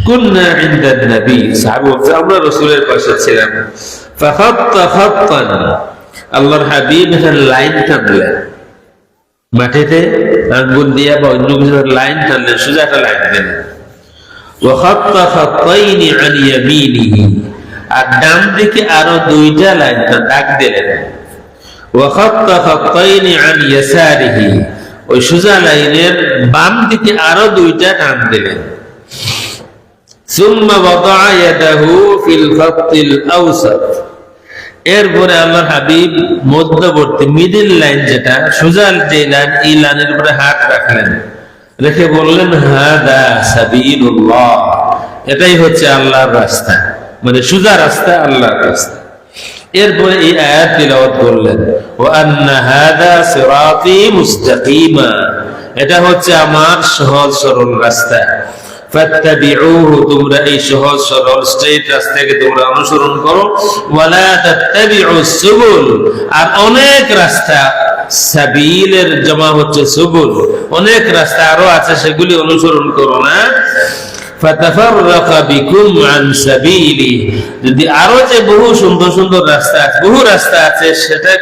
কুন্না ইনদান নবী, সাহাবী বলছে আমরা রাসূলের পাশে ছিলাম। ফাখাত্তা খাত্তান, আল্লাহর হাবিব একটা লাইন টানলেন, মাটিতে আঙ্গুল দিয়া বা অন্য কিছু লাইন টানলেন, সোজা একটা লাইন দিলেন। ওয়া খাত্তা খাত্তাইনি আন ইয়ামিনিহি, আর ডান দিকে আরো দুইটা লাইন দাগ দিলেন। ওয়া খাত্তা খাত্তাইনি আন ইয়াসারিহি, ওই সোজা লাইনের বাম দিকে আরো দুইটা টান দিলেন। সুম্মা ওয়াদাআ ইয়াদাহু ফিল খাত্তিল আওসাত, এরপরে আল্লাহর হাবিব মধ্যবর্তী মিডল লাইন, যেটা সোজা যে লাইন, এই লাইনের উপরে হাত রাখলেন, রেখে বললেন হাদা সাবিলুল্লাহ, এটাই হচ্ছে আল্লাহর রাস্তা, মানে সোজা রাস্তা, আল্লাহর রাস্তা। এরপরে এই আয়াত তিলাওয়াত করলেন, ওয়া আন্না হাদা সিরাতি মুস্তাকিমা, এটা হচ্ছে আমার সহজ সরল রাস্তা। ফাত্তাবিউহু, তোমরা এই সহজ সরল স্ট্রেট রাস্তাকে তোমরা অনুসরণ করো। ওয়ালা তাত্তাবিউস সুবুল, আর অনেক রাস্তা, সাবিলের জমা হচ্ছে সুবুল, অনেক রাস্তা আরো আছে, সেগুলি অনুসরণ করো না। ফাতাফাররাকা বিকুম আন সাবিলি, যদি আরো যে বহু সুন্দর সুন্দর রাস্তা আছে, বহু রাস্তা আছে,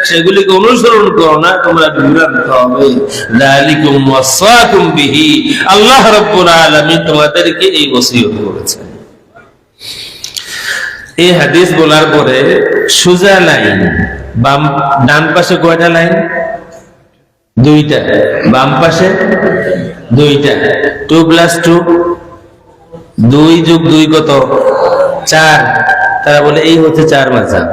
সেগুলিকে অনুসরণ করো না, তোমরা বিভ্রান্ত হবে। যালিকুম ওয়াসাকুম বিহি, আল্লাহ রাব্বুল আলামিন তোমাদেরকে এই ওসিয়ত করেছেন। এই হাদিস বলার পরে সোজা লাইন, বাম ডান পাশে কয়টা লাইন? দুইটা। বাম পাশে দুইটা। 2 + 2, 2 + 2 কত? 4। তারা বলে এই হচ্ছে 4 মাযহাব।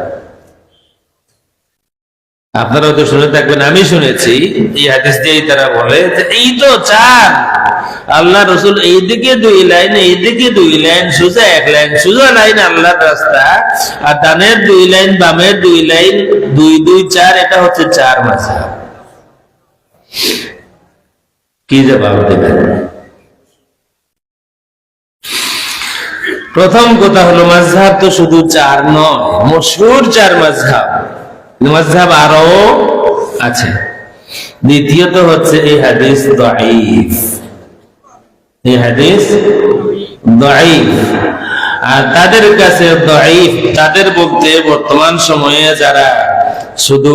আপনারা তো শুনে থাকবেন, আমি শুনেছি এই হাদিস দিয়ে তারা বলে যে এই তো 4, আল্লাহ রাসূল এইদিকে 2 লাইন, এইদিকে 2 লাইন, সোজা 1 লাইন, সোজা লাইন আল্লাহর রাস্তা, আর ডানের 2 লাইন, বামের 2 লাইন, 2 2 4, এটা হচ্ছে 4 মাযহাব। কি জবাব দেবেন? প্রথম কথা হলো মাযহাব তো শুধু 4 নয়, মশহুর 4 মাযহাব, মাযহাব আরো আছে। দ্বিতীয়ত হচ্ছে এই হাদিস দাঈফ, এই হাদিস দাঈফ। আর তাদের কাছে দাঈফ, তাদের বলতে বর্তমান সময়ে যারা শুধু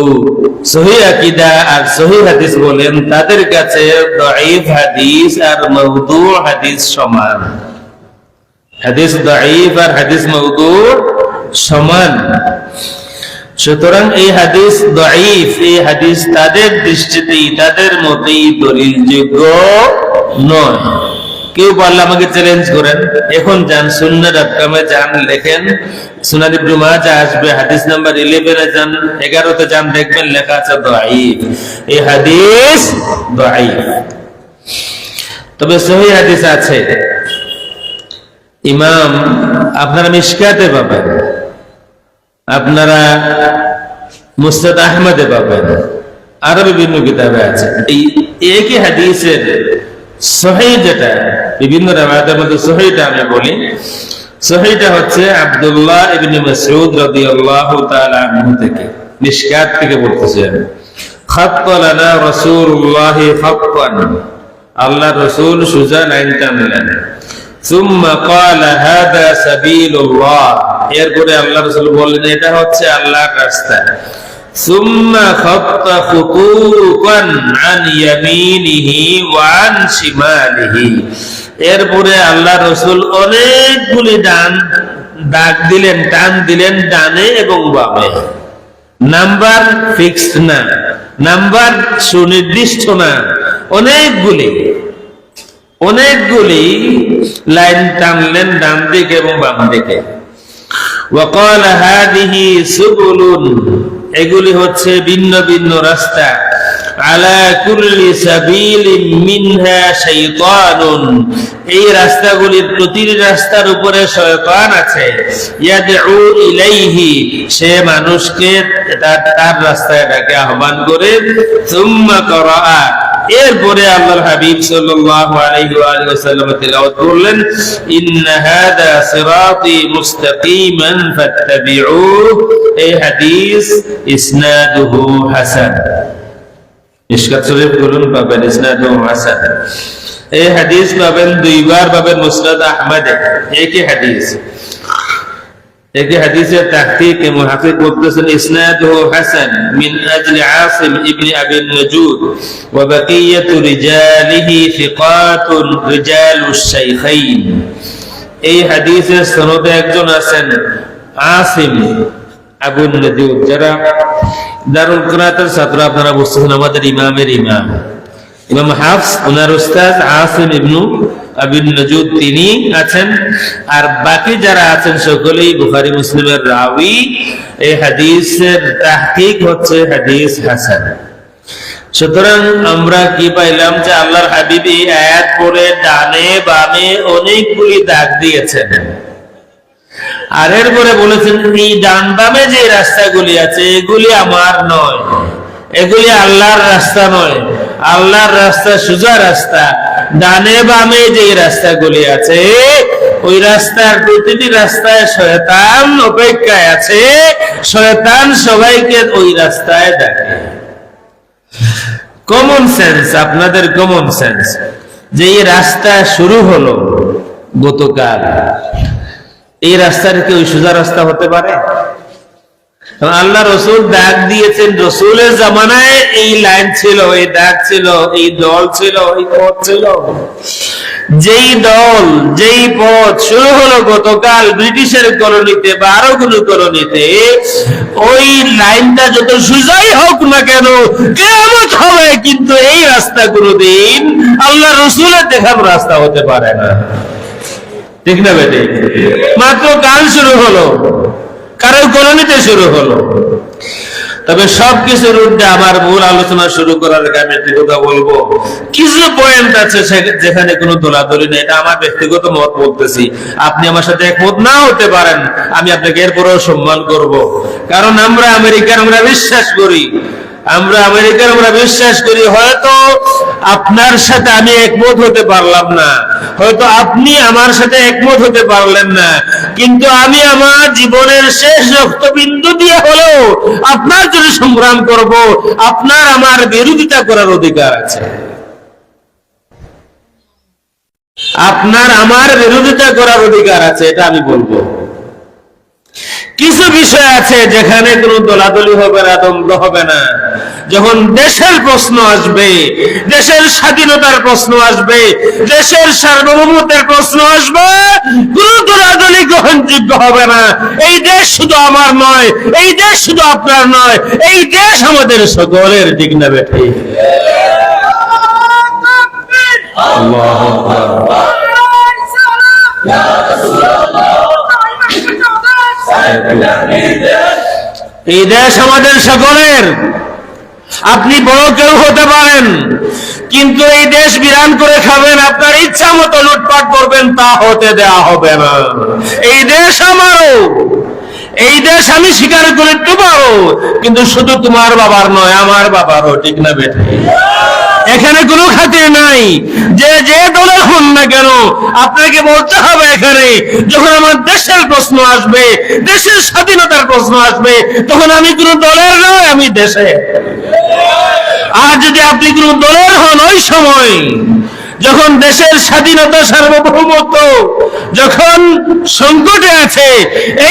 সহিহ আকীদা আর সহিহ হাদিস বলেন, তাদের কাছে দাঈফ হাদিস আর মাওদু হাদিস সমান। হাদিস দাঈফ আর হাদিস মাওদু সমান। সুতরাং এই হাদিস দাঈফ, এই হাদিস তাদের দৃষ্টিতেই, তাদের মতেই দলিলযোগ্য নয়। কেউ বললে আমাকে চ্যালেঞ্জ করেন, এখন যান সুন্নাহ.com এ যান, লেখেন সুনান ইবনে মাজাহ, আসবে হাদিস নাম্বার 11 এ যান, 11 তে যান, দেখবেন লেখা আছে দাঈফ। এই হাদিস দাঈফ। তবে সহিহ হাদিস আছে। ইমাম আপনারা মিশকাতে পাবেন, আপনারা মুসনাদ আহমদে পাবেন, আরো বিভিন্ন কিতাবে আছে। এই একই হাদিসের সহিহ, যেটা বিভিন্ন রাওয়ায়াতের মধ্যে সহিহটা আমি বলি, সহিহটা হচ্ছে আব্দুল্লাহ ইবনে মাসউদ রাদিয়াল্লাহু তাআলা আনহু থেকে, মিশকাত থেকে বলতেছেন, খাত্তা লানা রাসূলুল্লাহ খাত্তান, আল্লাহ রাসূল সোজা লাইন টানলেন। সুম্মা ক্বালা হাদা সাবিলুল্লাহ, এরপরে আল্লাহ রাসূল বললেন এটা হচ্ছে আল্লাহর রাস্তা। সুম্মা খাত্তা খুতুতান আন ইয়ামিনিহি ওয়া আন শিমালিহি, এরপরে আল্লাহ রাসূল অনেকগুলি দাগ দিলেন, টান দিলেন ডানে এবং বামে। নাম্বার ফিক্সড না, নাম্বার সুনির্দিষ্ট না, অনেকগুলি লাইন টানলেন ডান দিকে এবং বাম দিকে। ওয়া ক্বালা হাদিহি সুবুলুন, এগুলি হচ্ছে ভিন্ন ভিন্ন রাস্তা। আলা কুল্লি সাবিলিন মিনহা শাইতানুন, এই রাস্তাগুলির প্রতিটি রাস্তার উপরে শয়তান আছে। ইয়াদউ ইলাইহি, সে মানুষকে তার রাস্তায় ডাকে, আহ্বান করে। সুম্মা ক্বারা, এরপরে আল্লাহর হাবিব সাল্লাল্লাহু আলাইহি ওয়াসাল্লাম তিলাওয়াত করলেন, ইন্না হাদা সিরাতি মুস্তাকিমান ফাত্তাবিউহু। এই হাদিস ইসনাদুহু হাসান। মিশকাত শরীফ খুলুন, পাবেন ইসনাদুহু হাসান। এই হাদিস পাবেন দুইবার, পাবেন মুসনাদ আহমদে। একই হাদিস, একই হাদিসের তাহকিক মুহাক্কিক বলতেছেন ইসনাদুহু হাসান মিন আজলি আসিম ইবনে আবি নজুদ ওয়া বাকিয়াতু রিজালিহি সিকাতুন রিজালুশ শাইখাইন। এই হাদিসের সনদে একজন আছেন আসিম আবু নজুদ, যারা দারুল কিরাতের ছাত্র আপনারা বুঝতেছেন, আমাদের ইমামের ইমাম ইমাম হাফস, ওনার উস্তাদ আসিম ইবনু আবি নজুদ তিনি আছেন, আর বাকি যারা আছেন সকলেই বুখারী মুসলিমের রাওয়ী। এই হাদিসের তাহকিক হচ্ছে হাদিস হাসান। সুতরাং আমরা কি পাইলাম যে আল্লাহর হাবিব এই আয়াত পড়ে ডানে বামে অনেকগুলি দাগ দিয়েছেন, আর এরপরে বলেছেন এই ডান বামে যে রাস্তাগুলি আছে এগুলি আমার নয়, এগুলি আল্লাহর রাস্তা নয়, আল্লাহর রাস্তা সোজা রাস্তা। ডানে বামে যে রাস্তাগুলি আছে ওই রাস্তার প্রতিটি রাস্তায় শয়তান অপেক্ষায় আছে, শয়তান সবাইকে ওই রাস্তায় ডাকে। কমন সেন্স, আপনাদের কমন সেন্স, যে এই রাস্তা শুরু হলো গতকাল, এই রাস্তার কি ওই সোজা রাস্তা হতে পারে? আল্লাহ রসুল দাগ দিয়েছেন, রসুলের জামানায় এই লাইন ছিল, এই দাগ ছিল, এই দল ছিল, এই পথ ছিল। যেই দল যেই পথ শুরু হলো গতকাল ব্রিটিশের কলোনিতে বা আরো কোনো কলোনিতে, ওই লাইনটা যত সোজাই হোক না কেন কিয়ামত হবে, কিন্তু এই রাস্তা কোনোদিন আল্লাহ রসুলের দেখানো রাস্তা হতে পারে না। ঠিক না বেটে? মাত্র কাল শুরু হলো, কারো কলোনিতে শুরু হলো। তবে সবকিছুর ঊর্ধ্বে আমার মূল আলোচনা শুরু করার আগে আমি একটি কথা বলবো। কিছু পয়েন্ট আছে যেখানে কোনো দোলাদলি নেই, এটা আমার ব্যক্তিগত মত বলতেছি। আপনি আমার সাথে একমত না হতে পারেন, আমি আপনাকে এরপরেও সম্মান করব, কারণ আমরা আমেরিকার আমরা বিশ্বাস করি, আমরা আমেরিকার আমরা বিশ্বাস করি। হয়তো আপনার সাথে আমি একমত হতে পারলাম না, হয়তো আপনি আমার সাথে একমত হতে পারলেন না, কিন্তু আমি আমার জীবনের শেষ রক্তবিন্দু দিয়ে হলেও আপনার জন্য সংগ্রাম করব। আপনার আমার বিরোধিতা করার অধিকার আছে, আপনার আমার বিরোধিতা করার অধিকার আছে, এটা আমি বলবো। কিছু বিষয় আছে যেখানে কোনো দলাদলি হবে না, দ্বন্দ্ব হবে না। যখন দেশের প্রশ্ন আসবে, দেশের স্বাধীনতার প্রশ্ন আসবে, দেশের সার্বভৌমত্বের প্রশ্ন আসবে, কোনো দলাদলি গ্রহণযোগ্য হবে না। এই দেশ শুধু আমার নয়, এই দেশ শুধু আপনার নয়, এই দেশ আমাদের সকলের। ঠিক না বেঠি? আল্লাহু আকবার। এই দেশ আমাদের সকলের। আপনি বড় কেউ হতে পারেন, কিন্তু এই দেশ বিরান করে খাবেন, আপনার ইচ্ছা মতো লুটপাট করবেন, তা হতে দেওয়া হবে না। এই দেশ আমারও, এই দেশ আমি স্বীকার করে পারো, কিন্তু শুধু তোমার বাবার নয়, আমার বাবারও। ঠিক না বেঠি? এখানে কোনো খাতির নাই যে যে দলের হন না কেন, আপনাকে বলতে হবে এখানে যখন আমার দেশের প্রশ্ন আসবে, দেশের স্বাধীনতার প্রশ্ন আসবে, তখন আমি কোনো দলের নয়, আমি দেশের। আর যদি আপনি কোনো দলের হন, ওই সময় যখন দেশের স্বাধীনতা সার্বভৌমত্ব যখন সংকটে আছে,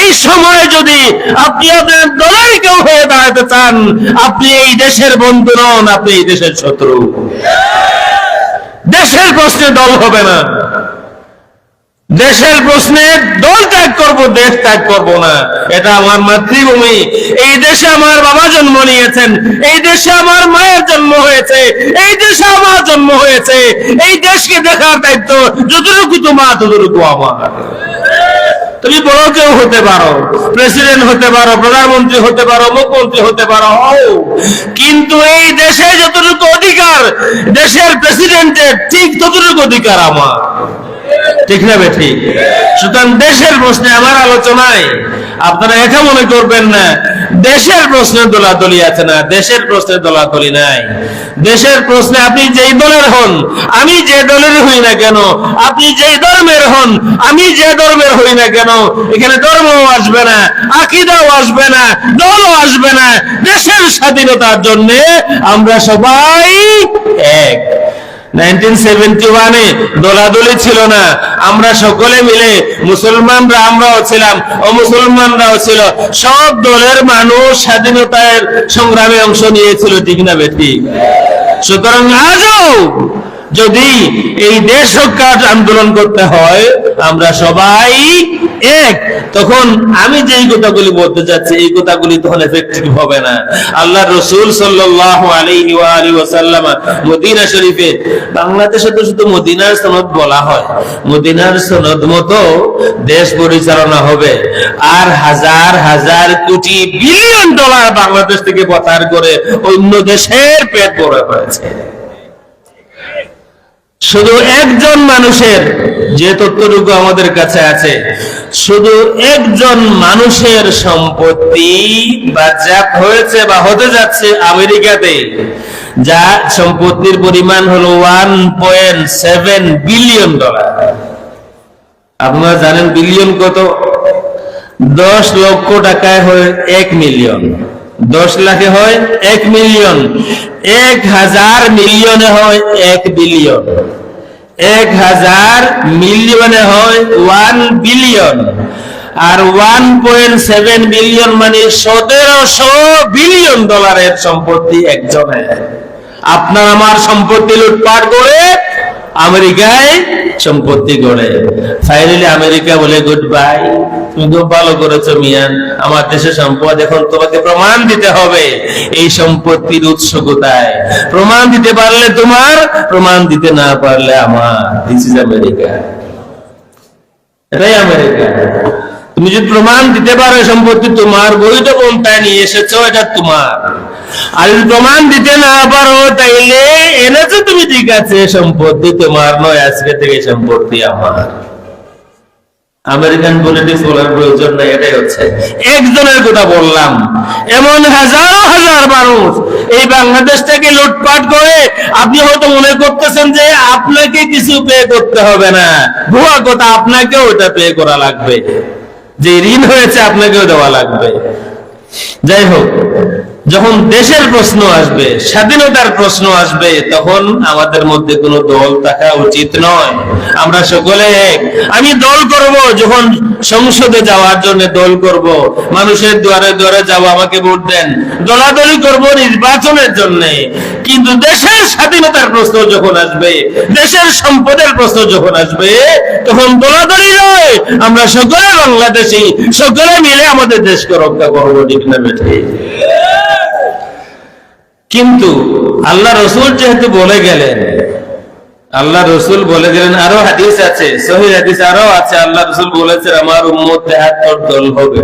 এই সময় যদি আপনি আপনার দলের কেউ হয়ে দাঁড়াতে চান, আপনি এই দেশের বন্ধু নন, আপনি এই দেশের শত্রু। দেশের প্রশ্নে দল হবে না, দেশের প্রশ্নে দল ত্যাগ করব, দেশ ত্যাগ করব না। এটা আমার মাতৃভূমি, এই দেশে আমার বাবা জন্ম নিয়েছেন, এই দেশে আমার মায়ের জন্ম হয়েছে, এই দেশে আমার জন্ম হয়েছে। এই দেশকে দেখার দায়িত্ব যতটুকু তোমার ততটুকু আমার। তুমি বড় কেউ হতে পারো, প্রেসিডেন্ট হতে পারো, প্রধানমন্ত্রী হতে পারো, মুখ্যমন্ত্রী হতে পারো, কিন্তু এই দেশে যতটুকু অধিকার দেশের প্রেসিডেন্টের, ঠিক ততটুকু অধিকার আমার। ঠিক না বেঠি? সুতরাং দেশের প্রশ্নে আমার আলোচনায় আপনারা এটা মনে করবেন না দেশের প্রশ্নে দলাদলি আছে। না, দেশের প্রশ্নে দলাদলি নাই। দেশের প্রশ্নে আপনি যেই দলের হন, আমি যে দলের হই না কেন, আপনি যেই ধর্মের হন, আমি যে ধর্মের হই না কেন, এখানে ধর্মও আসবে না, আকীদাও আসবে না, দলও আসবে না। দেশের স্বাধীনতার জন্য আমরা সবাই এক। 1971-এ দলাদলি ছিল না, আমরা সকলে মিলে, মুসলমানরা আমরাও ছিলাম, অমুসলমানরাও ছিল, সব দলের মানুষ স্বাধীনতার সংগ্রামে অংশ নিয়েছিল, ঠিক না বেঠিক? সুতরাং আজও যদি এই দেশ রক্ষার আন্দোলন করতে হয়, আমরা সবাই এক, তখন আমি যেই কথাগুলি বলতে চাচ্ছি এই কথাগুলি তখন এফেক্টিভ হবে না। আল্লাহ রাসূল সাল্লাল্লাহু আলাইহি ওয়া আলিহি ওয়াসাল্লাম মদিনা শরীফে, বাংলাদেশে তো শুধু মদিনার সনদ বলা হয়, মদিনার সনদ মতো দেশ পরিচালনা হবে, আর হাজার হাজার কোটি বিলিয়ন ডলার বাংলাদেশ থেকে পাচার করে অন্য দেশের পেট ভরা হয়েছে। শুধু একজন মানুষের, যে তথ্যটুকু আমাদের কাছে আছে, শুধু একজন মানুষের সম্পত্তি বাজেয়াপ্ত হয়েছে বা হতে যাচ্ছে আমেরিকাতে, যা সম্পত্তির পরিমাণ হলো 1.7 বিলিয়ন ডলার। আপনারা জানেন বিলিয়ন কত? 10 লক্ষ টাকায় হয় 1 মিলিয়ন, 10 লাখে হয় 1 মিলিয়ন, 1000 মিলিয়নে হয় 1 বিলিয়ন, 1000 মিলিয়নে হয় 1 বিলিয়ন, আর 1.7 বিলিয়ন মানে 1700 বিলিয়ন ডলারের সম্পত্তি একজনের। আপনার আমার সম্পত্তি লুটপাট করে আমেরিকায় সম্পত্তি গড়ে, ফাইনালি আমেরিকা বলে গুড বাই, তুমি খুব ভালো করেছো মিয়ান, আমার দেশের সম্পদ, এখন তোমাকে প্রমাণ দিতে হবে এই সম্পত্তির উৎস কোথায়। প্রমাণ দিতে পারলে তোমার, প্রমাণ দিতে না পারলে আমার। দিস ইজ আমেরিকা, এটাই আমেরিকা। তুমি যদি প্রমাণ দিতে পারো সম্পত্তি তোমার, বৈধ পন্থায় নিয়ে এসেছো, এটা তোমার। আর যদি প্রমাণ দিতে না পারো, তাইলে এনেছো তুমি, ঠিক আছে, সম্পত্তি তোমার নয়, আজকে থেকে সম্পত্তি আমার। আমেরিকান পলিটিক্স বলার প্রয়োজন নাই, এটাই হচ্ছে। একজনের কথা বললাম, এমন হাজার হাজার মানুষ এই বাংলাদেশটাকে লুটপাট করে। আপনি হয়তো মনে করতেছেন যে আপনাকে কিছু পে করতে হবে না, ভুয়া কথা, আপনাকেও ওটা পে করা লাগবে, যে ঋণ হয়েছে আপনাকেও দেওয়া লাগবে। যাই হোক, যখন দেশের প্রশ্ন আসবে, স্বাধীনতার প্রশ্ন আসবে, তখন আমাদের মধ্যে কোনো দল থাকা উচিত নয়। আমরা সকলে এক। আমি দল করব যখন সংসদে যাওয়ার জন্য দল করব, মানুষের দুয়ারে দুয়ারে যাব, আমাকে ভোট দেন, দলাদলি করব নির্বাচনের জন্য। কিন্তু দেশের স্বাধীনতার প্রশ্ন যখন আসবে, দেশের সম্পদের প্রশ্ন যখন আসবে, তখন দলাদলি নয়, আমরা সকলে বাংলাদেশী, সকলে মিলে আমাদের দেশকে রক্ষা করবো, ঠিক না বেঠিক? কিন্তু আল্লাহ রসুল যেহেতু বলে গেলেন, আল্লাহ রসুল বলে গেলেন, আরো হাদিস আছে, সহিহ হাদিস আরো আছে, আল্লাহ রসুল বলেছেন আমার উম্মত 73 দল হবে।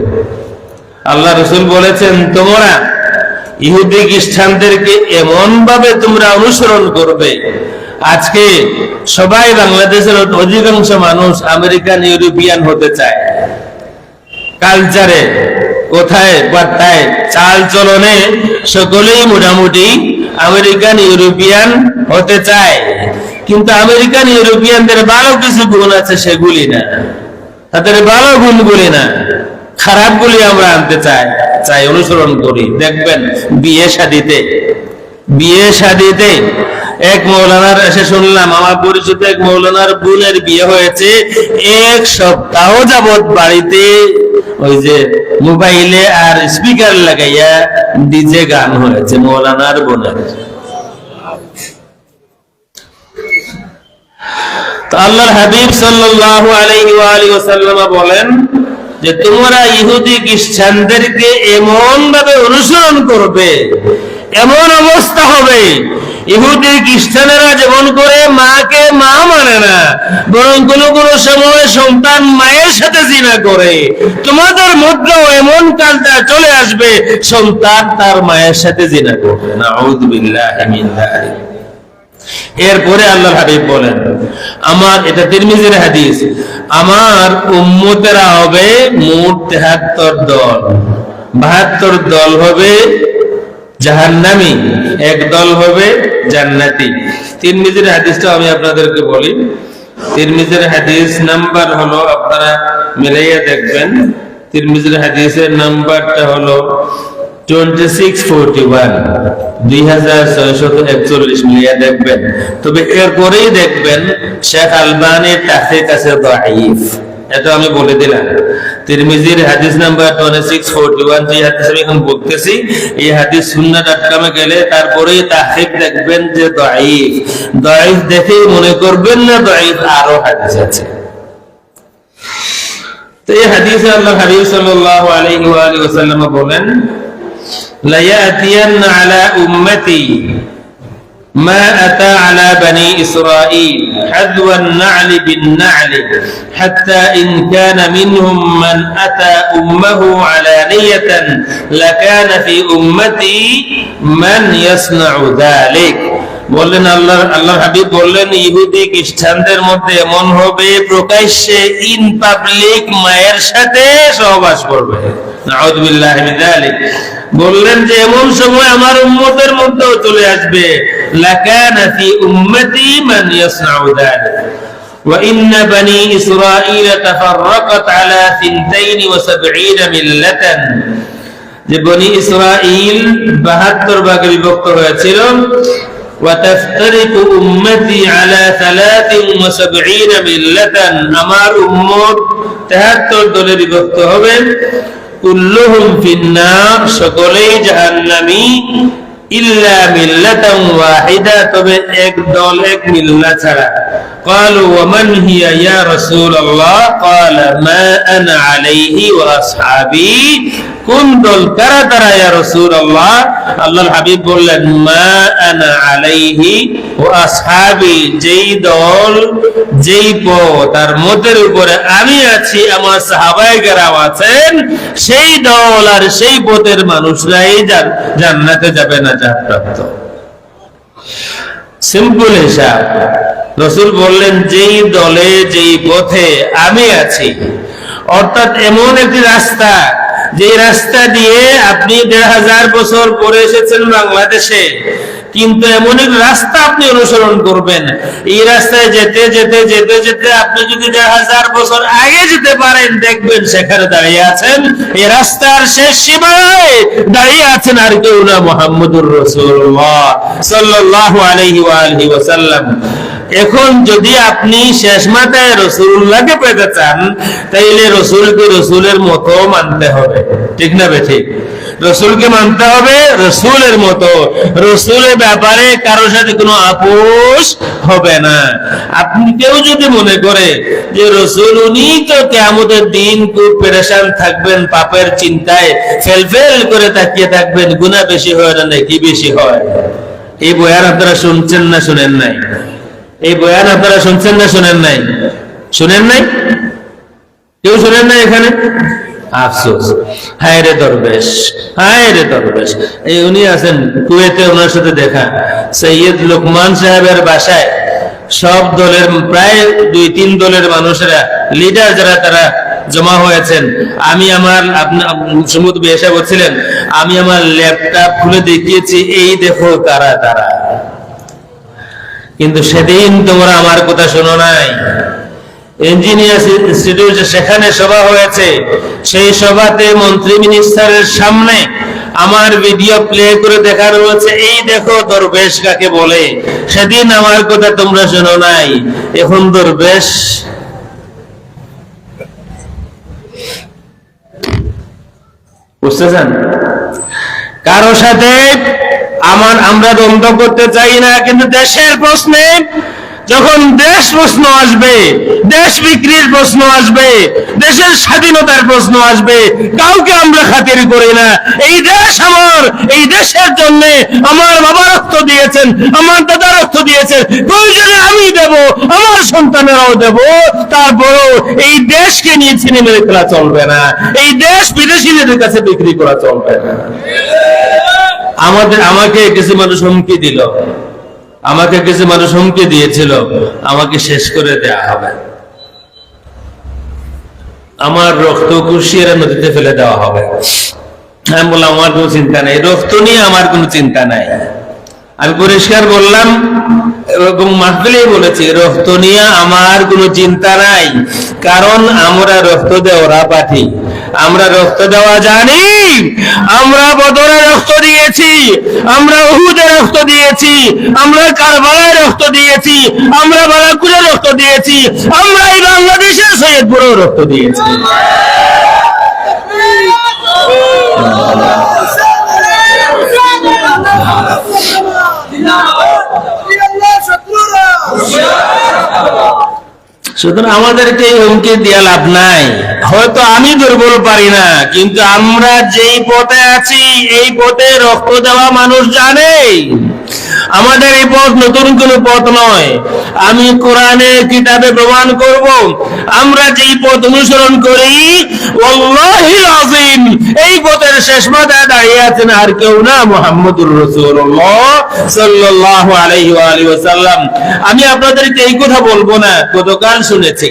আল্লাহ রসুল বলেছেন তোমরা ইহুদি খ্রিস্টানদেরকে এমন ভাবে তোমরা অনুসরণ করবে। আজকে সবাই, বাংলাদেশের অধিকাংশ মানুষ আমেরিকান ইউরোপিয়ান হতে চায়, কালচারে, কোথায় বার্তায়, চাল চলনে সকলেই মোটামুটি আমেরিকান ইউরোপিয়ান হতে চায়। কিন্তু আমেরিকান ইউরোপিয়ানদের ভালো কিছু গুণ আছে, সেগুলি না, তাদের ভালো গুণগুলি না, খারাপ গুলি আমরা আনতে চাই, অনুসরণ করি। দেখবেন বিয়ে শাদিতে এক মৌলানার এসে শুনলাম, আমার পরিচিত এক মৌলানার বোনের বিয়ে হয়েছে, 1 সপ্তাহ যাবৎ বাড়িতে ওই যে মোবাইলে আর স্পিকার লাগাইয়া ডিজে গান হয়েছে মৌলানার বোনের। তো আল্লাহর হাবিব সাল্লাল্লাহু আলাইহি ওয়া আলিহি ওয়াসাল্লাম বলেন যে তোমরা ইহুদি খ্রিস্টানদেরকে এমন ভাবে অনুসরণ করবে, এমন অবস্থা হবে, ইহুদি খ্রিস্টানেরা যেমন করে মাকে মা মানে না, বরং কোন কোন সময় সন্তান মায়ের সাথে জিনা করে, তোমাদের মধ্যেও এমন কালটা চলে আসবে, সন্তান তার মায়ের সাথে জিনা করবে। নাউযু বিল্লাহি মিন যালিক। এরপরে আল্লাহর হাবিব বলেন, আমার, এটা তিরমিজির হাদিস, আমার উম্মতেরা হবে মোট 73 দল। 72 দল হবে জাহান্নামী, 1 দল হবে জান্নাতি। তিরমিজির হাদিসটা আমি আপনাদেরকে বলি। তিরমিজির হাদিস নাম্বার হলো, আপনারা মিলাইয়া দেখবেন, তিরমিজির হাদিসের নাম্বারটা হলো 2641 2641 মিলিয়ে দেখবেন। তবে এরপরেই দেখবেন শেখ আলবানীর তাহকিক আছে দাঈফ, এটা আমি বলে দিলাম। তিরমিজির হাদিস নাম্বার 2641 যে হাদিস আমি এখন বলতেছি, এই হাদিস সুন্নাহ.com-এ গেলে তারপরেই তাহকিক দেখবেন যে দাঈফ। দাঈফ দেখেই মনে করবেন না দাঈফ আরো হাদিস আছে। তো এই হাদিসে আল্লাহ হাবিব সাল্লাল্লাহু আলাইহি ওয়া আলিহি ওয়াসাল্লাম বলেন, লা ইয়াতিয়ান্না আলা উম্মতি ما أتى على بني إسرائيل حذو النعل بالنعل حتى إن كان منهم من أتى أمه علانية لكان في أمتي من يصنع ذلك। বললেন আল্লাহ হাবিব বললেন, ইহুদি খ্রিস্টানদের মধ্যে এমন হবে প্রকাশ্যে ইন পাবলিক মায়ের সাথে সহবাস করবে। নাউযু বিল্লাহি মিন যালিক। বললেন যে এমন সময় আমার উম্মতের মধ্যেও চলে আসবে, লাকানা ফি উম্মতি মান ইয়াসনাউ যালিক ওয়া ইন্না বনি ইসরাঈল তাফাররাকাত আলা 72 মিল্লাতান। যে বনি ইসরাঈল 72 ভাগে বিভক্ত হয়েছিল। وتفترق أمتي على 73 ملة আমার উম্মত 73 দলে বিভক্ত হবে। কুল্লুহুম ফিন্নার, সকলেই জাহান্নামী, ইল্লা মিল্লাতান ওয়াহিদা, তবে এক দল এক মিল্লা ছাড়া। قالوا ومن هي يا رسول الله قال ما أنا عليه وأصحابي। কোন দল কারা তারা ইয়া রাসূলুল্লাহ? আল্লাহর হাবিব বললেন, মা আনা আলাইহি ওয়া আসহাবি, যেই দল যেই পথ আর মতের উপরে আমি আছি, আমার সাহাবায়ে কেরাম আছেন, সেই দল আর সেই পথের মানুষরাই জান্নাতে যাবে, নাজাত প্রাপ্ত। সিম্পল হিসাব। রাসূল বললেন, যেই দলে যেই পথে আমি আছি, অর্থাৎ এমন একটি রাস্তা, যে রাস্তা দিয়ে আপনি 1500 বছর পরে এসেছেন বাংলাদেশে, কিন্তু এমন এক রাস্তা আপনি অনুসরণ করবেন, এই রাস্তায় যেতে যেতে যেতে যেতে আপনি যদি 1500 বছর আগে যেতে পারেন, দেখবেন সেখানে দাঁড়িয়ে আছেন, এই রাস্তার শেষ সীমায় দাঁড়িয়ে আছেন আর কেউ না, মুহাম্মদুর রাসূলুল্লাহ সাল্লাল্লাহু আলাইহি ওয়া আলিহি ওয়াসাল্লাম। এখন যদি আপনি শেষ মাথায় রাসূলুল্লাহকে পেতে চান, তাইলে রাসূলকে রাসূলের মতো মানতে হবে, ঠিক না বেঠিক? রাসূলকে মানতে হবে রাসূলের মতো। রাসূলের ব্যাপারে কারোর সাথে কোনো আপোষ হবে না। আপনি কেউ যদি মনে করে যে রাসূল উনি তো কিয়ামতের দিন খুব পেরেশান থাকবেন, পাপের চিন্তায় ফেলফেল করে তাকিয়ে থাকবেন, গুনাহ বেশি হয় না নাকি বেশি হয়, এই বয়ান আপনারা শুনছেন না শুনেন নাই? এই বয়ান আপনারা শুনছেন না শুনেন নাই? শুনেন নাই? কেউ শুনেন নাই এখানে? আফসোস। হায় রে দরবেশ, হায় রে দরবেশ। এই উনি আছেন কুয়েতে, ওনার সাথে দেখা, সৈয়দ লোকমান সাহেবের বাসায় সব দলের প্রায় 2-3 দলের মানুষেরা, লিডার যারা, তারা জমা হয়েছেন। আমি আমার সুমুদ বেশা বলছিলেন, আমি আমার ল্যাপটপ খুলে দেখিয়েছি, এই দেখো তারা তারা। কিন্তু সেদিন তোমরা আমার কথা শোনো নাই। ইঞ্জিনিয়ার্স ইনস্টিটিউট সেখানে সভা হয়েছে, সেই সভাতে মন্ত্রী মিনিস্টারের সামনে আমার ভিডিও প্লে করে দেখানো হয়েছে, এই দেখো দরবেশ কাকে বলে। সেদিন আমার কথা তোমরা শোনো নাই, এখন দরবেশ। বুঝতেছেন? কারো সাথে আমরা দ্বন্দ্ব করতে চাই না, কিন্তু দেশের প্রশ্নে যখন দেশ প্রশ্ন আসবে, দেশ বিক্রির প্রশ্ন আসবে, দেশের স্বাধীনতার প্রশ্ন আসবে, কাউকে আমরা খাতির করি না। এই দেশ আমার, এই দেশের জন্য আমার বাবা রক্ত দিয়েছেন, আমার দাদা রক্ত দিয়েছেন, প্রয়োজনে আমি দেব, আমার সন্তানেরাও দেব, তারপরও এই দেশকে নিয়ে ছিনে মেরে খেলা চলবে না, এই দেশ বিদেশিদের কাছে বিক্রি করা চলবে না। আমাকে কিছু মানুষ হুমকি দিল, আমাকে কিছু মানুষ হুমকি দিয়েছিল, আমাকে শেষ করে দেয়া হবে, আমার রক্ত কুশিয়ে নদীতে ফেলে দেওয়া হবে। আমি বললাম, আমার কোনো চিন্তা নাই, রক্ত নিয়ে আমার কোনো চিন্তা নাই। আমি পরিষ্কার বললাম এবং মাহফিলেই বলেছি, রক্ত নিয়ে আমার কোনো চিন্তা নাই, কারণ আমরা রক্ত দেওয়া পাঠি, আমরা রক্ত দেওয়া জানি, আমরা বদরে রক্ত দিয়েছি, আমরা উহুদে রক্ত দিয়েছি, আমরা কারবালায় রক্ত দিয়েছি, আমরা বালাকুলে রক্ত দিয়েছি, আমরা এই বাংলাদেশের সৈয়দপুরেও রক্ত দিয়েছি। সুতরাং আমাদেরকে এই হুমকি দিয়ে লাভ নাই। হয়তো আমি দুর্বল পারি না, কিন্তু আমরা যেই পথে আছি এই পথে রক্ত দেওয়া মানুষ জানে। আমাদের এই পথ নতুন কোন পথ নয়। আমি কোরআনে কিতাবে প্রমাণ করব, আমরা যেই পথ অনুসরণ করি ওয়াল্লাহিল আযীম এই পথের শেষ মাথায় দাঁড়িয়ে আছেন আর কেউ না, মুহাম্মদুর রাসূলুল্লাহ সাল্লাল্লাহু আলাইহি ওয়া আলিহি ওয়াসাল্লাম। আমি আপনাদেরকে এই কথা বলবো না, গতকাল শুনেছি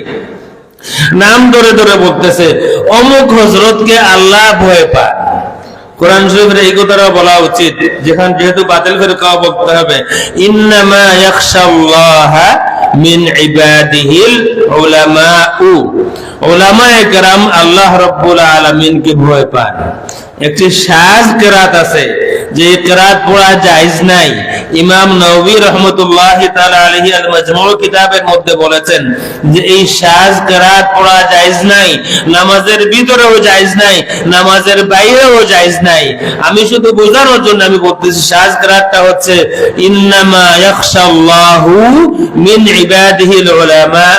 নাম ধরে ধরে বলতেছে অমুক হযরতকে আল্লাহ ভয় পায়। কোরআন শরীফের এই কথাটা বলা উচিত, যেহেতু বাতিল ফিরকা বলতে হবে ইন্নামা ইয়াখশাল্লাহা মিন ইবাদিহিল উলামাউ। উলামায়ে কেরাম আল্লাহ রাব্বুল আলামিনকে ভয় পায়। একটি শায কিরাত আছে যে কিরাত পড়া জায়েজ নাই। ইমাম নববী রাহমাতুল্লাহি তাআলা আলাইহি আল মাজমু' কিতাবের মধ্যে বলেছেন যে এই শায কিরাত পড়া জায়েজ নাই, নামাজের ভিতরেও জায়েজ নাই, নামাজের বাইরেও জায়েজ নাই। আমি শুধু বোঝানোর জন্য আমি বলতেছি শায কিরাতটা হচ্ছে ইন্নামা ইয়াখশাল্লাহু মিন ইবাদিহিল উলামা।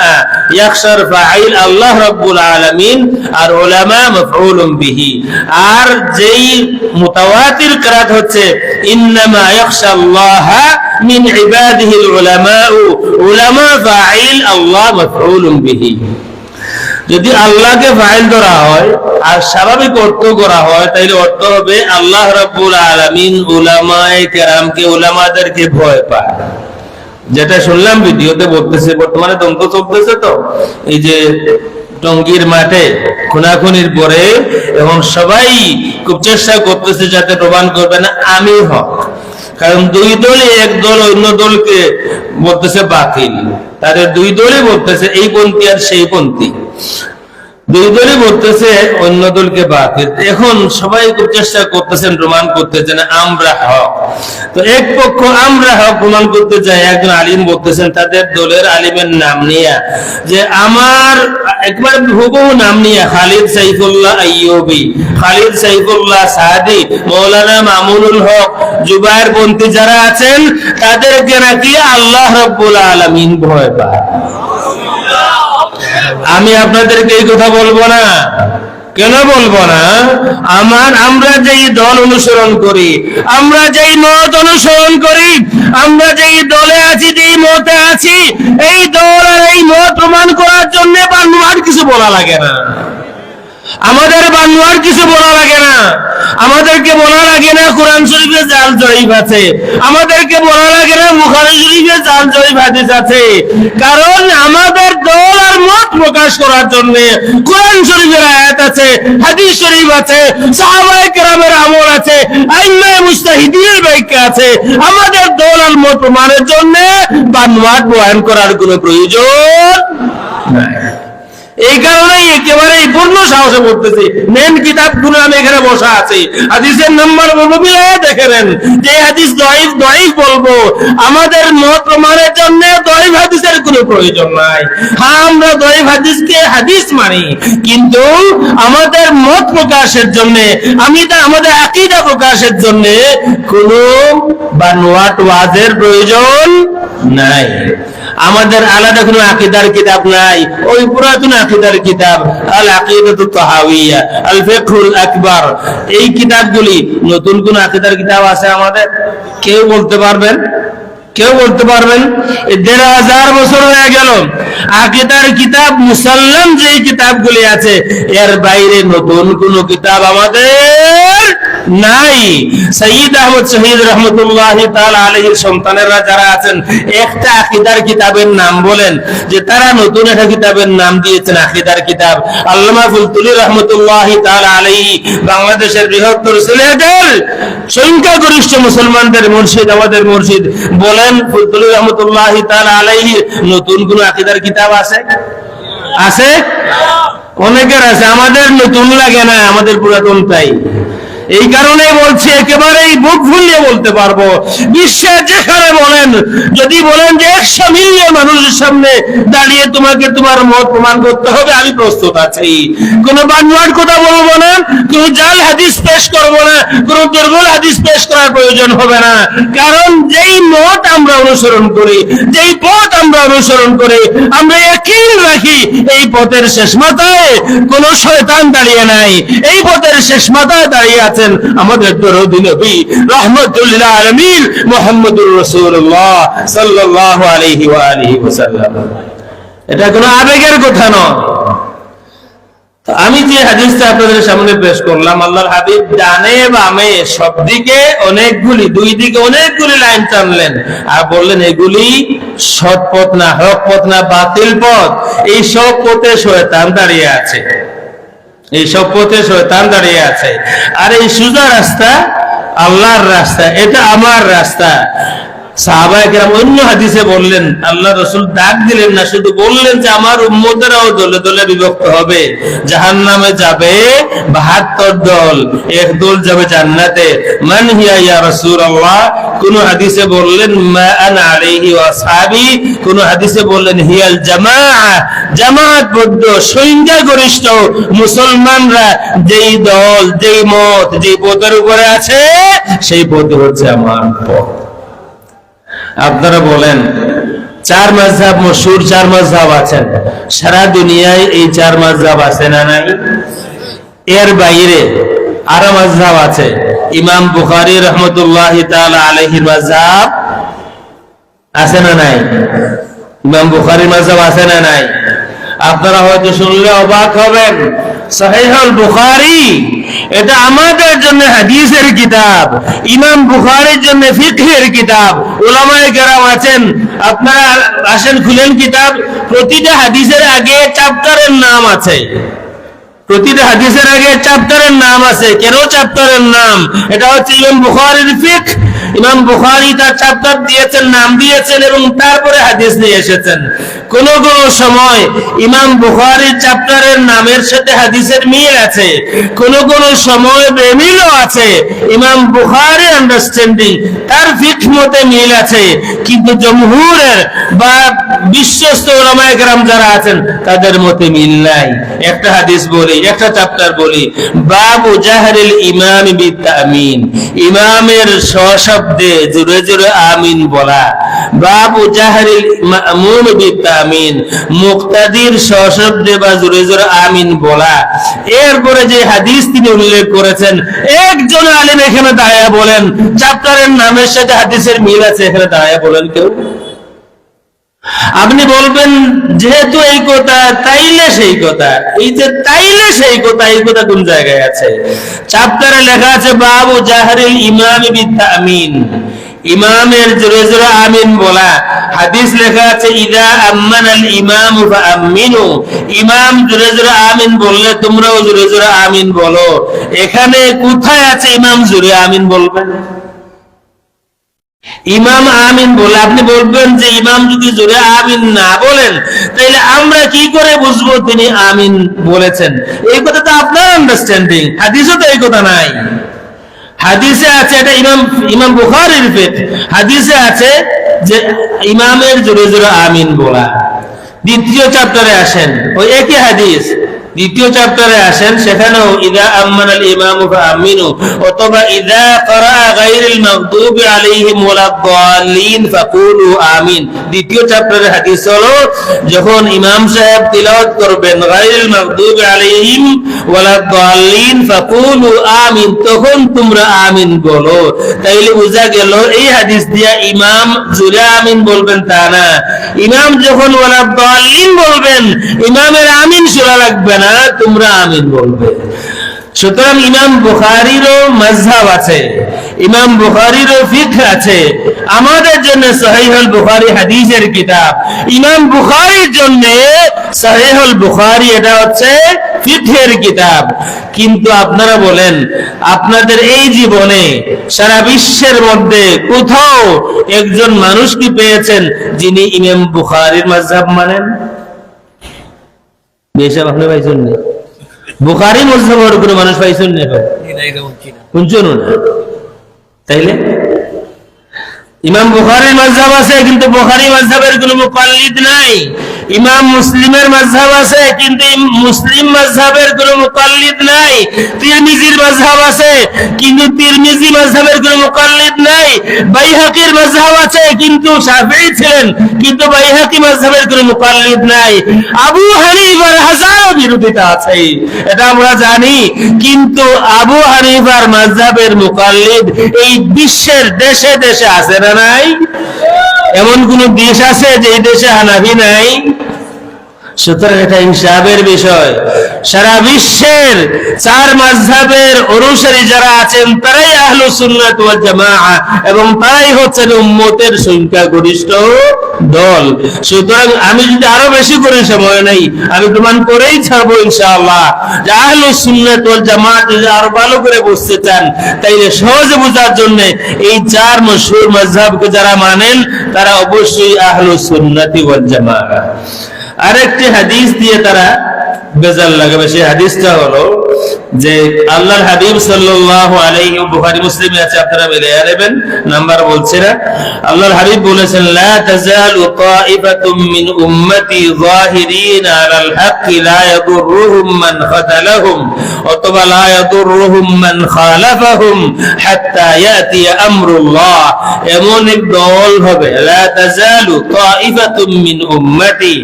ইয়াখশার ফাইল আল্লাহ রাব্বুল আলামিন আর উলামা মাফউলুম বিহি। আর যেই মুতাওয়াতির কিরাত হচ্ছে ইন্নামা ইয়াখশাল্লাহা মিন ইবাদিহিল উলামাউ। উলামা ফাইল আল্লাহ মাফউলুম বিহি। যদি আল্লাহকে ফাইল ধরা হয় আর স্বাভাবিক অর্থ করা হয় তাহলে অর্থ হবে আল্লাহ রাব্বুল আলামিন উলামায়ে কেরামকে, উলামাদেরকে ভয় পায়। যেটা শুনলাম ভিডিওতে বলতেছে, বর্তমানে দ্বন্দ্ব চলতেছে তো এই যে টঙ্গীর মাঠে খুনাখুনির পরে এখন সবাই খুব চেষ্টা করতেছে যাতে প্রমাণ করবে না আমি হক। কারণ দুই দলই, এক দল অন্য দলকে বলতেছে বাতিল, তাদের দুই দলই বলতেছে এই পন্থী আর সেই পন্থী, দুই দলই বলতেছে অন্য দলকে বাতিল। এখন সবাই খুব চেষ্টা করতেছেন প্রমাণ করতেছেন আমরা হক। তো এক পক্ষ আমরা হক প্রমাণ করতে চায়, একজন আলিম বলতেছেন তাদের দলের আলিমের নাম নিয়ে যে আমার একবার হুবহু নাম নিয়ে খালিদ সাইফুল্লাহ আইয়ুবী, খালিদ সাইফুল্লাহ সাদি, মাওলানা মামুনুল হক, জুবায়ের পন্থী যারা আছেন তাদেরকে নাকি আল্লাহ রাব্বুল আলামিন ভয় পায়। আমি আপনাদেরকে এই কথা বলবো না। কেন বলবো না? আমরা যেই দল অনুসরণ করি, আমরা যেই মত অনুসরণ করি, আমরা যেই দলে আছি, যেই মতে আছি, এই দল আর এই মত প্রমাণ করার জন্য বানোয়ার কিছু বলা লাগে না। আমাদের বানোয়ার কিছু বলা লাগে না। আমাদেরকে বলা লাগে না কোরআন শরীফে জাল জয়ীফ আছে, আমাদেরকে বলা লাগে না বুখারী শরীফে জাল জয়ীফ হাদিস আছে। কারণ আমাদের দল আর মত প্রকাশ করার জন্য কোরআন শরীফের আয়াত আছে, হাদিস শরীফ আছে, সাহাবায়ে কেরামের আমল আছে, আইম্মায়ে মুজতাহিদিনের ব্যাখ্যা আছে। আমাদের দল আর মত প্রমাণের জন্য বানোয়ার বয়ান করার কোনো প্রয়োজন নাই। এই কারণেই একেবারে পূর্ণ সাহসে বলতেছি, মেন কিতাবগুলো আমি এখানে বসা আছি, হাদিসের নাম্বার বলবো দেখে নেন যে হাদিস দয়ীফ দয়ীফ বলবো। আমাদের মত প্রমাণের জন্য দয়ীফ হাদিসের কোনো প্রয়োজন নাই। হ্যাঁ, আমরা দয়ীফ হাদিসকে হাদিস মানি, কিন্তু আমাদের মত প্রকাশের জন্য, আমাদের আকীদা প্রকাশের জন্য কোনো বানোয়াট ওয়াজের প্রয়োজন নাই। আমাদের আলাদা কোনো আকীদার কিতাব নাই। ওই পুরাতন আকীদার কিতাব আল আকীদাতুত তাহাওয়িয়া, আল ফিকহুল আকবার, এই কিতাবগুলি। নতুন কোন আকীদার কিতাব আছে আমাদের? কেউ বলতে পারবেন? কেউ বলতে পারবেন? ১৫০০ বছর হয়ে গেল আকীদার কিতাব মুসাল্লাম যে কিতাবগুলি আছে, এর বাইরে নতুন কোন কিতাব আমাদের নাই। সাইয়্যিদ আহমদ শহীদ রাহমাতুল্লাহি তাআলা আলাইহির সন্তানেরা যারা আছেন, একটা আকীদার কিতাবের নাম বলেন যে তারা নতুন একটা কিতাবের নাম দিয়েছেন আকীদার কিতাব। আল্লামা ফুলতুলি রাহমাতুল্লাহি তাআলা আলাইহি বাংলাদেশের বৃহত্তর সিলেটের সংখ্যাগরিষ্ঠ মুসলমানদের মুর্শিদ, আমাদের মুর্শিদ বলেন, ফুলতুলি রাহমাতুল্লাহি তাআলা আলাইহি নতুন কোন আকীদার কিতাব আছে? আছে? অনেকের আছে, আমাদের নতুন লাগে না, আমাদের পুরাতনটাই। এই কারণে বলছি, একেবারেই বুক ফুলিয়ে বলতে পারবো, বিশ্বের যেখানে বলেন, যদি বলেন যে 100 মিলিয়ন মানুষের সামনে দাঁড়িয়ে তোমাকে তোমার মত প্রমাণ করতে হবে, আমি প্রস্তুত আছি। কোনো বানোয়াট কথা বলবো না, কোনো জাল হাদিস পেশ করবো না, কোনো দুর্বল হাদিস পেশ করার প্রয়োজন হবে না। কারণ যেই মত আমরা অনুসরণ করি, যেই পথ আমরা অনুসরণ করি, আমরা ইয়াকিন রাখি এই পথের শেষ মাথায় কোন শয়তান দাঁড়িয়ে নাই, এই পথের শেষ মাথায় দাঁড়িয়ে আছেন আমাদের দরদি নবী রাহমাতুল লিল আলামিন মুহাম্মদুর রাসূলুল্লাহ সাল্লাল্লাহু আলাইহি ওয়া আলিহি ওয়াসাল্লাম। এটা কোনো আবেগের কথা নয়। আমি যে হাদিসটা আপনাদের সামনে পেশ করলাম, আল্লাহর হাবিব ডানে বামে সব দিকে অনেকগুলি, দুই দিকে অনেকগুলি লাইন টানলেন আর বললেন এগুলি সৎ পথ না, হক পথ না, বাতিল পথ। এই সব পথে শয়তান দাঁড়িয়ে আছে, এই সব পথে শয়তান দাঁড়িয়ে আছে। আর এই সোজা রাস্তা আল্লাহর রাস্তা, এটা আমার রাস্তা। সাহাবায়ে কেরাম অন্য হাদিসে বললেন, আল্লাহ রাসূল ডাক দিলেন না, শুধু বললেন যে আমার উম্মতেরাও দলে দলে বিভক্ত হবে, জাহান্নামে যাবে 72 দল, এক দল যাবে জান্নাতে। মান হিয়া ইয়া রাসূলুল্লাহ? কোন হাদিসে বললেন মা আনা আলাইহি ওয়া আসহাবি, কোন হাদিসে বললেন হিয়াল জামাআ, জামাতবদ্ধ সংখ্যাগরিষ্ঠ মুসলমানরা যেই দল, যেই মত, যেই পথের উপরে আছে, সেই পথ হচ্ছে আমার পথ। আপনারা বলেন 4 মাযহাব, মশহুর 4 মাযহাব আছেন সারা দুনিয়ায়, এই 4 মাযহাব আছে না নাই? এর বাইরে আরো মাযহাব আছে। ইমাম বুখারী রাহমাতুল্লাহি তাআলা আলাইহির মাযহাব আছে না নাই? ইমাম বুখারীর মাযহাব আছে না নাই? আপনারা হয়তো শুনলে অবাক হবেন, সহিহুল বুখারী এটা আমাদের জন্য হাদিসের কিতাব, ইমাম বুখারীর জন্য ফিকহের কিতাব। উলামায়ে কেরাম আছেন, আপনারা আসেন খুলেন কিতাব, প্রতিটা হাদিসের আগে চ্যাপ্টারের নাম আছে, প্রতিটা হাদিসের আগে চ্যাপ্টারের নাম আছে। কেন চ্যাপ্টারের নাম? এটা হচ্ছে ইমাম বুখারীর ফিকহ। ইমাম বুখারী তার চ্যাপ্টার দিয়েছেন, নাম দিয়েছেন এবং তারপরে হাদিস নিয়ে এসেছেন। কোন কোন সময় ইমাম বুখারীর চ্যাপ্টারের নামের সাথে হাদিসের মিল আছে, কোন কোন সময় বেমিলও আছে। ইমাম বুখারীর আন্ডারস্ট্যান্ডিং, তার ফিকহ মতে মিল আছে, কিন্তু জমহুরের বা বিশ্বস্ত উলামায়ে কেরাম যারা আছেন তাদের মতে মিল নাই। একটা হাদিস বলি, একটা চ্যাপ্টার বলি, বাবু জাহরিল ইমাম বিতামিন, ইমামের সশব্দে জোরে জোরে আমিন বলা। বাবু জাহরিল মামুম বিতামিন, মুক্তাদির সশব্দে বা জোরে জোরে আমিন বলা। এরপরে যে হাদিস তিনি উল্লেখ করেছেন, একজন আলেম এখানে দাঁড়ায়া বলেন চ্যাপ্টারের নামের সাথে হাদিসের মিল আছে, এখানে দাঁড়ায়া বলেন কেউ? আপনি বলবেন যেহেতু এই কথা তাইলে সেই কথা, এই যে তাইলে সেই কথা, এই কথা কোন জায়গায় আছে? চ্যাপ্টারে লেখা আছে বাবু জাহরিল ইমাম বিতামিন, ইমামের জোরে জোরে আমিন বলা। হাদিস লেখা আছে ইদা আম্মানাল ইমাম ফাআমিনু, ইমাম জোরে জোরে আমিন বললে তোমরাও জোরে জোরে আমিন বলো। এখানে কোথায় আছে ইমাম জোরে আমিন বলবেন? ইমাম আমিন বলে, আপনি বলবেন যে ইমাম যদি জোরে আমিন না বলেন তাহলে আমরা কি করে বুঝবো তিনি আমিন বলেছেন? এই কথা তো আপনার আন্ডারস্ট্যান্ডিং, হাদিসে তো এই কথা নাই। হাদিসে আছে, এটা ইমাম বুখারীর ফিকহ, হাদিসে আছে যে ইমামের জোরে জোরে আমিন বলা। দ্বিতীয় চ্যাপ্টারে আসেন, ওই একই হাদিস, দ্বিতীয় চ্যাপ্টারে আসেন, সেখানেও ইদা আম্মানাল ইমামু ফাআমিনু, অথবা ইদা ক্বারা গায়রুল মাগদুবি আলাইহিম ওয়ালাদ-দাল্লিন ফাকুলু আমিন। দ্বিতীয় চ্যাপ্টারের হাদিস হলো যখন ইমাম সাহেব তিলাওয়াত করবেন গায়রুল মাগদুবি আলাইহিম ওয়ালাদ-দাল্লিন ফাকুলু আমিন, তখন তোমরা আমিন বলো। তাইলে বোঝা গেল এই হাদিস দিয়া ইমাম জোরে আমিন বলবেন তা না, ইমাম যখন ওয়ালাদ-দাল্লিন বলবেন ইমামের আমিন শোনা লাগবে না, তোমরা আমিন বলবে। সুতরাং ইমাম বুখারীরও মাযহাব আছে, ইমাম বুখারীরও ফিকহ আছে। আমাদের জন্য সহিহুল বুখারী হাদিসের কিতাব, ইমাম বুখারীর জন্য সহিহুল বুখারী এটা হচ্ছে ফিকহের কিতাব। কিন্তু আপনারা বলেন আপনাদের এই জীবনে সারা বিশ্বের মধ্যে কোথাও একজন মানুষ কি পেয়েছেন যিনি ইমাম বুখারীর মাযহাব মানেন? বেশা আপনি পাইছেন না? বুখারী মাযহাবের কোনো মানুষ পাইছেন না? শুনছেন না? তাইলে ইমাম বুখারীর মাযহাব আছে, কিন্তু বুখারী মাযহাবের কোনো মুকাল্লিদ নাই। ইমাম মুসলিমের মাযহাব আছে, কিন্তু মুসলিম মাযহাবের কোনো মুকাল্লিদ নাই। তিরমিজির মাযহাব আছে, কিন্তু তিরমিজি মাযহাবের কোনো মুকাল্লিদ নাই। বাইহাকির মাযহাব আছে, কিন্তু শাফিঈ ছিলেন, কিন্তু বাইহাকি মাযহাবের কোনো মুকাল্লিদ নাই। আবু হানিফার হাজারো বিরোধিতা আছে, এটা আমরা জানি, কিন্তু আবু হানিফার মাযহাবের মুকাল্লিদ এই বিশ্বের দেশে দেশে আছে না নাই? এমন কোন দেশ আছে যে দেশে হানাফি নাই? সুতরাং এটা ইনসাফের বিষয়। সারা বিশ্বের চার মাযহাবের অনুসারী যারা আছেন তারাই আহলুস সুন্নাত ওয়াল জামাআহ, এবং তারাই হচ্ছেন উম্মতের সংখ্যাগরিষ্ঠ দল। সুতরাং আমি যদি আরো বেশি করে সময় নেই, আমি প্রমাণ করেই ছাড়বো ইনশাআল্লাহ যে আহলুস সুন্নাত ওয়াল জামাআহ যদি আরো ভালো করে বুঝতে চান, তাইলে সহজে বোঝার জন্য এই চার মশহুর মাযহাবকে যারা মানেন তারা অবশ্যই আহলুস সুন্নাত ওয়াল জামাআহ। আরেকটি হাদিস দিয়ে তারা বেজাল লাগাবে, সেই হাদিসটা হলো যে আল্লাহর হাবিব সাল্লাল্লাহু আলাইহি ওয়া বুখারী মুসলিমে আছে, আপনারা মিলে নেবেন, নাম্বার বলছি না। আল্লাহর হাবিব বলেছেন, লা তাজালু তাইফাতুম মিন উম্মতি যাহিরিনা আলাল হাক্কি লা ইয়াদুররুহুম মান খাযালাহুম অথবা লা ইয়াদুররুহুম মান খালাফাহুম হাত্তা ইয়াতি আমরুল্লাহ। এমন এক দল হবে, লা তাজালু তাইফাতুম মিন উম্মতি,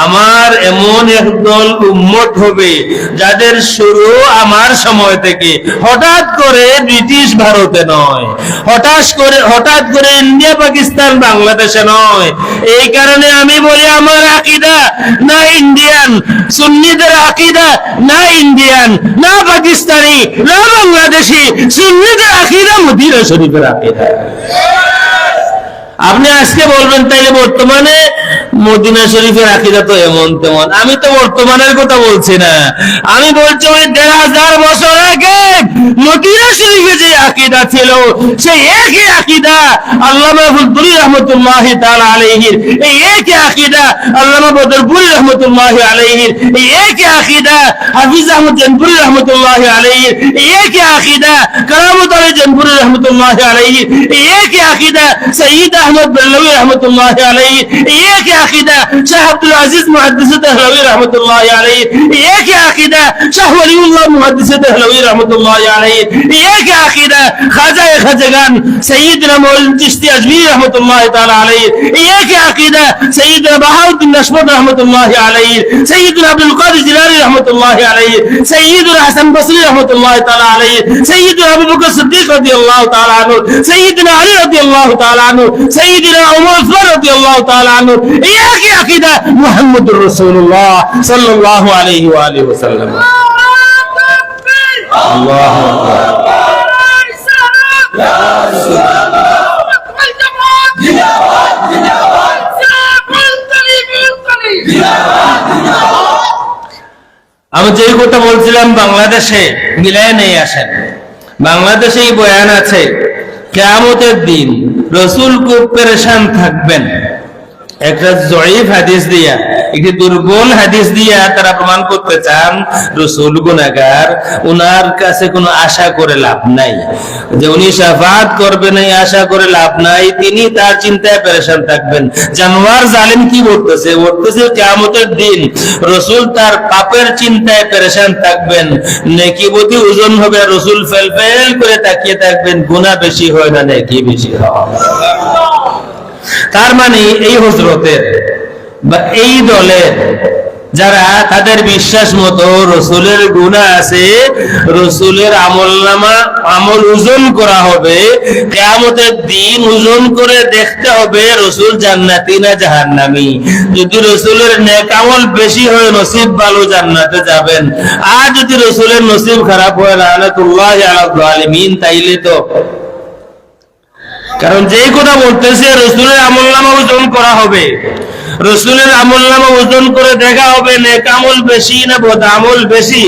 আমার এমন এক দল উম্মত হবে যাদের শুরু আমার সময় থেকে, হঠাৎ করে ব্রিটিশ ভারতে নয়, হঠাৎ করে ইন্ডিয়া পাকিস্তান বাংলাদেশে নয়। এই কারণে আমি বলি আমার আকীদা না ইন্ডিয়ান, সুন্নিদের আকীদা না ইন্ডিয়ান, না পাকিস্তানি, না বাংলাদেশি, সুন্নিদের আকীদা মদিনা শরীফের আকীদা। আপনি আজকে বলবেন তাইলে বর্তমানে মদিনা শরীফের আকীদা তো এমন তেমন। আমি তো বর্তমানের কথা বলছি না, আমি বলছি ওই ১৫০০ বছর আগে মদিনা শরীফে যে আকীদা ছিল সেই একই আকীদা আল্লামা ফুলতুরি রাহমাতুল্লাহি তাআলা আলাইহির, এই একই আকীদা আল্লামা বদরপুরি রাহমাতুল্লাহি আলাইহির, এই একই আকীদা হাফিজ আহমদ জানপুরি রাহমাতুল্লাহি আলাইহির, এই একই আকীদা কারামত আলী জানপুরি রাহমাতুল্লাহি আলাইহির, এই একই আকীদা সৈয়দ আহমদ বেল্লাউই রাহমাতুল্লাহি আলাইহি, एक ही अकीदा शाह अब्दुल अजीज मुहद्दिस दहलवी रहमतुल्लाहि अलैहि, एक ही अकीदा शाह वलीउल्लाह मुहद्दिस दहलवी रहमतुल्लाहि अलैहि, एक ही अकीदा ख्वाजा खजगान सैयदना मौलवी चिश्ती अजमेरी रहमतुल्लाहि ताला अलैहि, एक ही अकीदा सैयदना बहाउद्दीन नशबत रहमतुल्लाहि अलैहि, सैयदना अब्दुल कादिर जिलानी रहमतुल्लाहि अलैहि, सैयदना हसन बसरी रहमतुल्लाहि ताला अलैहि, सैयदना अबू बकर सिद्दीक रदियल्लाहु ताला अन्हु, सैयदना अली रदियल्लाहु ताला अन्हु, सैयदना उमर उस्मान रदियल्लाहु ताला अन्हु, एक ही अकीदा मुहम्मदुर रसूलुल्लाह सल्लल्लाहु अलैहि व आलिहि वसल्लम। अल्लाहु अकबर। আমি যে কথা বলছিলাম বাংলাদেশে মিলায় নেই আসেন, বাংলাদেশেই বয়ান আছে কিয়ামতের দিন রাসূল খুব পেরেশান থাকবেন। একটা জয়ীফ হাদিস দিয়া, একটি দুর্বল হাদিস দিয়া তারা প্রমাণ করতে চান রাসূল গুনাহগার, উনার কাছে কোনো আশা করে লাভ নাই, যে উনি শাফাআত করবেন এই আশা করে লাভ নাই, তিনি তার চিন্তায় পেরেশান থাকবেন। জানোয়ার জালিম কি বলতেছে কিয়ামতের দিন রাসূল তার পাপের চিন্তায় পেরেশান থাকবেন, নেকিবতী ওজন হবে, রাসূল ফেল করে তাকিয়ে থাকবেন, গুনাহ বেশি হয় না নেকি বেশি হয়। তার মানে এই হযরতের বা এই দলের যারা তাদের বিশ্বাস মতো রাসূলের গুনাহ আছে, রাসূলের আমলনামা আমল ওজন করা হবে, কিয়ামতের দিন ওজন করে দেখতে হবে রাসূল জান্নাতি না জাহান্নামী। যদি রাসূলের নেক আমল বেশি হয় নসিব ভালো, জান্নাতে যাবেন, আর যদি রাসূলের নসিব খারাপ হয় লানাতুল্লাহি আলা যালিমিন, তাইলে তো, কারণ যেই কথা বলতেছে রাসূলের আমলনামা ওজন করা হবে, রসুলের আমলনামা ওজন করে দেখা হবে নেক আমল বেশি না বদ আমল বেশি,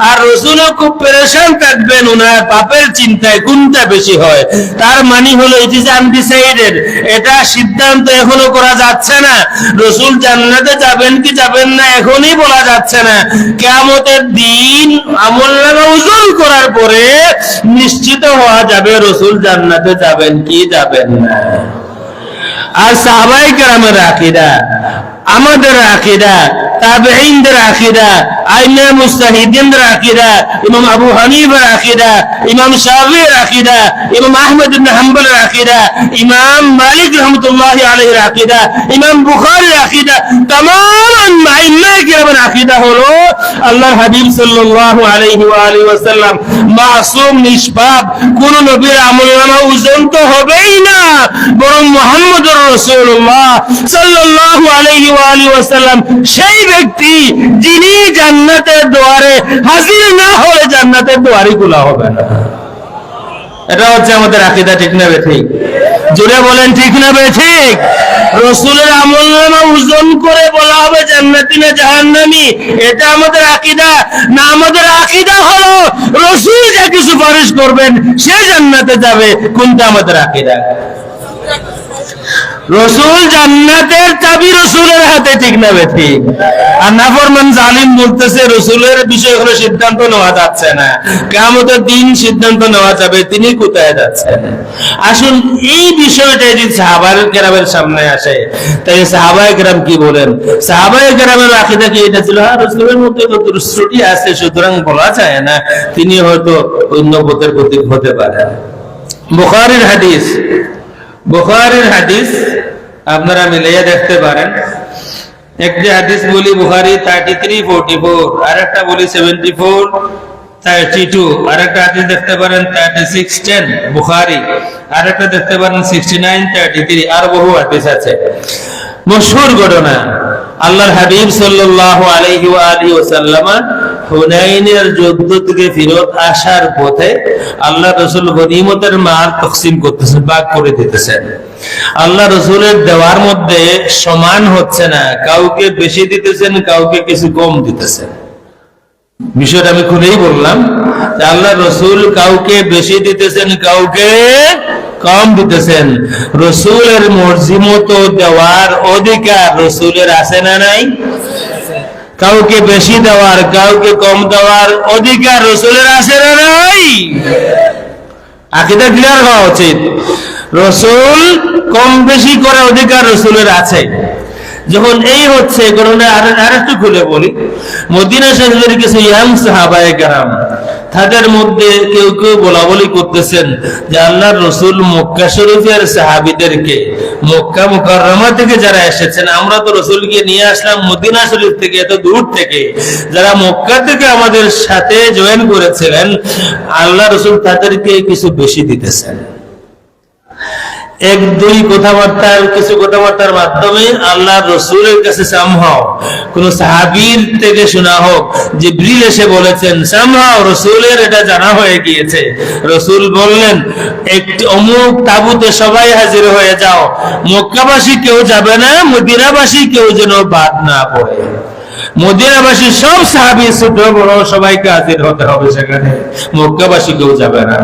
আর রসুলও খুব পেরেশান থাকবেন ওনার পাপের চিন্তায় কোনটা বেশি হয়। তার মানে হলো ইট ইজ আনডিসাইডেড, এটা সিদ্ধান্ত এখনো করা যাচ্ছে না। রসুল জান্নাতে যাবেন কি যাবেন না এখনই বলা যাচ্ছে না। কিয়ামতের দিন আমলনামা ওজন করার পরে নিশ্চিত হওয়া যাবে রসুল জান্নাতে যাবেন কি যাবেন না। আর সাহাবায়ে কেরামের আকীদা, আমাদের আকীদা, তাবেঈনদের আকীদা, আইম্মা মুজতাহিদিনদের আকীদা, ইমাম আবু হানিফার আকীদা, ইমাম শাফিঈর আকীদা, ইমাম আহমদ ইবনে হাম্বলের আকীদা, ইমাম মালিক রাহমাতুল্লাহি আলাইহির আকীদা, ইমাম বুখারীর আকীদা, तमाम আইম্মা কেরামের আকীদা হলো আল্লাহর হাবিব সাল্লাল্লাহু আলাইহি ওয়া আলিহি ওয়াসাল্লাম মাসুম, নিষ্পাপ, কোন নবীর আমলনামা ওজন তো হবেই না, বরং মুহাম্মদুর রাসূলুল্লাহ সাল্লাল্লাহু আলাইহি ওয়া আলিহি ওয়াসাল্লাম সেই ব্যক্তি যিনি জান্নাতের দুয়ারে হাজির না হলে জান্নাতের দুয়ারই খোলা হবে না। এটা হচ্ছে আমাদের আকীদা, ঠিক না ঠিক? জোরে বলেন ঠিক না ঠিক? রসুলের আমলনামা ওজন করে বলা হবে জান্নাতি না জাহান্নামী, এটা আমাদের আকীদা না। আমাদের আকীদা হলো রসুল যাকে সুপারিশ করবেন সে জান্নাতে যাবে, কোনটা আমাদের আকীদা? রসুল জান্নাতের চাবি রসুলের হাতে, ঠিক না ঠিক? আর নাফরমান জালিম বলতেছে রসুলের বিষয় হলো সিদ্ধান্ত নেওয়া যাচ্ছে না, কিয়ামতের দিন সিদ্ধান্ত নেওয়া যাবে, তিনি কোথায় যাচ্ছেন। আসুন এই বিষয়টা যদি সাহাবায়ে কেরামের সামনে আসে, তাই সাহাবায়ে কেরাম কি বলেন? সাহাবায়ে কেরামের আকীদা কি এটা ছিল, হ্যাঁ রসুলের মধ্যে তো ত্রুটি আছে, সুতরাং বলা যায় না তিনি হয়তো অন্য পথের প্রতীক হতে পারেন। বুখারীর হাদিস, বুখারীর হাদিস আপনারা মিলিয়ে দেখতে পারেন। একটি হাদিস বলি বুখারী 3344, আরেকটা বলি 7432, আরেকটা হাদিস দেখতে পারেন 3610 বুখারী, আরেকটা দেখতে পারেন 6933, আর বহু হাদিস আছে। মশহুর ঘটনা, আল্লাহর হাবিব সাল্লাল্লাহু আলাইহি ওয়া আলিহি ওয়াসাল্লাম হুনাইনের যুদ্ধ থেকে ফিরত আসার পথে আল্লাহ রাসূল গনিমতের মাল তকসিম করতেছেন, ভাগ করে দিতেছেন। আল্লাহ রাসূলের দেওয়ার মধ্যে সমান হচ্ছে না, কাউকে বেশি দিতেছেন, কাউকে কিছু কম দিতেছেন। বিষয়টা আমি খুলেই বললাম, আল্লাহ রাসূল কাউকে বেশি দিতেছেন, কাউকে কম দিতেছেন। রাসূলের মর্জি মতো দেওয়ার অধিকার রাসূলের আছে না নাই? কাউকে বেশি দেওয়ার, কাউকে কম দেওয়ার অধিকার রাসূলের আছে না নাই? আকীদা ক্লিয়ার হওয়া উচিত। রাসূল কম বেশি করার অধিকার রাসূলের আছে। যখন এই হচ্ছে ঘটনা, আরেকটু খুলে বলি, মদিনা শরীফের কিছু ইয়াং সাহাবায়ে কেরাম, তাদের মধ্যে কেউ কেউ বলা বলি করতেছেন যে আল্লাহর রাসূল মক্কা শরীফের সাহাবীদেরকে, মক্কা মুকাররমা থেকে যারা এসেছেন, আমরা তো রাসূলকে নিয়ে আসলাম মদিনা শরীফ থেকে, এত দূর থেকে, যারা মক্কা থেকে আমাদের সাথে জয়েন করেছিলেন, আল্লাহ রাসূল তাদেরকে কিছু বেশি দিতেছেন। এক দুই কথাবার্তার, কিছু কথাবার্তার মাধ্যমে আল্লাহ রসুলের কাছে সামহাও কোন সাহাবীর থেকে শোনা হোক, জিবরিল এসে বলেছেন, সামহাও রসুলের এটা জানা হয়ে গিয়েছে। রসুল বললেন, একটি অমুক তাবুতে সবাই হাজির হয়ে যাও, মক্কাবাসী কেউ যাবে না, মদিনাবাসী কেউ যেন বাদ না পড়ে। মদিনাবাসী সব সাহাবী ছোট বড় সবাইকে হাজির হতে হবে সেখানে, মক্কাবাসী কেউ যাবে না।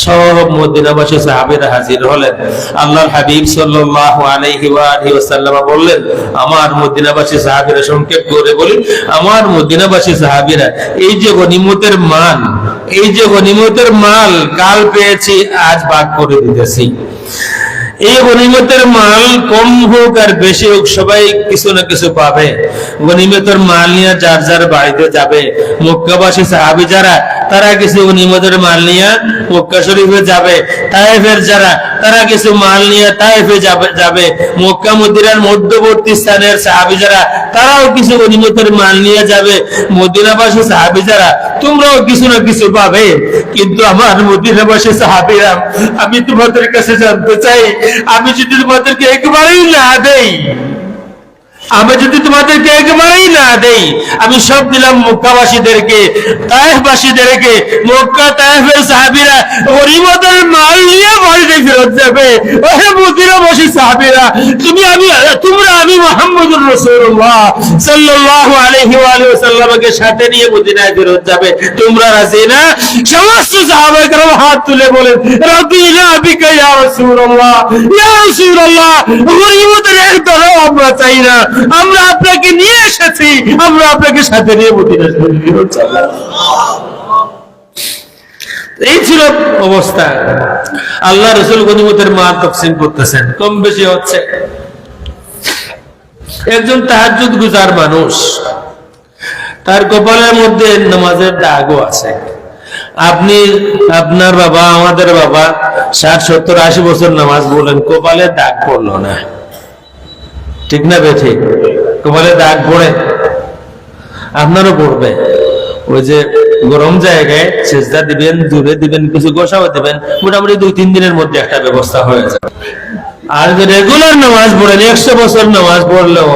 সব মদিনাবাসী সাহাবীরা হাজির হলেন। আল্লাহর হাবিব সাল্লাল্লাহু আলাইহি ওয়া আলিহি ওয়াসাল্লাম বললেন, আমার মদিনাবাসী সাহাবীরা, সংক্ষেপ করে বলি, আমার মদিনাবাসী সাহাবীরা এই যে গনিমতের মাল, এই যে গনিমতের মাল কাল পেয়েছি, আজ ভাগ করে দিতেছি। এই গনিমতের মাল কম হোক আর বেশি হোক, সবাই কিছু না কিছু পাবে। গনিমতের মাল নিয়ে যার যার বাড়িতে যাবে। মক্কাবাসী সাহাবী যারা, তারা কিছু গনিমতের মাল নিয়ে মক্কা শরীফে যাবে। তায়েফের যারা, তারা কিছু মাল নিয়ে তায়েফে যাবে। মক্কা মদিনার মধ্যবর্তী স্থানের সাহাবী যারা, তারাও কিছু গনিমতের মাল নিয়ে যাবে। মদিনাবাসী সাহাবী যারা, তোমরাও কিছু না কিছু পাবে। কিন্তু আমার মদিনাবাসী সাহাবীরা, আমি তোমাদের কাছে জানতে চাই, আমি যদি তোমাদেরকে একবারই না দেই, আমি যদি তোমাদেরকে একেবারেই না দেই, আমি সব দিলাম মক্কাবাসীদেরকে, তায়েফবাসীদেরকে। মক্কা তায়েফের সাহাবীরা গরিবদের মাল নিয়ে বাড়িতে ফেরত যাবে। ওহে মদিনাবাসী সাহাবীরা, তোমরা আমি মুহাম্মদুর রাসূলুল্লাহ সাল্লাল্লাহু আলাইহি ওয়া সাল্লামকে সাথে নিয়ে মদিনায় ফেরত যাবে, তোমরা রাজি না? সমস্ত সাহাবায়ে কেরাম হাত তুলে বলেন, রাদিনা বিকা ইয়া রাসূলুল্লাহ, ইয়া রাসূলুল্লাহ, গরিবদের একদলও আমরা চাই না, আমরা আপনাকে নিয়ে এসেছি, আমরা আপনাকে সাথে নিয়ে মদিনা ফেরত যাব। এই ছিল অবস্থা। আল্লাহ রাসূল গনিমতের মাল তকসিম করতেছেন, কম বেশি হচ্ছে। একজন তাহাজ্জুদ গুজার মানুষ, তার কপালের মধ্যে নামাজের দাগও আছে। আপনি, আপনার বাবা, আমাদের বাবা 60, 70, 80 বছর নামাজ বলেন, কপালে দাগ পড়লো না, ঠিক না বেঠিক? কপালে দাগ পড়ে, আপনারও পড়বে। ওই যে গরম জায়গায় সেজদা দিবেন, দূরে দিবেন, কিছু গোসাও দিবেন, মোটামুটি 2-3 দিনের মধ্যে একটা ব্যবস্থা হয়ে যাবে। আর যে রেগুলার নামাজ পড়েন, 100 বছর নামাজ পড়লেও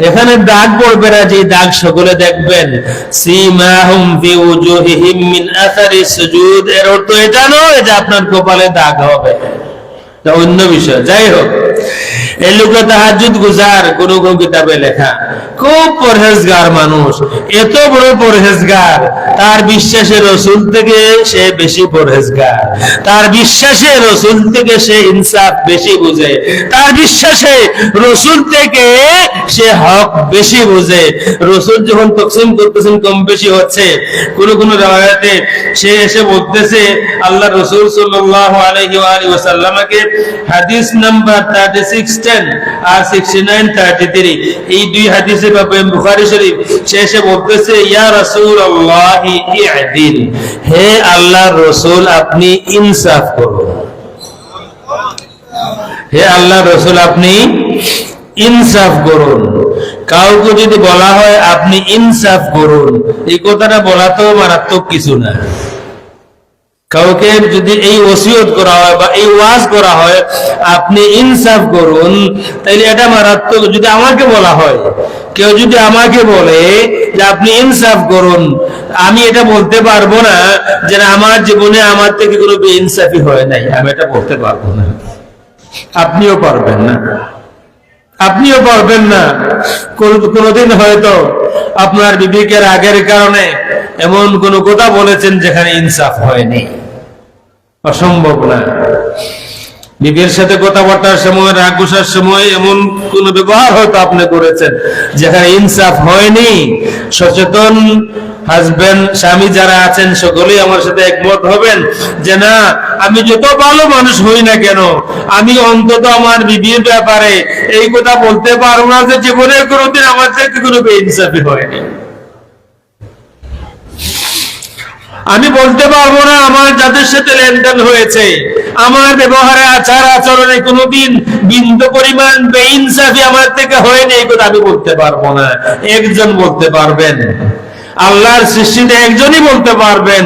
এখানে দাগ পড়বে না। যে দাগ সকলে দেখবেন, সীমাহুম ফি উজুহিহিম মিন আসারিস সুজুদ, এর অর্থ এটা নয় যে আপনার কপালে দাগ হবে, এটা অন্য বিষয়। যাই হোক, এই লোকটা তাহাজ্জুদ গুজার, কোন কোন কিতাবে লেখা, খুব পরহেজগার মানুষ। এত বড় পরহেজগার, তার বিশ্বাসে রসুল থেকে সে বেশি পরহেজগার, তার বিশ্বাসে রসুল থেকে সে ইনসাফ বেশি বুঝে, তার বিশ্বাসে রসুল থেকে সে হক বেশি বুঝে। রসুল যখন তকসিম করতেছেন, কম বেশি হচ্ছে, কোন কোন রাওয়ায়াতে সে এসে বলতেছে, আল্লাহ রসুল সাল্লাল্লাহু আলাইহি ওয়া সাল্লামকে হাদিস নাম্বার 3610 আর 6933, এই দুই হাদিসে পাবেন বুখারী শরীফ। সে এসে বলতেছে, ইয়া রাসূলুল্লাহ ইদিল, হে আল্লাহর রাসূল আপনি ইনসাফ করুন, হে আল্লাহর রাসূল আপনি ইনসাফ করুন। কাউকে যদি বলা হয় আপনি ইনসাফ করুন, এই কথাটা বলা তো মারাত্মক কিছু না। কাউকে যদি এই ওসিয়ত করা হয় বা এই ওয়াজ করা হয় আপনি ইনসাফ করুন, তাইলে এটা মারাত্মক। যদি আমাকে বলা হয়, কেউ যদি আমাকে বলে যে আপনি ইনসাফ করুন, আমি এটা বলতে পারবো না যে আমার জীবনে আমার থেকে কোনো বেইনসাফি হয় নাই, আমি এটা বলতে পারবো না। আপনিও পারবেন না, আপনিও পারবেন না। কোনদিন হয়তো আপনার বিবেকের আগের কারণে এমন কোন কথা বলেছেন যেখানে ইনসাফ হয়নি, অসম্ভব না। বিবের সাথে কথাবার্তার সময়, রাগ গোসার সময় এমন কোন ব্যবহার হয়তো আপনি করেছেন যেখানে ইনসাফ হয়নি। সচেতন হাজবেন্ড, স্বামী যারা আছেন সকলেই আমার সাথে একমত হবেন যে না, আমি যত ভালো মানুষ হই না কেন, আমি অন্তত আমার বিবির ব্যাপারে এই কথা বলতে পারবো না যে জীবনে কোনোদিন আমার থেকে কোনো বেইনসাফি হয়নি। আমি বলতে পারবো না আমার যাদের সাথে লেনদেন হয়েছে, আমার ব্যবহারে, আচার আচরণে কোনোদিন বিন্দু পরিমাণ বেইনসাফি আমার থেকে হয়নি, এই কথা আমি বলতে পারবো না। একজন বলতে পারবেন, আল্লাহর সৃষ্টিতে একজনই বলতে পারবেন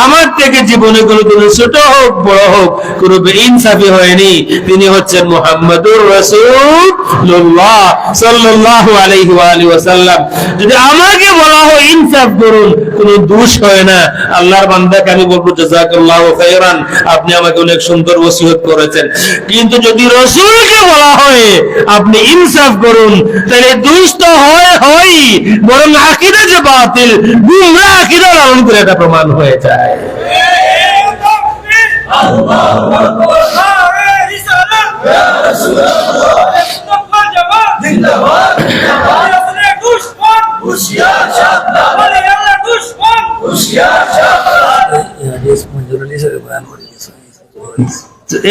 আমার থেকে জীবনে কোনোদিন ছোট হোক বড় হোক কোনো বেইনসাফি হয়নি, তিনি হচ্ছেন মুহাম্মদুর রাসূলুল্লাহ সাল্লাল্লাহু আলাইহি ওয়া সাল্লাম। যদি আমাকে বলা হয় ইনসাফ করুন, কোনো দোষ হয় না, আল্লাহর বান্দাকে আমি বলবো জাযাকাল্লাহু খাইরান, আপনি আমাকে অনেক সুন্দর ওসিয়ত করেছেন। কিন্তু যদি রাসূলকে বলা হয় আপনি ইনসাফ করুন, তাহলে দোষ তো হয়, বরং আকীদা যে বাতিল, গুমরাহ আকীদা লালন করে এটা প্রমাণ হয়ে যায়। আল্লাহু আকবার, রিসালাত ইয়া রাসূলুল্লাহ, মুস্তাফা জামাত জিন্দাবাদ, জিন্দাবাদ, আপনি দুশমন হুশিয়ার সাবধান, বলে আল্লাহ দুশমন হুশিয়ার সাবধান। এই হাদিস মঞ্জুরুল হিসেবে বয়ান করে দিয়েছে।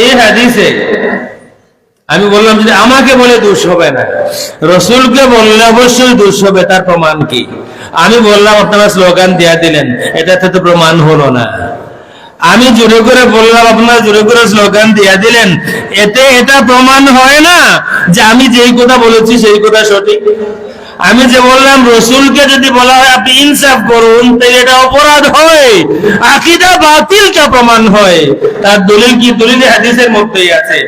এই হাদিসে আমি বললাম যদি আমাকে বলে দোষ হবে না, রসুলকে বললে অবশ্যই দোষ হবে, তার প্রমাণ কি? আমি বললাম, আপনারা স্লোগান দিয়া দিলেন, এটাতে তো প্রমাণ হলো না। আমি জোরে করে বললাম, আপনারা জোরে করে স্লোগান দিয়া দিলেন, এতে এটা প্রমাণ হয় না যে আমি যেই কথা বলেছি সেই কথা সঠিক। আমি যে বললাম রসুলকে যদি বলা হয় আপনি ইনসাফ করুন তাহলে এটা অপরাধ হয়, আকীদা বাতিলটা প্রমাণ হয়। তার দলিল কি? দলিল হাদিসের মধ্যেই আছে।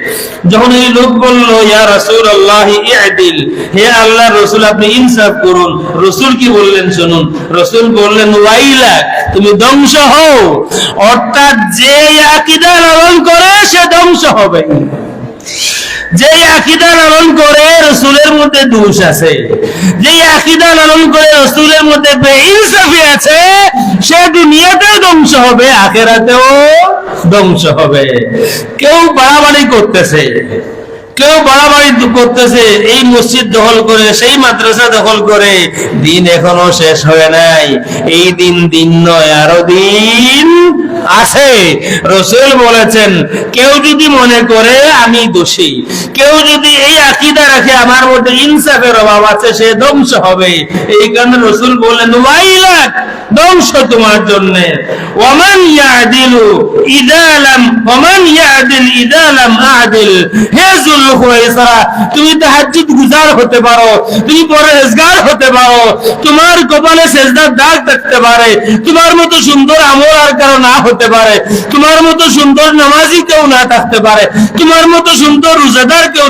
যখন এই লোক বলল ইয়া রাসূলুল্লাহ ইআদিল, হে আল্লাহর রাসূল আপনি ইনসাফ করুন, রাসূল কি বললেন শুনুন। রাসূল বললেন ওয়াইলাক, তুমি ধ্বংস হও। অর্থাৎ যে আকীদা লালন করে সে ধ্বংস হবে। যে আকীদা লালন করে রাসূলের মধ্যে দোষ আছে, যে আকীদা লালন করে রাসূলের মধ্যে বেইনসাফি আছে, সে দুনিয়াতেও ধ্বংস হবে, আখিরাতেও ধ্বংস হবে। কেউ বাড়াবাড়ি করতেছে, কেউ বাড়াবাড়ি করতেছে, এই মসজিদ দখল করে, সেই মাদ্রাসা দখল করে, দিন এখনো শেষ হয়ে নাই। এই দিন দিন নয়, আরো দিন আছে। রাসূল বলেছেন কেউ যদি মনে করে আমি দোষী, কেউ যদি এই আকীদা রাখে আমার মধ্যে ইনসাফের অভাব আছে, সে ধ্বংস হবে। এই কারণে রাসূল বললেন ওয়াইলাক, ধ্বংস তোমার জন্য। ওয়ামান ইয়াদিলু ইযা লাম ওয়ামান ইয়াদিল ইযা লাম আদিল, হে যুলখুয়াইসরা, তুমি তাহাজ্জুদ গুজার হতে পারো, তুমি পরহেজগার হতে পারো, তোমার কপালে সেজদার দাগ থাকতে পারে, তোমার মতো সুন্দর আমল আর কারো না হতে পারে, তোমার মতো সুন্দর নামাজি কেউ না থাকতে পারে, তোমার মতো সুন্দর রোজাদার কেউ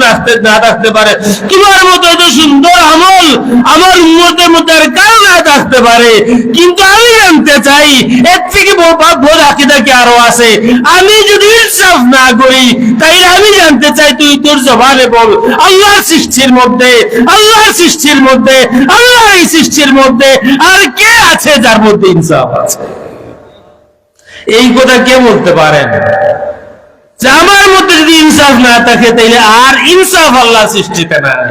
না থাকতে পারে, তোমার মতো এত সুন্দর আমল আমার উম্মতের মধ্যে আর কারো না থাকতে পারে। কিন্তু আমি জানতে চাই এর থেকে বড় আকীদা কি আরো আছে? আমি যদি ইনসাফ না করি তাইলে আমি জানতে চাই, তুই তোর জবানে বল আল্লাহর সৃষ্টির মধ্যে, আল্লাহর সৃষ্টির মধ্যে, আল্লাহর এই সৃষ্টির মধ্যে আর কে আছে যার মধ্যে ইনসাফ আছে? এই কথা কে বলতে পারেন যে আমার মধ্যে যদি ইনসাফ না থাকে তাইলে আর ইনসাফ আল্লাহ সৃষ্টিতে নাই?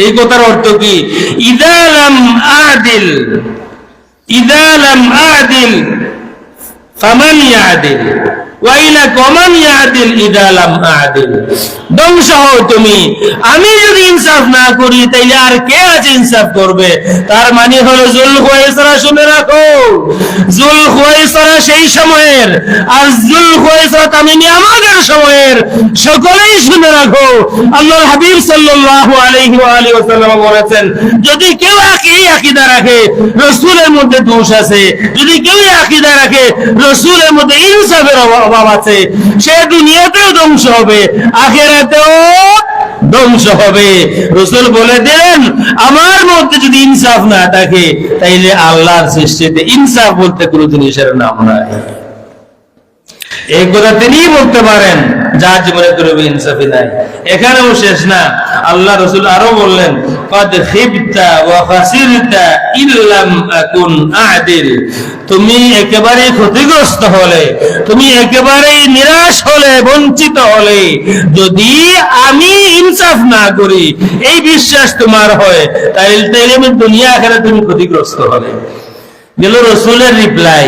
এই কথার অর্থ কি? ইযা লাম আদিল, ইযা লাম আদিল ফামান ইয়াদিল, ওয়াইলাক ওয়ামান ইয়াদিল ইযা লাম আদিল। ধ্বংস হও তুমি, আমি যদি ইনসাফ না করি তাইলে আর কে আছে ইনসাফ করবে? তার মানে হলো যুলখুয়াইসরা, শুনে রাখো, যুলখুয়াইসরা সেই সময়ের, আর যুলখুয়াইসরা তামিমি আমাদের সময়ের। সকলেই শুনে রাখো, আল্লাহর হাবিব সাল্লাল্লাহু আলাইহি ওয়া আলিহি ওয়াসাল্লাম বলেছেন, যদি কেউ এই আকীদা রাখে রাসূলের মধ্যে দোষ আছে, যদি কেউ এই আকীদা রাখে রাসূলের মধ্যে ইনসাফের অভাব আছে, সে দুনিয়াতেও ধ্বংস হবে, আখিরাতেও ধ্বংস হবে। রাসূল বলে দেন আমার মধ্যে যদি ইনসাফ না থাকে তাইলে আল্লাহর সৃষ্টিতে ইনসাফ বলতে কোনো জিনিসের নাম নাই। এই কথা তিনি বলতে পারেন যার জীবনে কোনো ইনসাফি নাই। এখানেও শেষ না, আল্লাহ রাসূল আরো বললেন ক্বাদ খিবতা ওয়া খাসিরতা ইল্লাম আকুন আদিল, তুমি একেবারে ক্ষতিগ্রস্ত হলে, তুমি একেবারে নিরাশ হলে, বঞ্চিত হলে, যদি আমি ইনসাফ না করি, এই বিশ্বাস তোমার হয়, তাইলে আমি দুনিয়া আখিরাতে তুমি ক্ষতিগ্রস্ত হবে। গেল রাসূলের রিপ্লাই।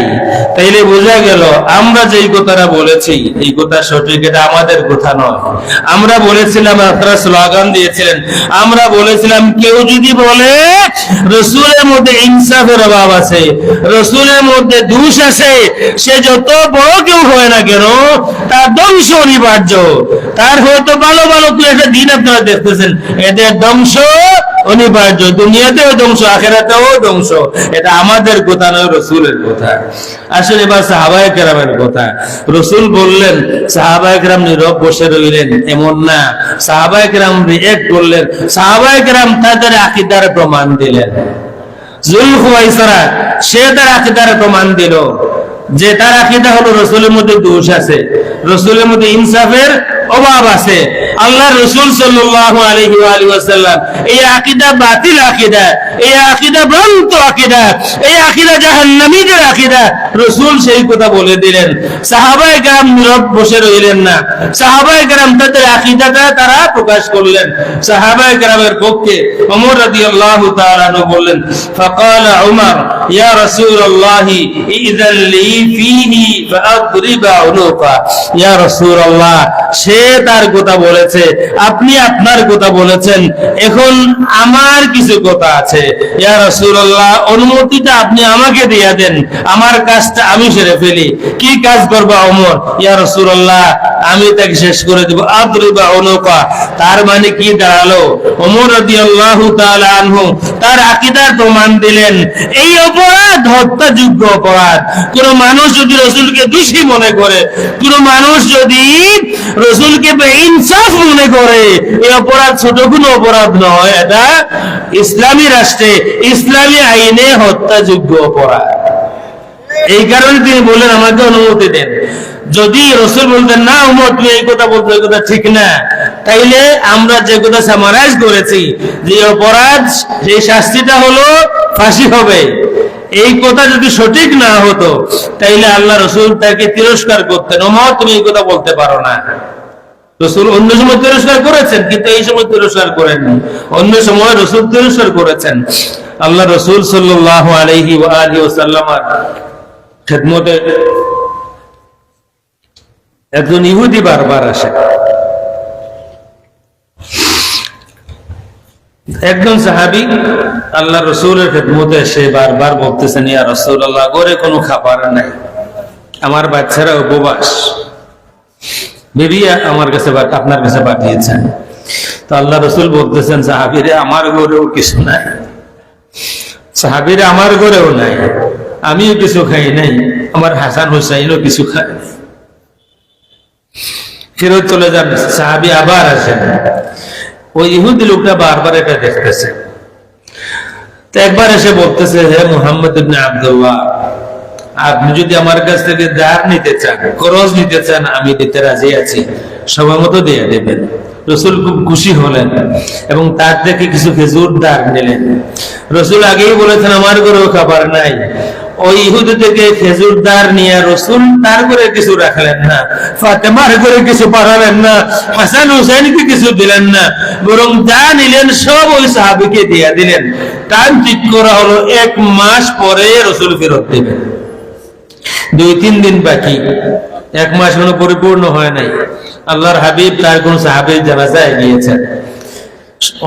তাইলে বোঝা গেল আমরা যে কথাটা বলেছি এই কথা সঠিক, এটা আমাদের কথা নয়। আমরা বলেছিলাম, আপনারা স্লোগান দিয়েছিলেন, আমরা বলেছিলাম কেউ যদি বলে রাসূলের মধ্যে ইনসাফের অভাব আছে, রাসূলের মধ্যে দোষ আছে, সে যত বড় কেউ হয় না কেন তার ধ্বংস অনিবার্য। তার হয়তো ভালো ভালো একটা দিন আপনারা দেখতেছেন, এদের ধ্বংস অনিবার্য, দুনিয়াতেও ধ্বংস, আখিরাতেও ধ্বংস। এটা আমাদের কথা নয়, রাসূলের কথা। আসলে এবার সাহাবায়ে কেরামের কথা। রাসূল বললেন, সাহাবায়ে কেরাম নীরব বসে রইলেন, এমন না, সাহাবায়ে কেরাম রিঅ্যাক্ট করলেন, সাহাবায়ে কেরাম তাদের আকীদার প্রমাণ দিলেন। যুলখুয়াইসরা সে তার আকীদার প্রমাণ দিল যে তার আকীদা হলো রাসূলের মধ্যে দোষ আছে, রাসূলের মধ্যে ইনসাফের অভাব আছে। আল্লাহ রাসূল সাল্লাল্লাহু আলাইহি ওয়া আলিহি ওয়াসাল্লাম এই আকীদা বাতিল আকীদা, এই আকীদা ভ্রান্ত আকীদা, এই আকীদা জাহান্নামীদের আকীদা, রাসূল সেই কথা বলে দিলেন। সাহাবায়ে কেরাম নীরব বসে রইলেন না, সাহাবায়ে কেরাম তাদের আকীদাটা তারা প্রকাশ করলেন। সাহাবায়ে কেরামের পক্ষে ওমর রাদিয়াল্লাহু তাআলা আনহু বললেন, ফাকালা উমর ইয়া রাসূলুল্লাহি ইযান লি ফীহি ফাআদরিবা উনুকা, ইয়া রাসূলুল্লাহ সে তার কথা বলেছে, আপনি আপনার কথা বলেছেন, এখন আমার কিছু কথা আছে, ইয়া রাসূলুল্লাহ অনুমতিটা আপনি আমাকে দিয়ে দেন, আমার কাজটা আমি সেরে ফেলি। কি কাজ করবা ওমর? ইয়া রাসূলুল্লাহ আমি তাকে শেষ করে দিব। আদরিবা উনুকা, তার মানে কি দাঁড়ালো? ওমর রাদিয়াল্লাহু তাআলা আনহু তার আকীদার প্রমাণ দিলেন এই অপরাধ হত্যাযোগ্য অপরাধ। কোন মানুষ যদি রাসূলকে দোষী মনে করে, কোন মানুষ যদি রাসূলকে বেইনসাফ মনে করে, এই অপরাধ ছোট কোনো অপরাধ নয়, এটা ইসলামী রাষ্ট্রে ইসলামী আইনে হত্যাযোগ্য অপরাধ। এই কারণে তিনি বললেন আমাকে অনুমতি দেন। যদি রাসূল বলতেন না উমর তুমি এই কথা বলছো, এই কথা ঠিক না, তাইলে আমরা যে কথা সামারাইজ করেছি যে অপরাধ সেই শাস্তিটা হলো ফাঁসি হবে, এই কথা যদি সঠিক না হতো তাইলে আল্লাহ রাসূল তাকে তিরস্কার করতেন, ওমর তুমি এই কথা বলতে পারো না। রাসূল অন্য সময় তিরস্কার করেছেন, কিন্তু এই সময় তিরস্কার করেননি। অন্য সময় রাসূল তিরস্কার করেছেন। আল্লাহ রাসূল সাল্লাল্লাহু আলাইহি ওয়া আলিহি ওয়াসাল্লামের খেদমতে একজন ইহুদি বারবার আসে। একজন সাহাবী আল্লাহ রাসূলের খেদমতে এসে বারবার বলতেছেন, ইয়া রাসূলুল্লাহ, ঘরে কোনো খাবার নাই, আমার বাচ্চারা উপবাস, বিবি আমার কাছে আপনার কাছে পাঠিয়েছেন। তো আল্লাহ রাসূল বলতেছেন, সাহাবীরে আমার ঘরেও কিছু নাই, সাহাবীরে আমার ঘরেও নাই, আমিও কিছু খাই নাই, আমার হাসান হুসাইনও কিছু খায়। ফেরত চলে যান। সাহাবী আবার আসেন। ওই ইহুদি লোকটা বারবার এটা দেখতেছে। তো একবার এসে বলতেছে, হে মুহাম্মদ ইবনে আব্দুল্লাহ, আপনি যদি আমার কাছ থেকে দার নিতে চান, খরচ নিতে চান, আমি দিতে রাজি আছি, সময় মতো দিয়ে দেবেন। রাসূল খুব খুশি হলেন এবং তার থেকে কিছু খেজুর দার নিলেন। রাসূল আগেই বলেছেন আমার ঘরেও খাবার নাই। ওই ইহুদি থেকে খেজুর দার নিয়ে রাসূল তার ঘরে কিছু রাখলেন না, ফাতেমার ঘরে কিছু পাঠালেন না, হাসান হুসাইনকে কিছু দিলেন না, বরং যা নিলেন সব ওই সাহাবীকে দিয়ে দিলেন। টাইম ঠিক করা হলো 1 মাস পরে রাসূল ফেরত দিবেন। 2-3 দিন বাকি, 1 মাস এখনো পরিপূর্ণ হয় নাই। আল্লাহর হাবিব তার কোন সাহাবীর জানাজায় গিয়েছেন,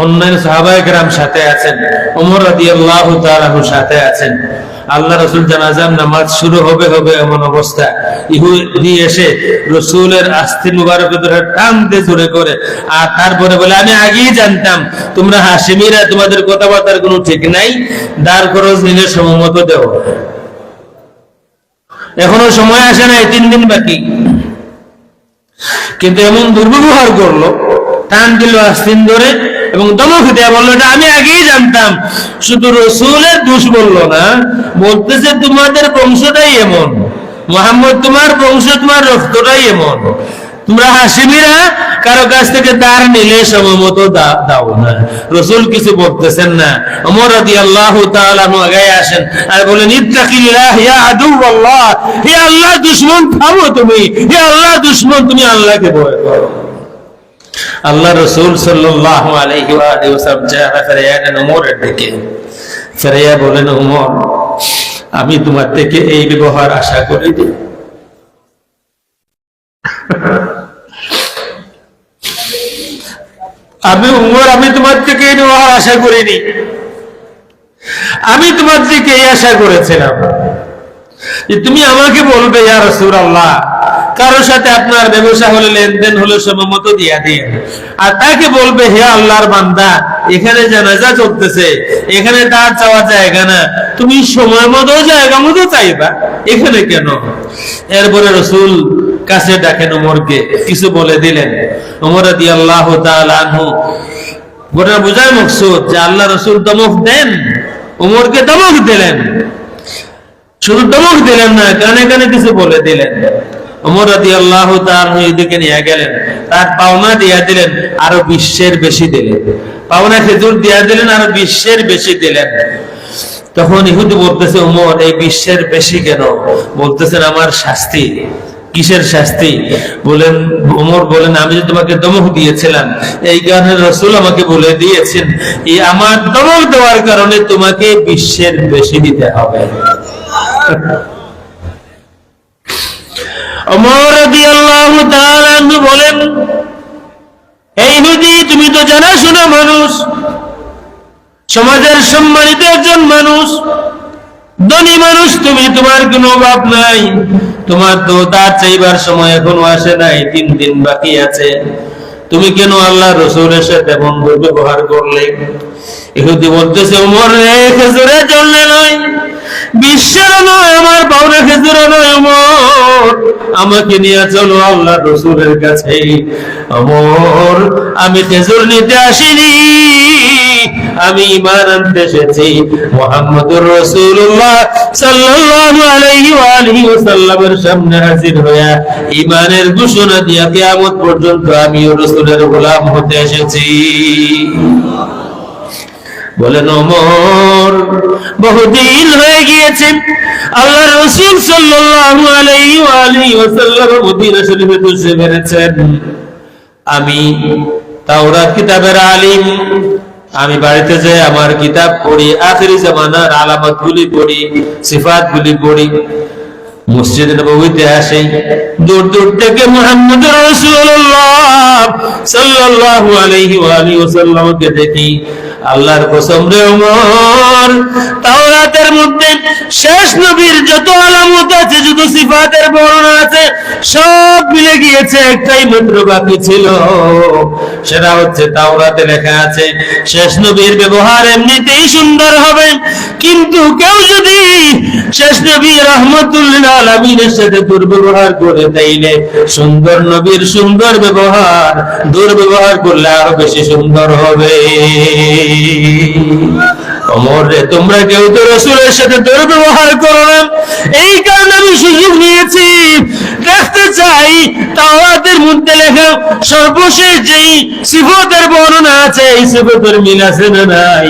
অন্যান্য সাহাবায়ে কেরাম সাথে আছেন, ওমর রাদিয়াল্লাহু তাআলা সাথে আছেন। আল্লাহ রাসূল জানাজার নামাজ শুরু হবে এমন অবস্থা, ইহুদি এসে রাসূলের আস্তিন মুবারক ধরে টান দিয়ে জোরে করে, আর তারপরে বলে আমি আগেই জানতাম তোমরা হাশিমিরা, তোমাদের কথাবার্তার কোনো ঠিক নাই, দার খরচ নিলে সমমত দেও। এখনো সময় আসে নাই, 3 দিন বাকি, কিন্তু এমন দুর্ব্যবহার করলো, টান দিল আস্তিন ধরে এবং ধমক দেয়া বললো এটা আমি আগেই জানতাম। শুধু রাসূলের দোষ বললো না, বলতেছে তোমাদের বংশটাই এমন, মুহাম্মদ তোমার বংশ, তোমার রক্তটাই এমন, তোমরা হাশিমিরা কারো কাছ থেকে দার নিলে সময়মত দাও না। রাসূল কিছু বলতেছেন না। ওমর রাদিয়াল্লাহু তাআলা আগে আসেন আর বলেন, ইত্তাকিল্লাহ ইয়া আদুওয়াল্লাহ, হে আল্লাহর দুশমন থামো তুমি, হে আল্লাহর দুশমন তুমি আল্লাহকে ভয় করো। আল্লাহ রাসূল সাল্লাল্লাহু আলাইহি ওয়া আলিহি ওয়াসাল্লাম চেহারা ফিরিয়ে নেন ওমরের দিকে, ফিরিয়ে বলেন, ওমর আমি তোমার থেকে এই ব্যবহার আশা করিনি। আমি উমর, আমি তোমার থেকে এই ব্যবহার আশা করিনি। আমি তোমার থেকে এই আশা করেছিলাম যে তুমি আমাকে বলবে, ইয়া রাসূলুল্লাহ, কারোর সাথে আপনার ব্যবসা হলে, লেনদেন হলে সময়মতো দিয়া দিন, আর তাকে বলবে, হে আল্লাহর বান্দা, এখানে জানাজা চলতেছে, এখানে দাঁড় চাওয়া জায়গা না, তুমি সময় মতো জায়গা মতো চাইবা, এখানে কেন? এরপরে রাসূল কাছে ডাকেন ওমরকে, কিছু বলে দিলেন। ওমর রাদিয়াল্লাহু তাআলা আনহু গোটা বোঝার মকসুদ যে আল্লাহ রাসূল ধমক দেন, ওমরকে ধমক দিলেন, শুধু ধমক দিলেন না, কানে কানে কিছু বলে দিলেন। ওমর রাদিয়াল্লাহু তাআলা এদিকে নিয়ে গেলেন, তার পাওনা দিয়া দিলেন, আরো 20 বেশি দিলেন, পাওনা খেজুর দিয়া দিলেন, আরো 20 বেশি দিলেন। তখন ইহুদি বলতেছে, ওমর এই 20 বেশি কেন? বলতেছেন আমার শাস্তি। কিসের শাস্তি? বলেন, ওমর বলেন, আমি যে তোমাকে ধমক দিয়েছিলাম, এই কারণে রাসূল আমাকে বলে দিয়েছেন এই আমার ধমক দেওয়ার কারণে তোমাকে 20 বেশি দিতে হবে। ওমর রাদিয়াল্লাহু তাআলা আনহু বলেন, এই ইহুদি তুমি তো জানাশোনা মানুষ, সমাজের সম্মানিত একজন মানুষ, ধনী মানুষ তুমি, তোমার কোনো অভাব নাই, তোমার তো দাঁত চাইবার সময় এখনো আসে নাই, 3 দিন বাকি আছে, তুমি কেন আল্লাহ রসুলের সাথে এমন ব্যবহার করলে? ইহুদি বলতেছে, ওমর রে, খেজুরে চললে নয়, বিশ্বের নয়, আমার পাওনা খেজুরে নয়, ওমর আমাকে নিয়ে চলো আল্লাহ রসুলের কাছে। ওমর, আমি খেজুর নিতে আসিনি, আমি ঈমান আনতে এসেছি। মুহাম্মদুর রাসূলুল্লাহ সাল্লাল্লাহু আলাইহি ওয়া আলিহি ওয়াসাল্লামের সামনে হাজির হয়ে ঈমানের ঘোষণা দিয়ে কিয়ামত পর্যন্ত আমিও রাসূলের গোলাম হতে এসেছি। বলেন, ওমর, বহুদিন হয়ে গিয়েছে আল্লাহ রাসূল সাল্লাল্লাহু আলাইহি ওয়া আলিহি ওয়াসাল্লাম মদিনা শরীফে তশরিফ এনেছেন, আমি তাওরাত কিতাবের আলিম, আমি বাড়িতে যাই আমার কিতাব পড়ি, আখিরি জামানার আলামত গুলি পড়ি, সিফাত গুলি পড়ি, মসজিদে নববীতে আসি, দূর দূর থেকে মুহাম্মদুর রাসূলুল্লাহ সাল্লাল্লাহু আলাইহি ওয়া আলিহি ওয়াসাল্লামকে দেখি। আল্লাহর কসম রে ওমর, তাওরাতের মধ্যে শেষ নবীর যত আলামত আছে, যত সিফাতের বর্ণনা আছে, সব মিলে গিয়েছে, একটাই মাত্র বাকি ছিল, সেটা হচ্ছে তাওরাতে লেখা আছে শেষ নবীর ব্যবহার এমনিতেই সুন্দর হবে, কিন্তু কেউ যদি শেষ নবী রাহমাতুল লিল আলামিনের সাথে দুর্ব্যবহার করে, তাইলে সুন্দর নবীর সুন্দর ব্যবহার দুর্ব্যবহার করলে আরো বেশি সুন্দর হবে। ওমর রে, তোমরা কেউ তো রাসূলের সাথে দুর্ব্যবহার করো না, এই কারণে আমি সুযোগ নিয়েছি, দেখতে চাই তাওরাতের মধ্যে লেখা সর্বশেষ যেই সিফাতের বর্ণনা আছে, এই সিফাতের মিল আছে না নাই।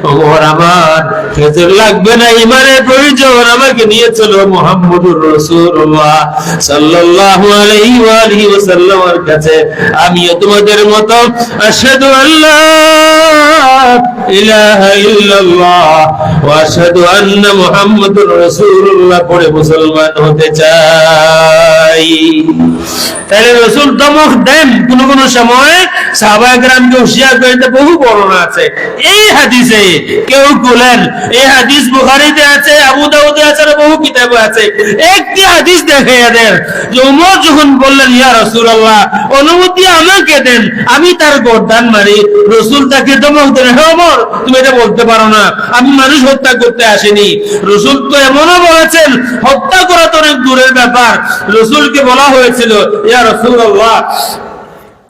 ওমর, আমার খেজুর লাগবে না, ঈমানের প্রয়োজন, আমাকে নিয়ে চলো মুহাম্মদুর রাসূলুল্লাহ সাল্লাল্লাহু আলাইহি ওয়া আলিহি ওয়াসাল্লামের কাছে, আমিও তোমাদের মতো আশহাদু আল্লা ইলাহা ইল্লাল্লাহ ওয়া আশহাদু আন্না মুহাম্মাদুর রাসূলুল্লাহ পড়ে মুসলমান হতে চাই। তাহলে রাসূল দমক দেন কোন কোন সময় সাহাবায়ে কেরামকে হুঁশিয়ার করতে, বহু বর্ণনা আছে এই হাদিসে, কেউ বলেন এই হাদিস বুখারীতে আছে, আবু দাউদে আছে, বহু কিতাবে আছে। একটি হাদিস দেখাইয়া দেন যে ওমর যখন বললেন, ইয়া রাসূলুল্লাহ, অনুমতি আমাকে দেন, আমি তার গর্দান মারি, রাসূল তাকে দমক দেন, হে ওমর, তুমি এটা বলতে পারো না, আমি মানুষ হত্যা করতে আসিনি। রাসূল তো এমনও বলেছেন, হত্যা করা তো অনেক দূরের ব্যাপার, রাসূলকে বলা হয়েছিল, ইয়া রাসূলুল্লাহ,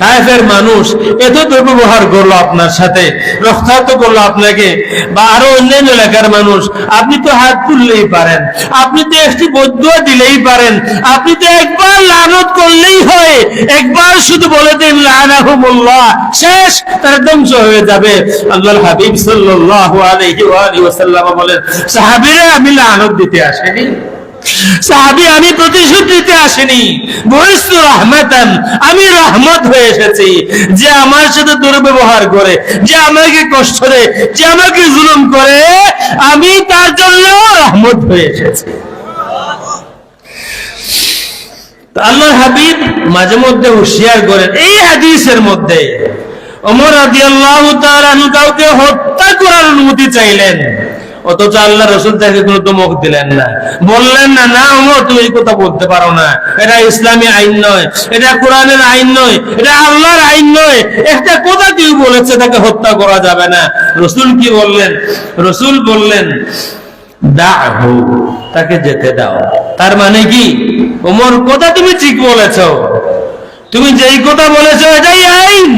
তায়েফের মানুষ এত দুর্ব্যবহার করলো আপনার সাথে, রক্তাক্ত করলো আপনাকে, বা আরো অন্যান্য এলাকার মানুষ, আপনি তো হাত তুললেই পারেন, আপনি তো একটি বদদুয়া দিলেই পারেন, আপনি তো একবার লানত করলেই হয়, একবার শুধু বলে দেন লানাহুমুল্লাহ, শেষ, তার ধ্বংস হয়ে যাবে। আল্লাহর হাবিব সাল্লাল্লাহু আলাইহি ওয়া আলিহি ওয়াসাল্লাম বলেন, সাহাবীরা, আমি লানত দিতে আসিনি, সাহাবী, আমি প্রতিশোধ দিতে আসিনি, বুইস্তু রাহমাতান, আমি রহমত হয়ে এসেছি। যে আমার সাথে দুর্ব্যবহার করে, যে আমাকে কষ্ট দেয়, যে আমাকে জুলুম করে, আমি তার জন্য রহমত হয়ে এসেছি। আল্লাহর হাবিব মাঝে মধ্যে হুঁশিয়ার করেন, এই হাদিসের মধ্যে ওমর রাদিয়াল্লাহু তাআলা আনহু কাউকে হত্যা করার অনুমতি চাইলেন, অথচ আল্লাহ রাসূল তাকে কোনো ধমক দিলেন না, বললেন না, না ওমর, তুমি এই কথা বলতে পারো না, এটা ইসলামী আইন নয়, এটা কোরআনের আইন নয়, এটা আল্লাহর আইন নয়, একটা কথা কেউ বলেছে তাকে হত্যা করা যাবে না। রাসূল কি বললেন? রাসূল বললেন, দাহু, তাকে যেতে দাও। তার মানে কি, ওমর, কথা তুমি ঠিক বলেছো, তুমি যেই কথা বলেছো এটাই আইন।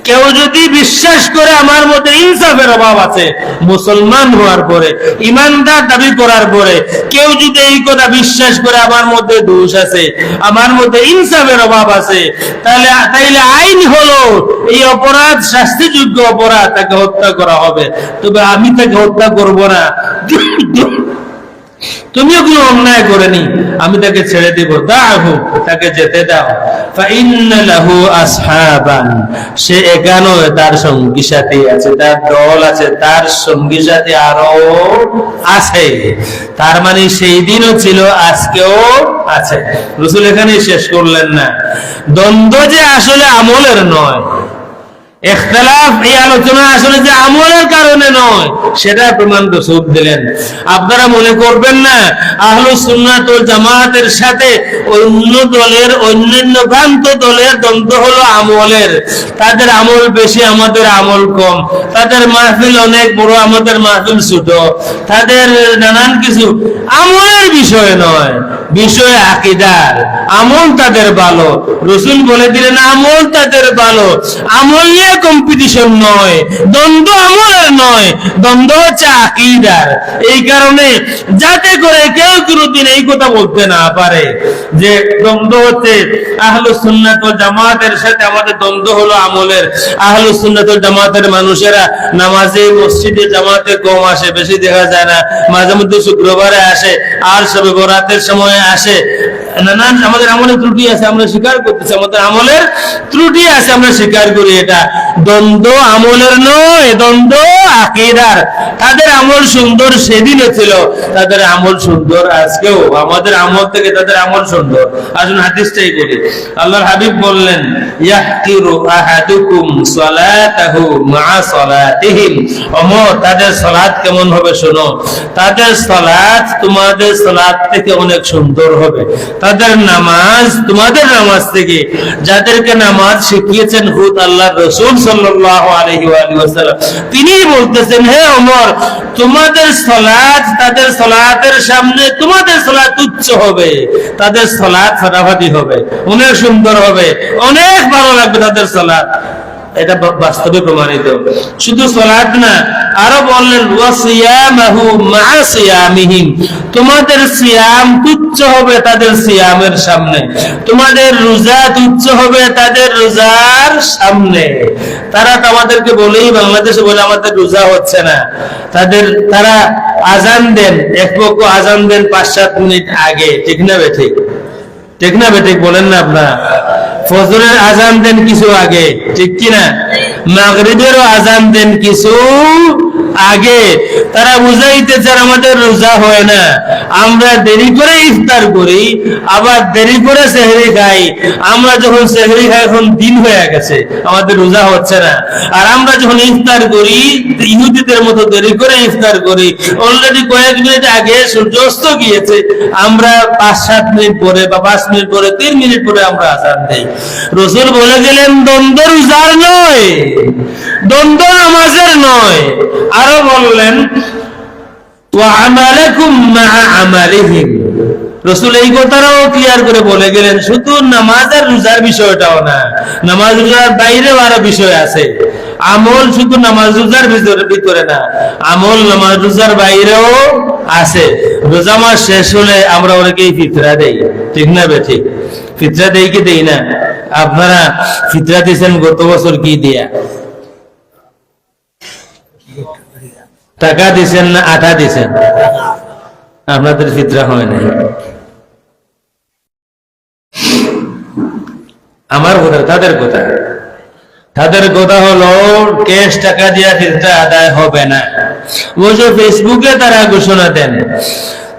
কেউ যদি বিশ্বাস করে আমার মধ্যে ইনসাফের অভাব আছে, মুসলমান হওয়ার পরে, ইমানদার দাবি করার পরে, কেউ যদি এই কথা বিশ্বাস করে আমার মধ্যে দোষ আছে, আমার মধ্যে ইনসাফের অভাব আছে, তাইলে আইন হলো এই অপরাধ শাস্তিযোগ্য অপরাধ, তাকে হত্যা করা হবে। তবে আমি তাকে হত্যা করব না, তুমিও কোনো অন্যায় করেনি, আমি তাকে ছেড়ে দিব, দাহু, তাকে যেতে দাও। ফাইন্না লাহু আসহাবান, সে এখানেও তার সঙ্গী সাথী আছে, তার দল আছে, তার সঙ্গী সাথী আরো আছে। তার মানে সেই দিনও ছিল, আজকেও আছে। রাসূল এখানেই শেষ করলেন না, দ্বন্দ্ব যে আসলে আমলের নয়, ইখতিলাফ এই আলোচনা আসলে যে আমলের কারণে নয় সেটা প্রমাণ রাসূল দিলেন। আপনারা মনে করবেন না আহলুস সুন্নাত ওয়াল জামাতের সাথে অন্য দলের অন্যান্য ভ্রান্ত দলের দ্বন্দ্ব হলো আমলের। তাদের আমল বেশি, আমাদের আমল কম, তাদের মাহফিল অনেক বড়, আমাদের মাহফিল ছোট, তাদের নানান কিছু। আমলের বিষয় নয়, বিষয় আকীদার। আমল তাদের ভালো, রাসূল বলে দিলেন আমল তাদের ভালো। আমল নিয়ে কম্পিটিশন নয়, দ্বন্দ্ব আমলের নয়, দ্বন্দ্ব হচ্ছে আকীদার। এই কারণে যাতে করে কেউ কোনোদিন এই কথা বলতে না পারে যে দ্বন্দ্ব হচ্ছে আহলুস সুন্নাত ওয়াল জামাতের সাথে আমাদের দ্বন্দ্ব হলো আমলের। আহলুস সুন্নাত ওয়াল জামাতের মানুষেরা নামাজে মসজিদে জামাতে কম আসে, বেশি দেখা যায় না, মাঝে মধ্যে শুক্রবারে আসে, আর শবে বরাতের সময় আসে। নানান আমাদের আমলের ত্রুটি আছে, আমরা স্বীকার করতেছি, আমাদের আমলের ত্রুটি আছে, আমরা স্বীকার করি। এটা দ্বন্দ্ব আমলের নয়, দ্বন্দ্ব আকীদার। তাদের আমল সুন্দর সেদিনও ছিল, তাদের আমল সুন্দর আজকেও, আমাদের আমল থেকে তাদের আমল সুন্দর। আসুন হাদিসটাই বলি। আল্লাহর হাবিব বললেন ইয়াহকিরু আহাদুকুম সালাতাহু মা সালাতিহিম। ওমর, তাদের সালাত কেমন হবে শোনো, তাদের সালাত তোমাদের সালাত থেকে অনেক সুন্দর হবে, তাদের নামাজ তোমাদের নামাজ থেকে। যাদেরকে নামাজ শিখিয়েছেন খুদ আল্লাহর রাসূল সাল্লাল্লাহু আলাইহি ওয়াসাল্লাম, তিনি বলতেছেন হে ওমর, তোমাদের সালাত তাদের সালাতের সামনে তোমাদের সালাত তুচ্ছ হবে, তাদের সালাত ফাটাফাটি হবে, অনেক সুন্দর হবে, অনেক ভালো লাগবে তাদের সালাত। এটা বাস্তবে প্রমাণিত। শুধু সালাত না, আরো বললেন ওয়াসিয়ামাহু মা সিয়ামিহিম, তোমাদের সিয়াম তুচ্ছ হবে তাদের সিয়ামের সামনে, তোমাদের রোজা তুচ্ছ হবে তাদের রোজার সামনে। তারা তো আমাদেরকে বলেই, বাংলাদেশে বলে আমাদের রোজা হচ্ছে না, তারা আজান দেন, এক পক্ষ আজান দেন 5-7 মিনিট আগে, ঠিক না বেঠিক? ঠিক না বেঠিক বলেন না আপনারা? ফজরের আজান দেন কিছু আগে, ঠিক কিনা? মাগরিবেরও আজান দেন কিছু আগে। তারা বুঝাইতে চান আমাদের রোজা হয় না, আমরা দেরি করে ইফতার করি, আবার দেরি করে সেহরি খাই। আমরা যখন সেহরি খাই এখন দিন হয়ে গেছে, আমাদের রোজা হচ্ছে না। আর আমরা যখন ইফতার করি ইহুদিদের মতো দেরি করে ইফতার করি, অলরেডি কয়েক মিনিট আগে সূর্যাস্ত গিয়েছে, আমরা 5-7 মিনিট পরে বা 5 মিনিট পরে 3 মিনিট পরে আমরা আজান দেই। রাসূল বলে গেলেন দ্বন্দ্ব রোজার নয়, দ্বন্দ্ব নামাজের নয়। আরো বললেন ওয়া আমালাকুম মা আমালিহিম, রাসূল এই কথাটাও ক্লিয়ার করে বলে গেলেন, শুধু নামাজ আর রোজার বিষয়টাও না, নামাজ রোজার বাইরেও আরো বিষয় আছে। আমল শুধু নামাজ রোজার ভিতরে না, আমল নামাজ রোজার বাইরেও আছে। রোজা মাস শেষ হলে আমরা অনেকেই ফিতরা দেই, ঠিক না বেঠিক? ফিতরা দেই কি দেই না? আপনারা ফিতরা দিয়েছেন গত বছর কি দিয়া? টাকা দিছেন না আটা দিছেন? আপনাদের ফিতরা হয় নাই। আমার কথা, তাদের কথা হলো ক্যাশ টাকা দিয়া ফিতরা আদায় হবে না। অবশ্য ফেসবুকে তারা ঘোষণা দেন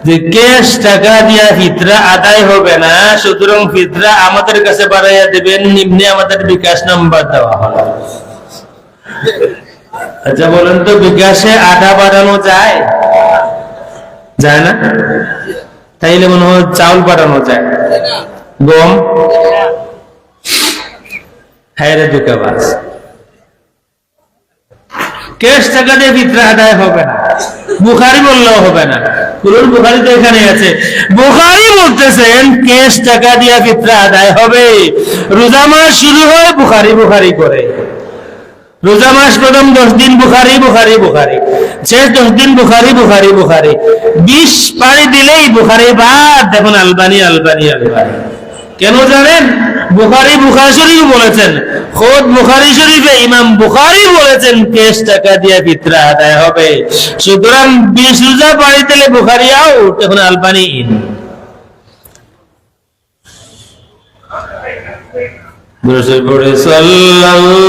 যে ক্যাশ টাকা দিয়া ফিতরা আদায় হবে না, সুতরাং ফিতরা আমাদের কাছে বাড়াইয়া দেবেন, নিম্নে আমাদের বিকাশ নাম্বার দেওয়া হলো। আচ্ছা বলেন তো, বিকাশে আটা বাড়ানো যায়? যায় না? তাইলে মনে হয় চাউল বাড়ানো যায়, গম? হ্যাঁ রে দুঃখাবাস, ক্যাশ টাকা দিয়ে ফিতরা আদায় হবে না। বুখারী বললেও হবে না, কুরআন বুখারী তো এখানে আছে, বুখারী বলতেছেন ক্যাশ টাকা দিয়ে ফিতরা আদায় হবে। রোজা মাস শুরু হয় বুখারী করে, রোজা মাস প্রথম 10 দিন বুখারী, শেষ 10 দিন বুখারী। 20 পারি দিলেই বুখারী বাদ, দেখুন আলবানি। কেন জানেন? বুখারী শরীফ বলেছেন, খোদ বুখারী শরীফে ইমাম বুখারী বলেছেন ক্যাশ টাকা দিয়ে ফিতরা আদায় হবে। সুতরাং 20 রোজা পারি দিলে বুখারী আউট, এখন আলবানি ইন।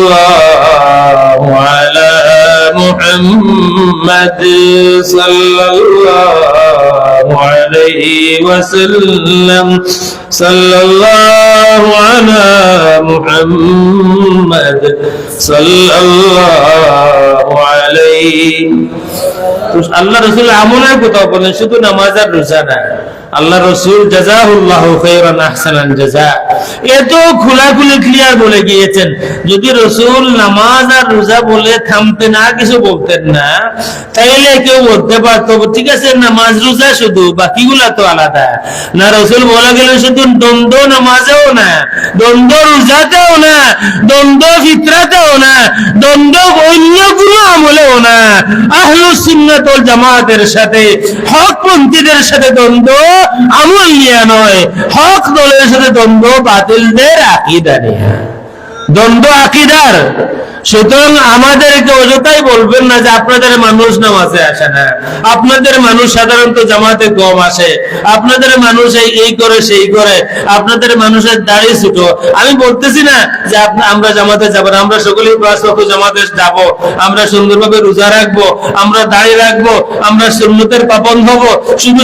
সাল্লাল্লাহু আলা মুহাম্মাদ সাল্লাল্লাহু আলাইহি ওয়াসাল্লাম সাল্লাল্লাহু আলা মুহাম্মদ সাল্লাল্লাহু আলাইহি। আল্লাহ রাসূল আমলের কথা বলেন, শুধু নামাজ আর রোজা না। আল্লাহ রাসূল জাযাহুল্লাহু খায়রান আহসানান জাযা এত খোলাখুলি ক্লিয়ার বলে গিয়েছেন। যদি রাসূল নামাজ আর রোজা বলে থামতে না কিছু বলতেন না, তাইলে কেউ বলতে পারতো ঠিক আছে নামাজ রোজা শুধু, বাকিগুলা তো আলাদা না। রাসূল বলে গেলেন শুধু দ্বন্দ্ব নামাজেও না, দ্বন্দ্ব রোজাতেও না, দ্বন্দ্ব ফিতরাতেও না, দ্বন্দ্ব অন্য কোনো আমলেও না। আহলুস সুন্নাত ওয়াল জামাতের সাথে হকপন্থীদের সাথে দ্বন্দ্ব আমল নিয়ে নয়, হক দলের সাথে দ্বন্দ্ব বাতিলদের আকীদা নিয়ে, দ্বন্দ্ব আকীদার। সুতরাং আমাদেরকে অযথাই বলবেন না যে আপনাদের মানুষ নামাজে আসে না, আপনাদের মানুষ সাধারণত জামাতে কম আসে, আপনাদের মানুষ এই করে সেই করে, আপনাদের মানুষের দাড়ি ছোট। আমি বলতেছি না যে আমরা জামাতে যাব না, আমরা সকলেই পাঁচ ওয়াক্ত জামাতে যাব, আমরা সুন্দরভাবে রোজা রাখবো, আমরা দাড়ি রাখবো, আমরা সুন্নতের পাবন্দ হব। শুধু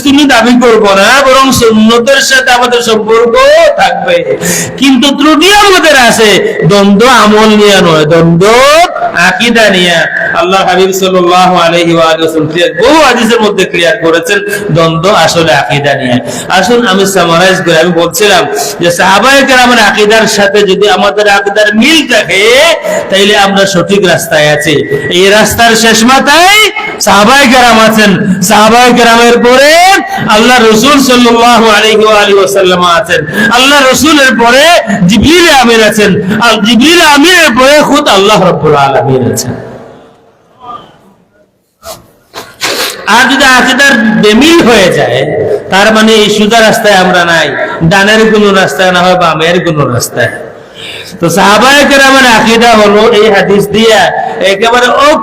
সুন্নি দাবি করবো না, বরং সুন্নতের সাথে আমাদের সম্পর্ক থাকবে। কিন্তু ত্রুটি আমাদের আছে দ্বন্দ্ব আমল নিয়ে নয়, দ্বন্দ্ব আকীদা নিয়ে। আল্লাহ হাবিব সাল্লাল্লাহু আলাইহি ওয়া সাল্লাম বহু হাদিসের মধ্যে ক্লিয়ার করেছেন দ্বন্দ্ব আসলে আকীদা নিয়ে। আসুন আমি সামারাইজ করে আমি বলছিলাম যে সাহাবায়ে কেরামের আকীদার সাথে যদি আমাদের আকীদার মিল থাকে, তাইলে আমরা সঠিক রাস্তায় আছি। এই রাস্তার শেষ মাথায় সাহাবায়ে কেরাম আছেন, সাহাবায়ে কেরামের পরে আল্লাহ রাসূল সাল্লাল্লাহু আলাইহি ওয়া সাল্লাম আছেন, আল্লাহ রাসূলের পরে জিবরিল আমিন আছেন, আর জিবরিল আমিনের পরে খুদ আল্লাহ রাব্বুল আলামিন আছেন। আর যদি আকীদার বেমিল হয়ে যায়, তার মানে এই সোজা রাস্তায় আমরা নাই, ডানের কোন রাস্তায় না হয় বামের কোন রাস্তায়। তো সাহাবায়ে কেরামের আকীদা হলো এই হাদিস দিয়া একেবারে ওক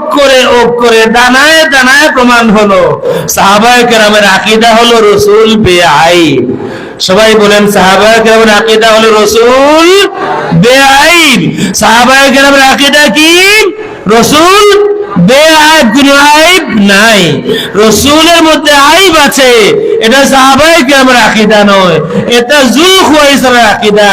করে দানায় দানায় প্রমাণ হলো সাহাবায়ে কেরামের আকীদা হলো রাসূল বেআইব। সবাই বলেন সাহাবায়ে কেরামের আকীদা হলো রাসূল বেআইব। সাহাবায়ে কেরামের আকীদা কি? রাসূল বেআইব, কোনো আইব নাই। রাসূলের মধ্যে আইব আছে, এটা সাহাবায়ে কেরামের আকীদা নয়, এটা যুলখুয়াইসের আকীদা,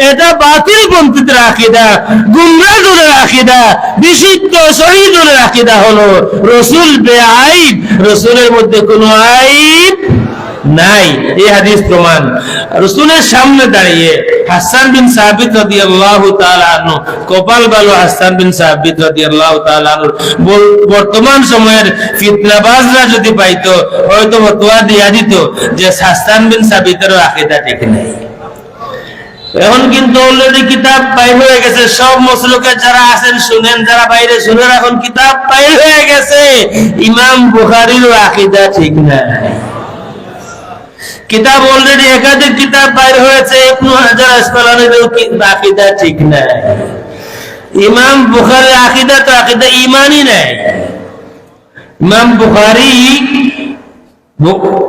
এটা বাতিল পন্থীদের আকীদা, গুমরাহ দলের আকীদা, বিশুদ্ধ সহিহ দলের আকীদা হলো রাসূল বেআইব, রাসূলের মধ্যে কোনো আইব নাই। এই হাদিস প্রমাণ। রাসূলের সামনে দাঁড়িয়ে হাসান বিন সাবিত রাদিয়াল্লাহু তাআলা আনহু, কপাল ভালো হাসান বিন সাবিত রাদিয়াল্লাহু তাআলা আনহু বর্তমান সময়ের ফিতনাবাজরা যদি পাইতো হয়তো ফতোয়া দিয়া দিত যে হাসান বিন সাবিতের আকীদা ঠিক নাই। এখন কিন্তু অলরেডি কিতাব বাইর হয়ে গেছে, সব মুসলমান যারা আছেন শুনেন, যারা বাইরে শুনেন, এখন কিতাব বাইর হয়ে গেছে ইমাম বুখারীর আকীদা ঠিক নাই। কিতাব অলরেডি একাধিক কিতাব বাইর হয়েছে, ইবনে হাজার আসকালানির আকীদা ঠিক নাই। ইমাম বুখারীর আকীদা তো আকীদা ঈমানই নাই। ইমাম বুখারী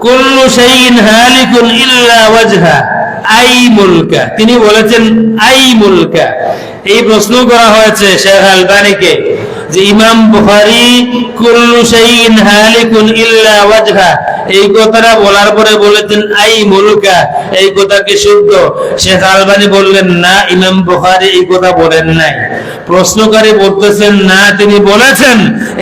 কুল্লু শাইইন হালিকুন ইল্লা ওয়াজহা আই মুলকা, তিনি বলেছেন আই মুলকা। এই প্রশ্ন করা হয়েছে শেখ আলবানীকে যে ইমাম বুখারী কুল্লু শাইইন হালিকুন ইল্লা ওয়াজহা, এই কথাটা বলার পরে বলেছেন আই মুলকা, এই কথা কি শুদ্ধ? শেখ আলবানী বললেন না, ইমাম বুখারী এই কথা বলেন নাই। প্রশ্নকারী বলতেছেন না, তিনি বলেছেন।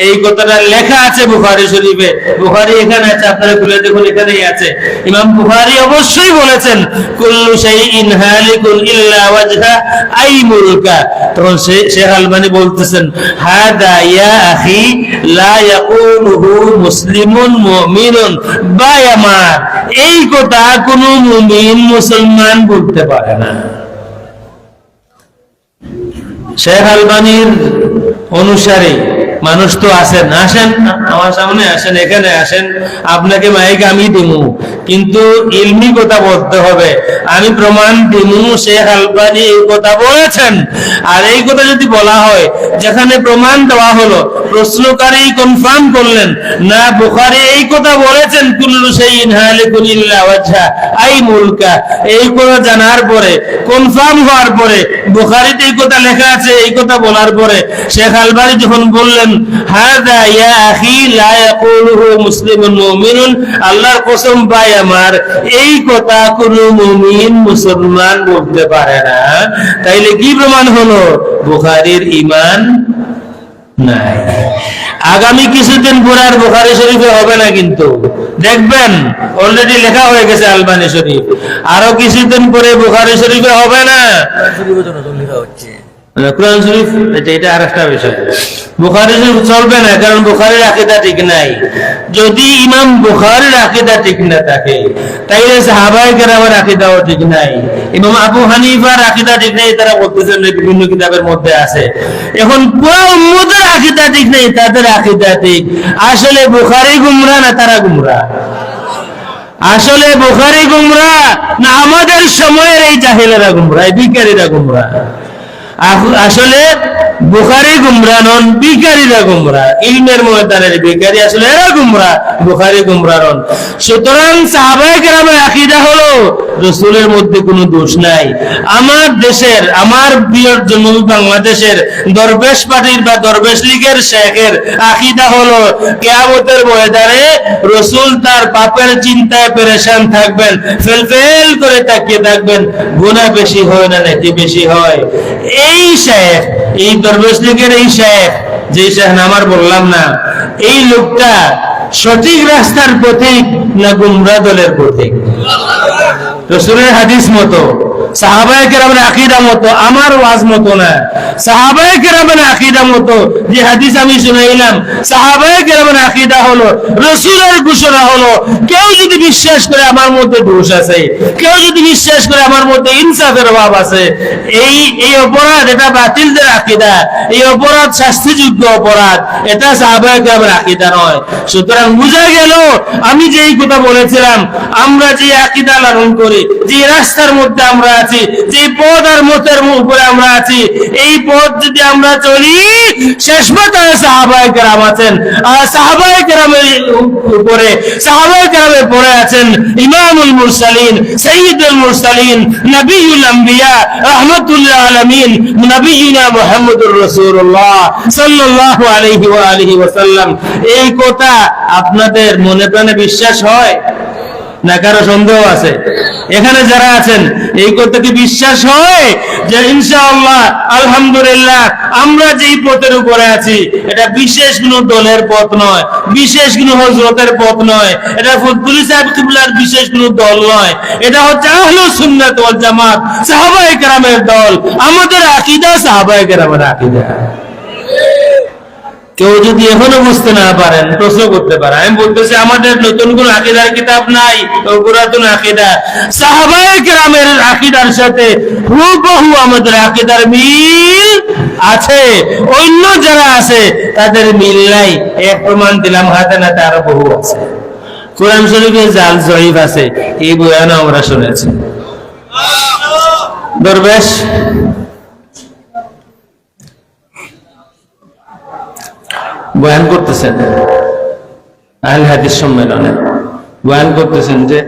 এই কথাটা লেখা আছে বুখারী শরীফে, বুখারী এখানে আছে, আপনারা খুলে দেখুন, এখানেই আছে। ইমাম বুখারী অবশ্যই বলেছেন কুল্লু শাইইন হালিকুন ইল্লা ওয়াজহা আই মুলকা। তখন শেখ আলবানী বলতেছেন হাদা ইয়া আখি লা ইয়াকুলুহু মুসলিমুন মুমিনুন, ভাই আমার, এই কথা কোন মুমিন মুসলমান বলতে পারে না। শেখ আলবানীর অনুসারী মানুষ তো আছেন, আসেন আমার সামনে আসেন, এখানে আসেন, আপনাকে মাইক আমি দিমু, কিন্তু ইলমি কথা বলতে হবে। আমি প্রমাণ দিমু শেখ আলবানী এই কথা বলেছেন। আর এই কথা যদি বলা হয়, যেখানে প্রমাণ দেওয়া হলো, প্রশ্নকারী কনফার্ম করলেন না বুখারী এই কথা বলেছেন কুল্লু শাইইন হালিকুন ইল্লা ওয়াজহা আই মুলকা, এই কথা জানার পরে, কনফার্ম হওয়ার পরে, বুখারীতে এই কথা লেখা আছে, এই কথা বলার পরে শেখ আলবানী যখন বললেন হাযা ইয়া আখি লা ইয়াকুলুহু মুসলিমুন মুমিনুন, আল্লাহর কসম ভাই আমার, এই কথা কোন মুমিন মুসলমান বলতে পারে না। তাইলে কি প্রমাণ হলো? বুখারীর ঈমান নাই। আগামী কিছুদিন পরে আর বুখারী শরীফে হবে না, কিন্তু দেখবেন অলরেডি লেখা হয়ে গেছে আলবানী শরীফ, আরো কিছুদিন পরে বুখারী শরীফে হবে না, কোরআন শরীফ। এটা আর একটা বিষয়, বুখারী শরীফ চলবে না, কারণ বুখারীর আকীদা ঠিক নাই। যদি ইমাম বুখারীর আকীদা ঠিক না থাকে, তাইলে সাহাবায়ে কেরামের আকীদাও ঠিক নাই। ইমাম আবু হানিফার আকীদা ঠিক নাই, তারা বলতেছেন বিভিন্ন কিতাবের মধ্যে আছে। এখন পুরো উম্মতের আকীদা ঠিক নাই, তাদের আকীদা ঠিক। আসলে বুখারী গুমরা না তারা গুমরা? আসলে বুখারী গুমরা না আমাদের সময়ের এই জাহেলেরা গুমরা, এই ভিখারীরা গুমরা? আসলে বুখারী গুমরা নন, ভিখারীরা গুমরা। ইলমের ময়দানের ভিখারী আসলে এরা গুমরা, বুখারী গুমরা নন। সুতরাং সাহাবায়ে কেরামের আকীদা হলো রাসূলের মধ্যে কোনো দোষ নাই। আমার দেশের, আমার প্রিয় জন্ম বাংলাদেশের দরবেশ পার্টির বা দরবেশ লীগের শেখের আকীদা হলো কিয়ামতের ময়দানে রাসূল তার পাপের চিন্তায় পেরেশান থাকবেন, ফেল করে তাকিয়ে থাকবেন, গুনাহ বেশি হয় না নাকি বেশি হয়। এই শেখ, এই দরবেশ লীগের এই শেখ, যে শেখ নাম আর বললাম না, এই লোকটা সঠিক রাস্তার পথিক না গুমরা দলের পথিক? রাসূলের হাদিস মতো, সাহাবায়ে কেরামের আকীদা মতো, আমার ওয়াজ মতো না, সাহাবায়ে কেরামের আকীদা মতো যে হাদিস আমি শুনাইলাম, সাহাবায়ে কেরামের আকীদা হলো, রাসূলের ঘোষণা হলো, কেউ যদি বিশ্বাস করে আমার মধ্যে দোষ আছে, কেউ যদি বিশ্বাস করে আমার মধ্যে ইনসাফের অভাব আছে, এই অপরাধ, এটা বাতিলদের আকীদা, এই অপরাধ শাস্তিযোগ্য অপরাধ, এটা সাহাবায়ে কেরামের আকীদা নয়। সুতরাং বুঝা গেল আমি যে এই কথা বলেছিলাম, আমরা যে আকীদা লালন করি, যে রাস্তার মধ্যে আমরা আছি, যে পথ আর মতের উপরে আমরা আছি, এই পথ যদি আমরা চলি, শেষ মাথায় সাহাবায়ে কেরাম আছেন, আর সাহাবায়ে কেরামের উপরে, সাহাবায়ে কেরামের পরে আছেন ইমামুল মুরসালিন, সাইয়্যিদুল মুরসালিন, নবিয়ুল আম্বিয়া, রাহমাতুল্লিল আলামিন, নবিয়ুনা মুহাম্মদুর রাসূলুল্লাহ সাল্লাল্লাহু আলাইহি ওয়া আলিহি ওয়াসাল্লাম। এই কথা আপনাদের মনে প্রাণে বিশ্বাস হয় না কারো সন্দেহ আছে? এখানে যারা আছেন এই কথা কি বিশ্বাস হয় যে ইনশাআল্লাহ আলহামদুলিল্লাহ আমরা যেই পথের উপরে আছি, এটা বিশেষ কোনো দলের পথ নয়, বিশেষ কোনো হযরতের পথ নয়, এটা ফজলুল সাহেব কিবলার বিশেষ কোনো দল নয়, এটা হচ্ছে আহলুস সুন্নাত ওয়াল জামাত, সাহাবায়ে কেরামের দল। আমাদের আকীদা সাহাবায়ে কেরামের আকীদা। কেউ যদি এখনো বুঝতে না পারেন, প্রশ্ন করতে পারে। আমি বলতেছি আমাদের নতুন কোন আকীদার কিতাব নাই, পুরাতন আকীদা সাহাবায়ে কেরামের আকীদার সাথে হুবহু আমাদের আকীদার মিল আছে। অন্য যারা আছে তাদের মিল নাই। এক প্রমাণ দিলাম, হাতে নাতে আরো বহু আছে। কোরআন শরীফে জাল জয়ীফ আছে, এই বয়ান আমরা শুনেছি। দরবেশ বয়ান করতেছেন আহলে হাদিস সম্মেলনে, বয়ান করতেছেন যে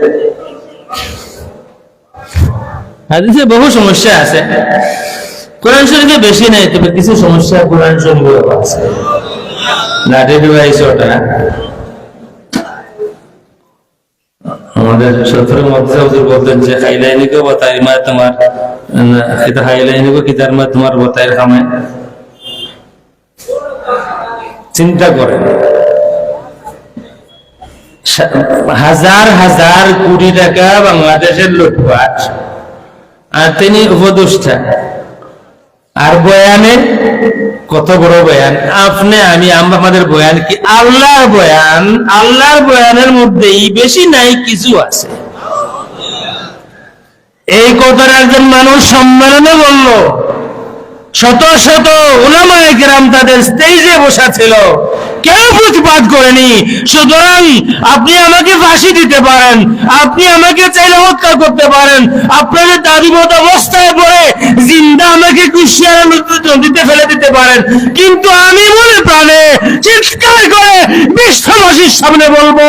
হাদিসে বহু সমস্যা আছে, কোরআন শরীফে বেশি নাই, তবে কিছু সমস্যা কোরআন শরীফে আছে। লাঠি ডিভাইস ওটা আমাদের সফরের মধ্যে হুজুর বলতেন যে হাইলাইনিকে বতাই মা তোমার, এটা হাইলাইনিকে কিতার মা তোমার বতাইয়ের খামে। চিন্তা করেন, হাজার হাজার কোটি টাকা বাংলাদেশের লুটপাট, আর তিনি উপদেষ্টা, আর বয়ানে কত বড় বয়ান। আপনি আমি আমাদের বয়ান কি আল্লাহর বয়ান? আল্লাহর বয়ানের মধ্যেই বেশি নাই কিছু আছে। এই কথার একজন মানুষ সম্মেলনে বলল, শত শত উলামায়ে কেরাম তাদের স্টেজে বসা ছিল, কেউ প্রতিবাদ করেনি। সুতরাং আপনি আমাকে ফাঁসি দিতে পারেন, আপনি আমাকে চাইলে হত্যা করতে পারেন, আপনাদের দাবি মতো অবস্থায় পড়ে জিন্দা আমাকে কুশিয়ার নদীতে ফেলে দিতে পারেন, কিন্তু আমি মনে প্রাণে চিৎকার করে বিশ্ববাসীর সামনে বলবো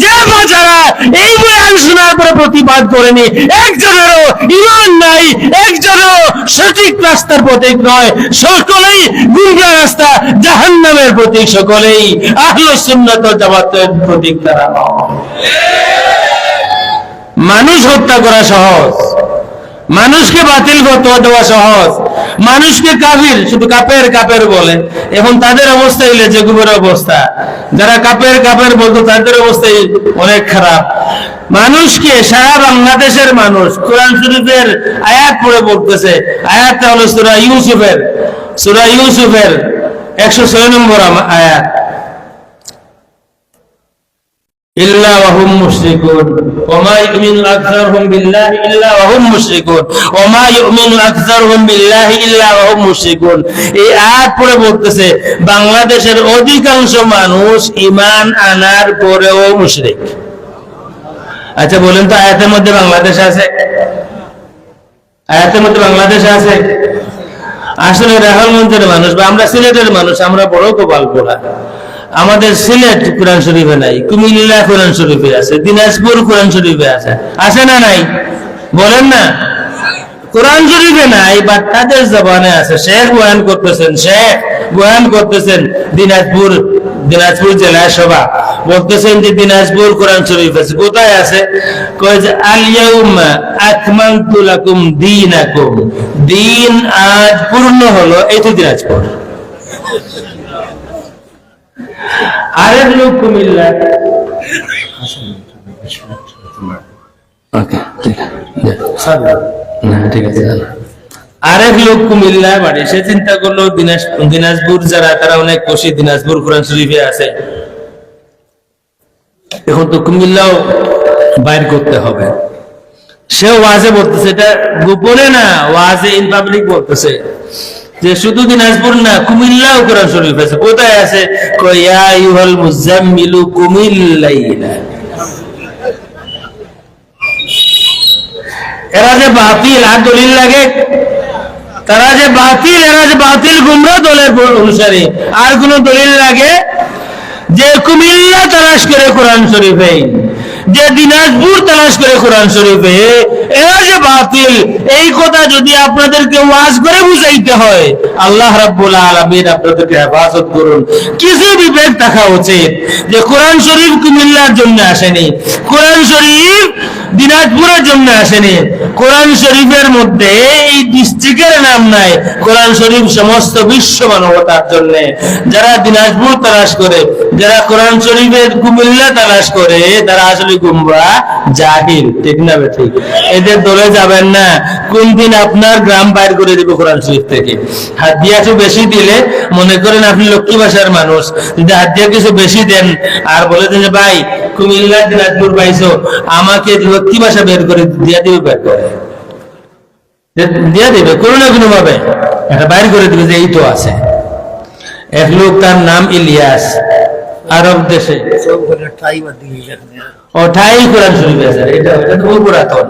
যে বাচ্চারা এই বয়ান শোনার পরে প্রতিবাদ করেনি, একজনেরও ঈমান নাই, একজনও সঠিক রাস্তার প্রতীক নয়, সকলেই গুমরা রাস্তা জাহান্নামের প্রতীক, সকলেই আহলে সুন্নাত ওয়াল জামাতের প্রতীক তারা নয়। মানুষ হত্যা করা সহজ, মানুষকে বাতিল ফতোয়া দেওয়া সহজ, মানুষকে কাফির শুধু কাপের কাপের বলে। এখন তাদের অবস্থা হইলে যে গুমের অবস্থা, যারা কাপের কাপের বলতো তাদের অবস্থাই অনেক খারাপ। মানুষকে সারা বাংলাদেশের মানুষ কোরআন শরীফের আয়াত পড়ে বলতেছে, আয়াতটা হলো সূরা ইউসুফের 106 নম্বর আয়াত, ইল্লা ওয়াহুম মুশরিকুন ওমা ইউমিনু আকসারুহুম বিল্লাহি ইল্লা ওয়াহুম মুশরিকুন ওমা ইউমিনু আকসারুহুম বিল্লাহি ইল্লা ওয়াহুম মুশরিকুন। এই আয়াত পড়ে বলতেছে বাংলাদেশের অধিকাংশ মানুষ ঈমান আনার পরেও মুশরিক। আচ্ছা বলেন তো, আয়াতের মধ্যে বাংলাদেশ আছে? আয়াতের মধ্যে বাংলাদেশ আছে? আসলে রাহুলগঞ্জের মানুষ বা আমরা সিলেটের মানুষ, আমরা বড় কপাল পোড়া। আমাদের সিলেট কোরআন শরীফে নাই, কুমিল্লা কোরআন শরীফে আছে, দিনাজপুর কোরআন শরীফে আছে, আছে না নাই? বলেন না, কোরআন শরীফে নাই বা তাদের জবানে আছে। শেখ বয়ান করতেছেন দিনাজপুর জেলা সভা, বলতেছেন যে দিনাজপুর কোরআন শরীফ আছে। কোথায় আছে? কয় যে আল ইয়াউমা আকমালতু লাকুম দীনাকুম, দিন আজ পূর্ণ হলো, এই তো দিনাজপুর। আরেক লোক কুমিল্লা, আরেক লোক কুমিল্লা বাড়ি, সে চিন্তা করলো দিনাজপুর যারা তারা অনেক খুশি, দিনাজপুর কোরআন শরীফে আছে, এখন তো কুমিল্লাও বাইর করতে হবে। সে ওয়াজে বলতেছে, এটা গোপনে না, ওয়াজে ইন পাবলিক বলতেছে যে শুধু দিনাজপুর না, কুমিল্লাও কোরআন শরীফ আছে। কোথায় আছে? ইয়া আইয়ুহাল মুজাম্মিলু কুমিল লাইলা। এরা যে বাতিল আর দলিল লাগে, তারা যে বাতিল, এরা যে বাতিল গুমরা দলের অনুসারী, আর কোন দলিল লাগে? যে কুমিল্লা তালাশ করে কোরআন শরীফে, যে দিনাজপুর তালাশ করে কোরআন শরীফে, এরা যে বাতিল, এই কথা যদি আপনাদেরকে ওয়াজ করে বুঝাইতে হয়, আল্লাহ রাব্বুল আলামিন আপনাদেরকে হেফাজত করুন। কিছু বিবেক থাকা উচিত যে কোরআন শরীফ কুমিল্লার জন্য আসেনি, কোরআন শরীফ দিনাজপুরের জন্য আসেনি, কোরআন শরীফের মধ্যে এই ডিস্ট্রিক্টের নাম নাই, কোরআন শরীফ সমস্ত বিশ্ব মানবতার জন্য। যারা দিনাজপুর তালাশ করে, যারা কোরআন শরীফের কুমিল্লা তালাশ করে, তারা আসলে গুমরা, জাহিল। ঠিক না ঠিক? এদের দলে যাবেন না। কোন দিন আপনার গ্রাম বাইর করে দিবে কোরআন শরীফ থেকে। হাত দিয়া কিছু বেশি দিলে, মনে করেন আপনি লক্ষ্মী ভাষার মানুষ, যদি হাত দিয়া কিছু বেশি দেন আর বলে দেন যে ভাই কুমিল্লা দিনাজপুর পাইছো, আমাকে লক্ষ্মী ভাষা বের করে দিয়া দিবে, বের করে দিয়া দিবে কোনো না কোনো ভাবে, এটা বাইর করে দিবে যে এই তো আছে। এক লোক, তার নাম ইলিয়াস, আরব দেশে ঠাই কোরআন শরীফে আছে। এটা তো পুরাতন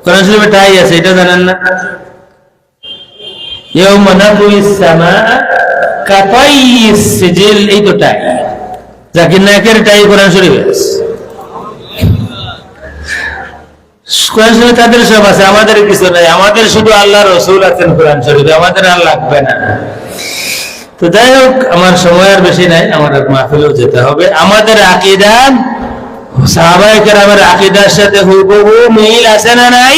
কোরআন শরীফে ঠাই আছে, এটা জানেন না? ইয়াউমা নাতুইস সামাআ কাতাইস সিজিল, এই তো ঠাই, জাকির নায়কের ঠাই কোরআন শরীফে আছে। কোরআন শরীফে তাদের সব আছে, আমাদের কিছু নাই। আমাদের শুধু আল্লাহ রাসূল আছেন কোরআন শরীফে, আমাদের আর লাগবে না। তো যাই হোক, আমার সময় আর বেশি নাই, আমার মাহফিলেও যেতে হবে। আমাদের আকীদা সাহাবায়ে কেরামের আকীদার সাথে হুবহু মিল আছে না নাই?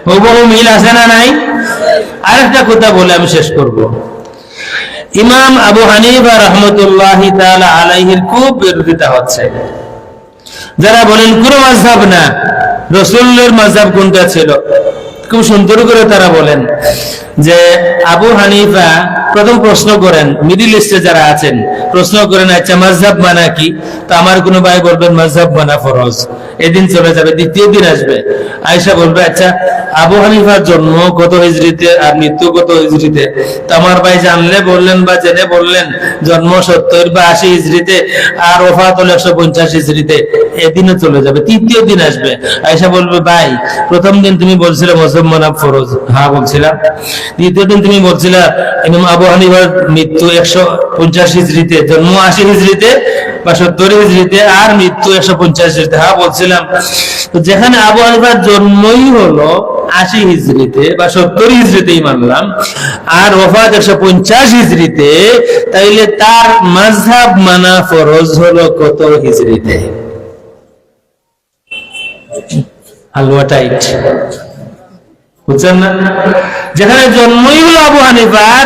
হুবহু মিল আছে না নাই? আরেকটা কথা বলে আমি শেষ করব। ইমাম আবু হানিফা রাহমাতুল্লাহি তাআলা আলাইহির খুব বিরোধিতা হচ্ছে। যারা বলেন কোন মাযহাব না, রাসূলের মাযহাব কোনটা ছিল, খুব সুন্দর করে তারা বলেন যে আবু হানিফা প্রথম প্রশ্ন করেন, মিডিল ইস্টে যারা আছেন প্রশ্ন করেন, আচ্ছা মাযহাব মানা কি? তো আমার কোনো ভাই বলবেন মাযহাব মানা ফরজ, এদিন চলে যাবে, দ্বিতীয় দিন আসবে আয়েশা বলবে আচ্ছা আবু হানিফার জন্ম কত হিজরিতে আর মৃত্যু কত হিজরিতে? তো আমার ভাই জানলে বললেন বা জেনে বললেন জন্ম 70 বা 80 হিজরিতে আর ওফাত হলো 150 হিজরিতে, এদিনও চলে যাবে, তৃতীয় দিন আসবে আয়েশা বলবে ভাই প্রথম দিন তুমি বলছিলে মাযহাব মানা ফরজ, হ্যাঁ বলছিলাম। দ্বিতীয় দিন তুমি বলছিলে ইমাম আবু হানিফার মৃত্যু 150 হিজরিতে, জন্ম 80 হিজরিতে বা 70 হিজরিতে আর মৃত্যু 150 হিজরিতে, হ্যাঁ বলছিলাম। তো যেখানে আবু হানিফার জন্মই হলো 80 হিজরিতে বা 70 হিজরিতেই মানলাম, আর ওফাত 150 হিজরিতে, তাইলে তার মাযহাব মানা ফরজ হলো কত হিজরিতে? হালুয়া টাইট, বুঝছেন না? যেখানে জন্মই হলো আবু হানিফার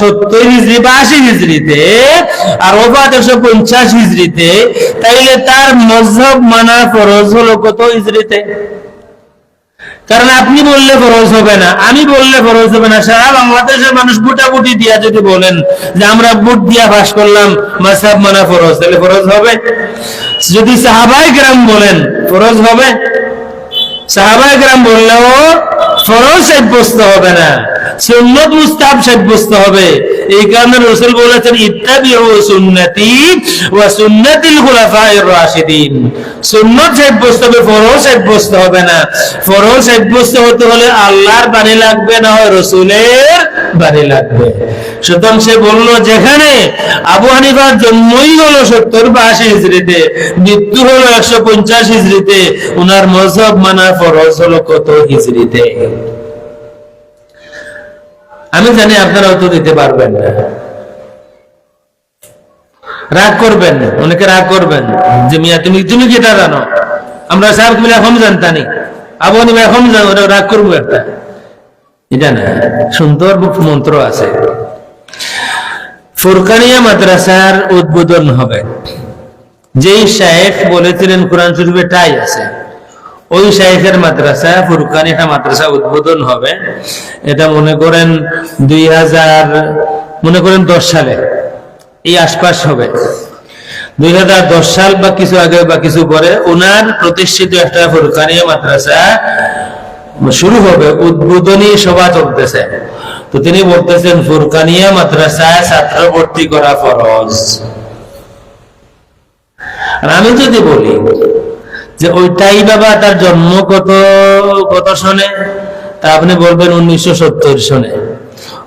70 হিজরি বা 80 হিজরিতে আর ওফাত 150 হিজরিতে, তাইলে তার মাযহাব মানা ফরজ হলো কত হিজরিতে? কারণ আপনি বললে ফরজ হবে না, আমি বললে ফরজ হবে না, সারা বাংলাদেশের মানুষ বুটাবুটি দিয়া যদি বলেন যে আমরা বুট দিয়া পাস করলাম মাযহাব মানা ফরজ, তাহলে ফরজ হবে? যদি সাহাবায়ে কেরাম বলেন ফরজ হবে? সাহাবায়ে কেরাম বললেও ফরজ সাব্যস্ত হবে না, সুন্নত মুস্তাহাব সাব্যস্ত হবে। এই কারণে রাসূল বলেছেন ইত্তাবিউ সুন্নতি ওয়া সুন্নাতিল খুলাফায়ে রাশিদিন। সুন্নত সাব্যস্ত হবে, ফরজ সাব্যস্ত হবে না। ফরজ সাব্যস্ত হতে হলে আল্লাহর বাণী লাগবে, না হয় রাসূলের বাণী লাগবে। সুতরাং সে বলল যেখানে আবু হানিফার জন্মই হলো 70 বা 80 হিজরিতে, মৃত্যু হলো 150 হিজরিতে, উনার মাযহাব মানা ফরজ হলো কত হিজরিতে? আমি জানি আপনারা উত্তর দিতে পারবেন না, রাগ করবেন, অনেকে রাগ করবেন যে মিয়া তুমি তুমি কি এটা জানো, আমরা সাহেব তুমি এখন জানতানি, আবু হানিফা এখন জানো, রাগ করবো একটা, এটা না। সুন্দর মন্ত্র আছে, ফুরকানিয়া মাদ্রাসার উদ্বোধন হবে, যেই শায়েখ বলেছিলেন কোরআন শরীফে তাই আছে, ওই শাইখের মাদ্রাসা ফুরকানিয়া মাদ্রাসা উদ্বোধন হবে। এটা মনে করেন 2010 সালে এই আশপাশ হবে, 2010 সাল বা কিছু আগে বা কিছু পরে ওনার প্রতিষ্ঠিত একটা ফুরকানিয়া মাদ্রাসা শুরু হবে, উদ্বোধনী সভা চলতেছে। তো তিনি বলতেছেন ফুরকানিয়া মাদ্রাসায় ছাত্র ভর্তি করা ফরজ। আর আমি যদি বলি যে ওইটাই বাবা তার জন্ম কত কত সনে, তা আপনি বলবেন 1970 সনে।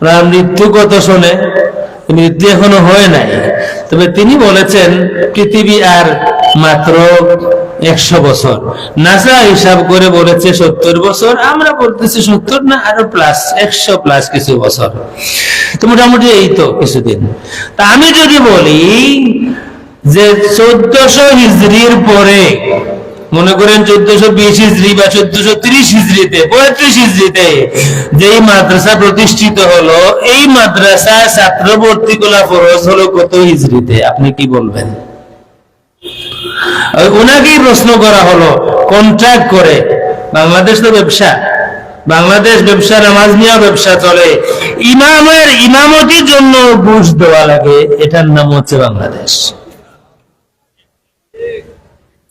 ওনার মৃত্যু কত সনে? মৃত্যু এখনো হয় নাই, তবে তিনি বলেছেন পৃথিবী আর মাত্র 100 বছর, নাসা হিসাব করে বলেছে 70 বছর, আমরা বলতেছি 70 না আরো প্লাস 100 প্লাস কিছু বছর, তো মোটামুটি এই তো কিছুদিন। তা আমি যদি বলি যে 1400 হিজরির পরে, মনে করেন 1420 হিজরি বা 1430 হিজরিতে 35 হিজরিতে যেই মাদ্রাসা প্রতিষ্ঠিত হলো, এই মাদ্রাসায় ছাত্র ভর্তি করা ফরজ হলো কত হিজরিতে? আপনি কি বলবেন? ওনাকেই প্রশ্ন করা হলো কন্ট্রাক্ট করে, বাংলাদেশ তো ব্যবসা, বাংলাদেশ ব্যবসা, নামাজ নিয়ে ব্যবসা চলে, ইমামের ইমামতির জন্য ঘুষ দেওয়া লাগে, এটার নাম হচ্ছে বাংলাদেশ।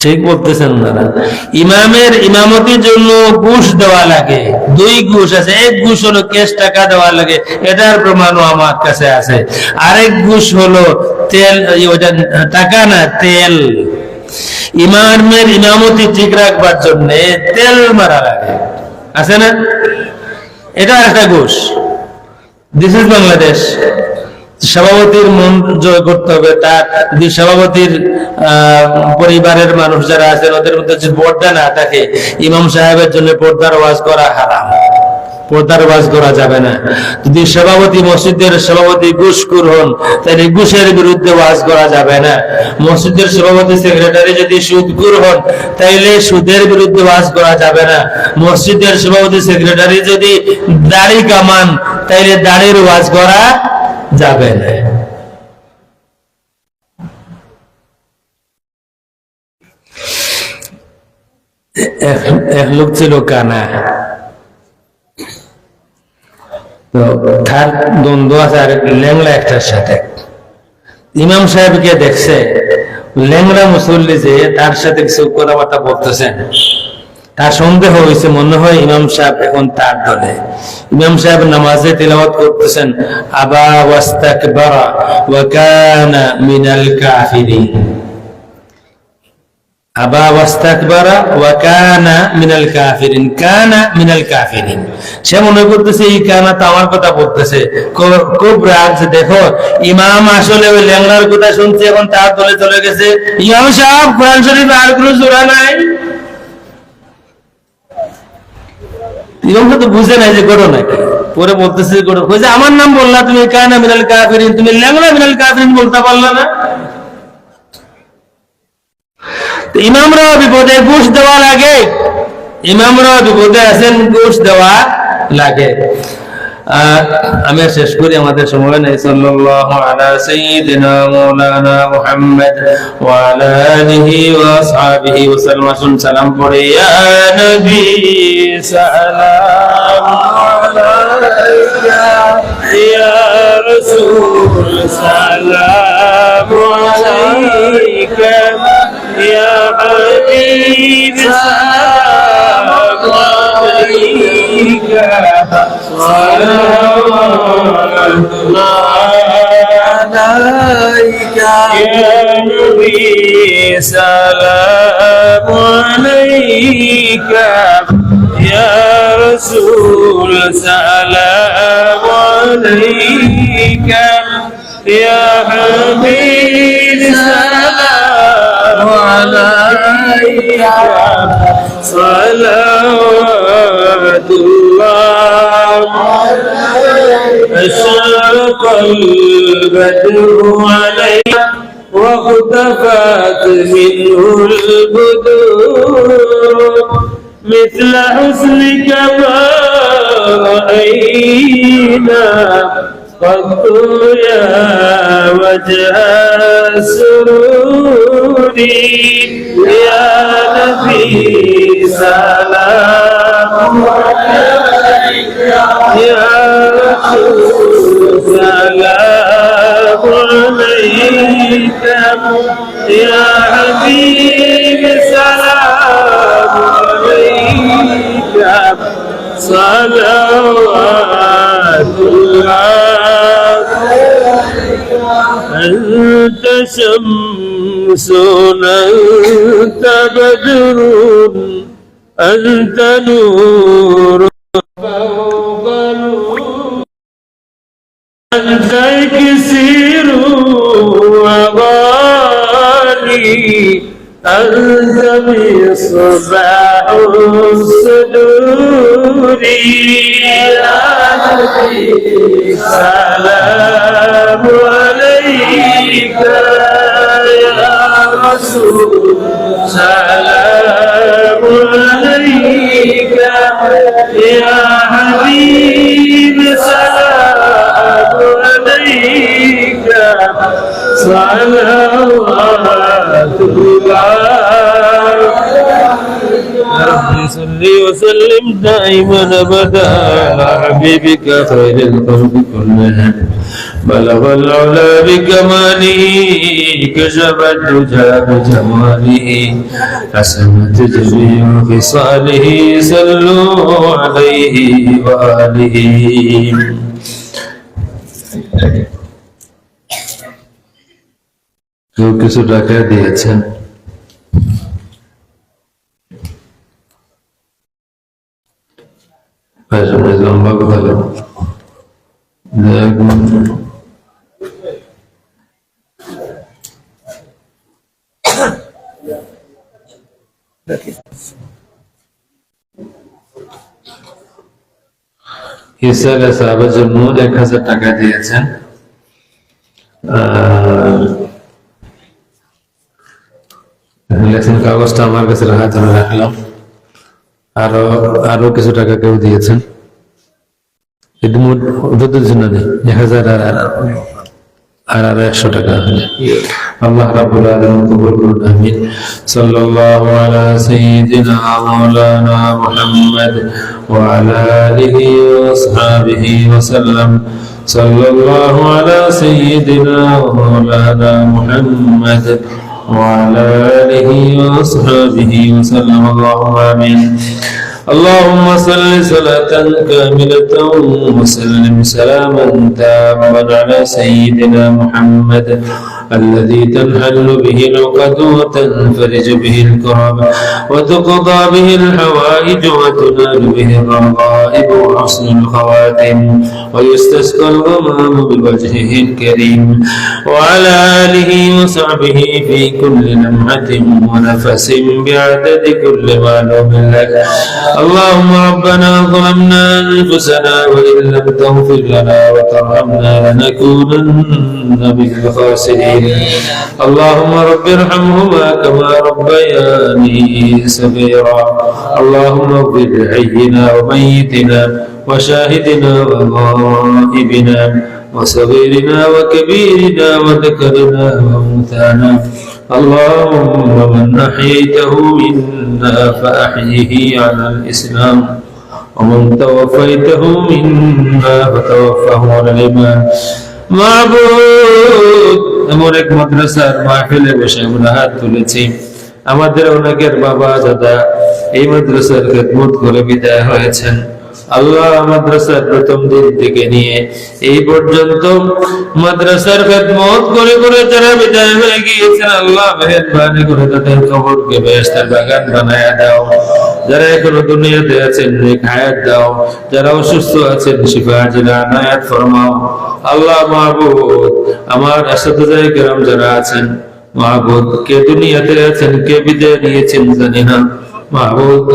ঠিক বলতেছেন ওনারা, ইমামের ইমামতির জন্য ঘুষ দেওয়া লাগে, 2 ঘুষ আছে। এক ঘুষ হলো ক্যাশ টাকা দেওয়া লাগে, এটার প্রমাণও আমার কাছে আছে। আরেক ঘুষ হলো তেল, ওটা টাকা না তেল, ইমামের ইমামতি ঠিক রাখবার জন্য তেল মারা লাগে, আছে না? এটা একটা ঘুষ। This is Bangladesh. সভাপতির মন জয় করতে হবে, তার যদি সভাপতির পরিবারের মানুষ যারা আছেন ওদের মধ্যে যদি পর্দা না থাকে, ইমাম সাহেবের জন্য পর্দার ওয়াজ করা হারাম, পর্দার ওয়াজ করা যাবে না। যদি সভাপতি, মসজিদের সভাপতি ঘুষখোর হন, তাহলে ঘুষের বিরুদ্ধে ওয়াজ করা যাবে না। মসজিদের সভাপতি সেক্রেটারি যদি সুদখোর হন, তাইলে সুদের বিরুদ্ধে ওয়াজ করা যাবে না। মসজিদের সভাপতি সেক্রেটারি যদি দাড়ি কামান, তাইলে দাড়ির ওয়াজ করা যাবে না। এক লোক ছিল কানা, তো তার দ্বন্দ্ব আছে আর ল্যাংড়া একটার সাথে। ইমাম সাহেবকে দেখছে ল্যাংড়া মুসল্লি যে তার সাথে কিছু কথাবার্তা বলতেছেন, তার সন্দেহ হয়েছে, মনে হয় ইমাম সাহেব এখন তার দলে। ইমাম সাহেব নামাজে তিলাওয়াত করতেছেন, আবা ওয়াস্তাকবারা ওয়া কানা মিনাল কাফিরিন, আবা ওয়াস্তাকবারা ওয়া কানা মিনাল কাফিরিন, কানা মিনাল কাফিরিন। সে মনে করতেছে এই কানা তো আমার কথা বলতেছে, খুব রাগ যে দেখো ইমাম আসলে ওই ল্যাংড়ার কথা শুনছে, এখন তার দলে চলে গেছে। ইমাম সাহেব কোরআন শরীফে আর কোনো জোড়া নাই। ইমাম তো বুঝে নাই যে গড়ো নাকি, পরে বলতেছে গড়ো, কইছে আমার নাম বললা তুমি, কানা মিনাল কাফিরিন, তুমি ল্যাংড়া মিনাল কাফিরিন বলতে পারলা না। ইমামরাও বিপদে, ঘুষ দেওয়া লাগে, ইমামরাও বিপদে আছেন, ঘুষ দেওয়া লাগে। আমি শেষ করি, আমাদের সময় নেই। সাল্লাল্লাহু আলা সাইয়্যিদিনা মাওলানা মুহাম্মদ ওয়া আলা আলিহি ওয়া আসহাবিহি ওয়া সাল্লাম। আসুন সালাম পড়ে, ইয়া নবী সালাম আলাইকা, ইয়া রাসূল সালাম আলাইকা, ইয়া হাবিব সালাম আলাইকা, يا نبي سلام عليك، يا رسول سلام عليك، يا حبيب سلام عليك، صلوات الله أشرق البدر عليك واختفت منه البدور، مثل حسنك ما رأينا قط يا وجه السرور، يا نبي سلام عليك، يا رسول سلام عليك، يا حبيب سلام عليك، صلوات الله. أنت شمس أنت بدر أنت نور فوق نور، أنت كسير وغالي، أنت مصباح الصدور، يا نبي سلام عليك، يا رسول سلام عليك، يا حبيب سلام عليك، صلوات الله. رب صل وسلم دائما ابدا على حبيبك خير الخلق كلهم، بلغ العلا بكماله، كشف الدجى بجماله، حسنت جميع خصاله، صلوا عليه وآله. কেউ কিছু টাকা দিয়েছেন, লম্বা কথা হিসাবে সাহাবের জন্য 1000 টাকা দিয়েছেন। লেখেন কাগজটা আমার কাছে রাখলাম। আরো কিছু টাকা কেউ দিয়েছেন, আর 100 টাকা আল্লাহ রাব্বুল আলামিন কবুল করুন আমিন সাল্লাল্লাহু আলা সাইয়্যিদিনা মাওলানা মুহাম্মদ ওয়া আলা আলিহি ওয়া আসহাবিহি ওয়া সাল্লাম সাল্লাল্লাহু আলা সাইয়্যিদিনা মাওলানা মুহাম্মদ ওয়া আলা আলিহি ওয়া আসহাবিহি ওয়া সাল্লাম আল্লাহুম্মা আমিন اللهم صل صلاة كاملة وسلم سلاما تاما على سيدنا محمد الذي تنحل به العقد وتنفرج به الكرب وتقضى به الحوائج وتنال به الرغائب وحسن الخواتم ويستسقى الغمام بوجهه الكريم وعلى آله وصحبه في كل لمحة ونفس بعدد كل معلوم لك اللهم ربنا ظلمنا أنفسنا وإن لم تغفر لنا وترحمنا لنكونن من الخاسرين اللهم رب ارحمهما كما ربياني صغيرا اللهم اغفر لحينا وميتنا وشاهدنا وغائبنا وصغيرنا وكبيرنا وذكرنا وأنثانا اللهم من أحييته منا فأحيه على الإسلام ومن توفيته منا فتوفه على الإيمان মাবুদ এমন এক মাদ্রাসার মাহফিলে বসে আমরা হাত তুলেছি আমাদের অনেকের বাবা দাদা এই মাদ্রাসার খেদমত করে বিদায় হয়েছেন আল্লাহ মাদ্রাসার প্রথম দিন থেকে নিয়ে এই পর্যন্ত মাদ্রাসার খেদমত করে করে যারা বিদায় হয়ে গিয়েছেন আল্লাহ মেহেরবানি করে তাদের কবরকে বেহেশতের বাগান বানায়া দাও যারা এখনো দুনিয়াতে আছেন নেক হায়াত দাও যারা অসুস্থ আছেন শিফা আজিলা আনায়াত ফরমাও আল্লাহ মাহবুব আমার আসাদুজায়ে কেরাম যারা আছেন মাহবুব কে দুনিয়াতে আছেন কে বিদায় নিয়েছেন জানি না মাহবুব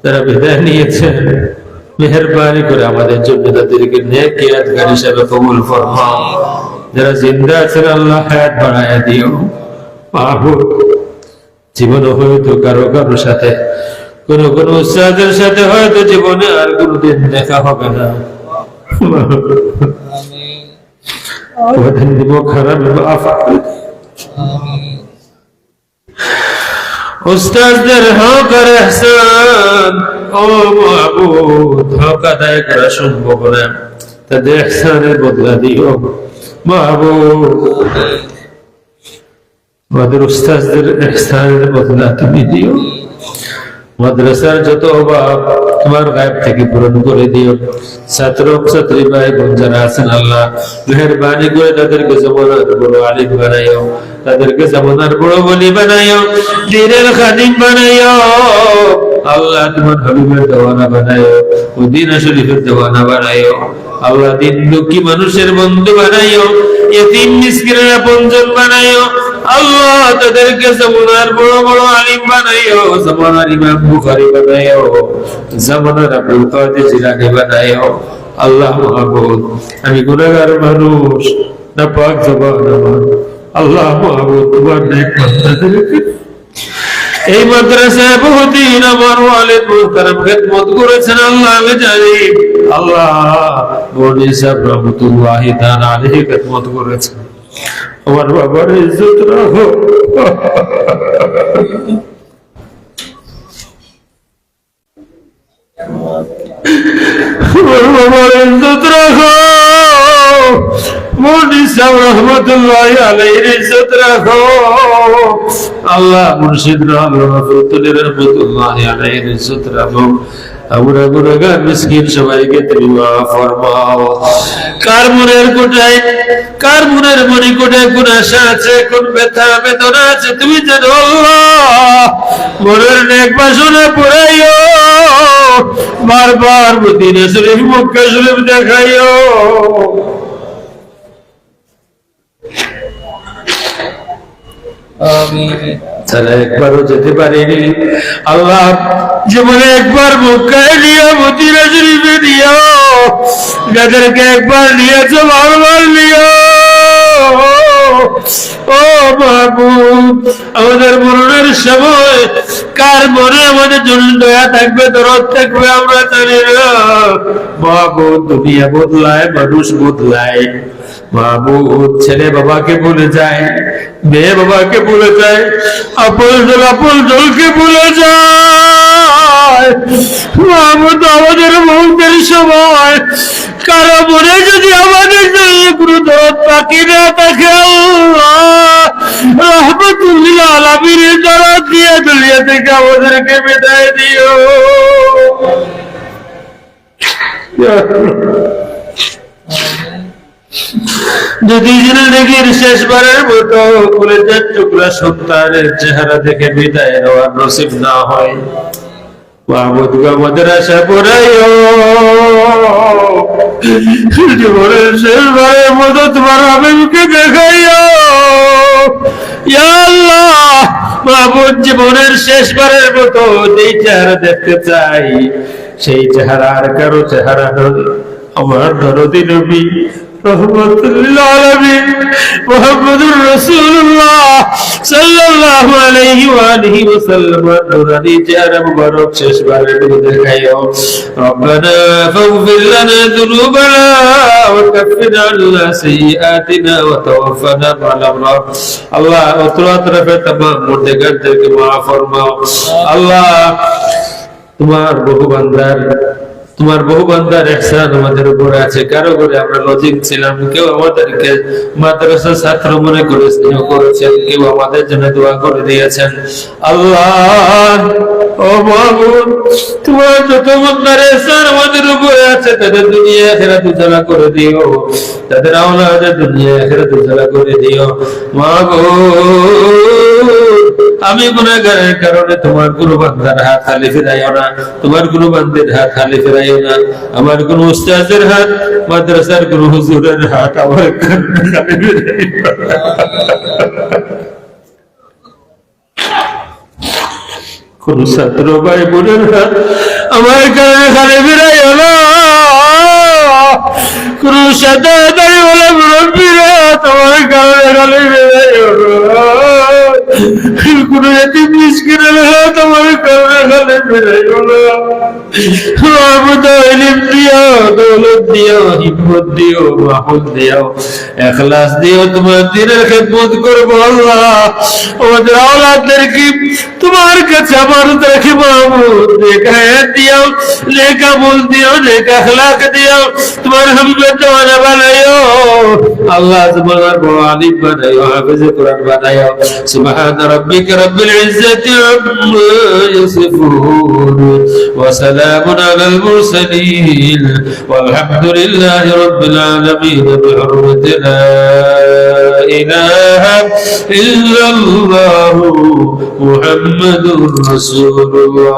যারা বিদায় নিয়েছেন মেহেরবানি করে আমাদের জন্য তাদেরকে নেক ইয়াদগার হিসেবে কবুল ফরমাও যারা জিন্দা আছেন আল্লাহ হায়াত বাড়ায়া দিও মাহবুব জীবনে হয়তো কারো কারোর সাথে কোন কোন উস্তাদের সাথে হয়তো জীবনে আর কোনদিন দেখা হবে না উস্তাদদের হক আর ইহসান ও মাবুদ হক আদায় করা সম্ভব না তাদের ইহসানের বদলা দিও মাবুদ আমাদের উস্তাদদের ইহসানের বদলা তুমি দিও মাদ্রাসার যত অভাব তোমার গায়েব থেকে পূরণ করে দিও ছাত্র ছাত্রী ভাই বোন যারা আছেন আল্লাহ মেহেরবানি করে তাদেরকে জমানার বড় আলিম বানাইও তাদেরকে জমানার বড় বলি বানাইও দ্বীনের খাদিম বানাইও আল্লাহ তোমার হাবিবের দেওয়ানা বানাইও মদিনা শরীফের দেওয়ানা বানাইও আল্লাহ দিন দুঃখী মানুষের বন্ধু বানাইও ইতিম মিসকিনের আপনজন বানাইও আল্লাহ তাদেরকে জামানার বড় বড় আলিম বানাইও জামানার ইমাম বুখারী বানাইও জামানার আব্দুল কাদের জিলানী বানাইও আল্লাহ মাহবুব আমি গুনাহগার মানুষ না পাক জবান আমার আল্লাহ মাহবুব তোমার নেক বান্দাদেরকে এই মাদ্রাসায় বহুদিন আমার ওয়ালিদ মুহতারাম খেদমত করেছেন আল্লাহ আমি জানি আল্লাহ বনি সাহেব রহমাতুল্লাহি তাআলা আলাইহি খেদমত করেছেন আমার বাবার ইজ্জত রাখো আমার বাবার ইজ্জত রাখো মুন্সি সাহেব রহমাতুল্লাহি আলাইহির ইজ্জত রাখো আল্লাহ মুর্শিদ রহমাতুল্লাহি আলাইহির ইজ্জত রাখো আমরা গুনাহগার মিসকিন সবাইকে তুমি মাফ ফরমাও কার মনের কোটায় কার মনের মণিকোটায় কোন আশা আছে কোন ব্যথা বেদনা আছে তুমি জানো আল্লাহ মনের নেক বাসনা পুরাইও বারবার মদিনা শরীফ মক্কা শরীফ দেখাইও আমিন তারা একবারও যেতে পারেনি আল্লাহ জীবনে একবার মক্কায় নিয়ে মদিনা শরীফে নিও যাদেরকে একবার নিয়েছো বারবার নিও ও মাহবুব, আমাদের মরণের সময় কার মনে আমাদের জন্য দয়া থাকবে, দরদ থাকবে আমরা জানি না। মাহবুব, দুনিয়া বদলায়, মানুষ বদলায়। মাহবুব, ছেলে বাবাকে ভুলে যায়, মেয়ে বাবাকে ভুলে যায়, আপন জলকে ভুলে যায়। মাহবুব, আমাদের মৌতের সময় কারো মনে যদি আমাদের জন্য কোনো দরদ বাকি না থাকে, আল্লাহ রহমতুল্লিল আলামিনের দরদ দিয়ে দুনিয়া থেকে আমাদেরকে বিদায় দিও। যদি জিন্দেগীর শেষবারের মতো কলেজের টুকরা সন্তানের চেহারা দেখে বিদায় নেওয়ার নসিব না হয়, মাহবুব আমাদের আশা পড়াইও। জীবনের শেষবারের মতো তোমার হাবিবকে দেখাইও। ইয়া আল্লাহ, মাহবুব জীবনের শেষবারের মতো যেই চেহারা দেখতে চাই, সেই চেহারা আর কারো চেহারা নয়, আমার দরদি নবী রহমতুল্লিল আলামিন মুহাম্মদুর রাসূলুল্লাহ সাল্লাল্লাহু আলাইহি ওয়া আলিহি ওয়াসাল্লাম নুরানি চেহারা মুবারক শেষবারের মতো দেখাইও। রব্বানা ফাগফির লানা যুনুবানা ওয়া কাফির আন্না সাইয়্যাতিনা ওয়া তাওফানা মা'আল আবরার। আল্লাহ অত্র তরফে तमाम মুর্দেগারদেরকে মাফ ফরমাও। আল্লাহ, তোমার বহু বান্দার ইহসান আমাদের উপর আছে। কারো করে আমরা লজিক ছিলাম, কেউ আমাদেরকে মাদ্রাসার ছাত্র মনে করে স্নেহ করেছেন, কেউ আমাদের জন্য দোয়া করে দিয়েছেন। আল্লাহ, ও মাহবুব, তোমার যত বান্দার ইহসান আমাদের উপরে আছে, তাদের দুনিয়া আখিরাত উজালা করে দিও, তাদের আওলাদের দুনিয়া আখিরাত উজালা করে দিও। মাহবুব, আমি গুনাহগারের কারণে তোমার কোনো বান্দার হাত খালি ফিরাইও না, তোমার কোনো বান্দির হাত খালি ফিরাইও না। আমার কোন উস্তাদের হাত, মাদ্রাসার কোন হুজুরের হাত আমার খালি ফিরাইও না। কোন ছাত্র ভাই বোনের হাত আমার কারণে খালি ফিরাইও না। কোন সাদা দাড়ি ওয়ালা মুরব্বির হাত আমার কারণে খালি ফিরাইও না। কোন এতিম মিসকিনের হাত আমার কারণে খালি ফিরাইও না। ইলম দিও, দৌলত দিও, হিম্মত দিও, মাহফুজ দিও, ইখলাস দিও, তোমার দ্বীনের খিদমত করব। আল্লাহ, আমাদের আওলাদদেরকে তোমার কাছে আমানত রাখি মাহবুব, নেক হায়াত দিও, নেক আমল দিও, নেক আখলাক দিও, তোমার হাবিবের জওয়ানা বানাইও। আল্লাহ, তোমার বড় আলিম বানাইও, হাফেজে কোরআন বানাইও। সুবহান রাব্বিকা রাব্বিল ইজ্জাতি আম্মা ইয়াসিফুন ওয়া সালামুন আলাল মুরসালিন ওয়ালহামদুলিল্লাহি রাব্বিল আলামিন বিহুরমতি লা ইলাহা ইল্লাল্লাহ মুহাম্মাদুর রাসূলুল্লাহ।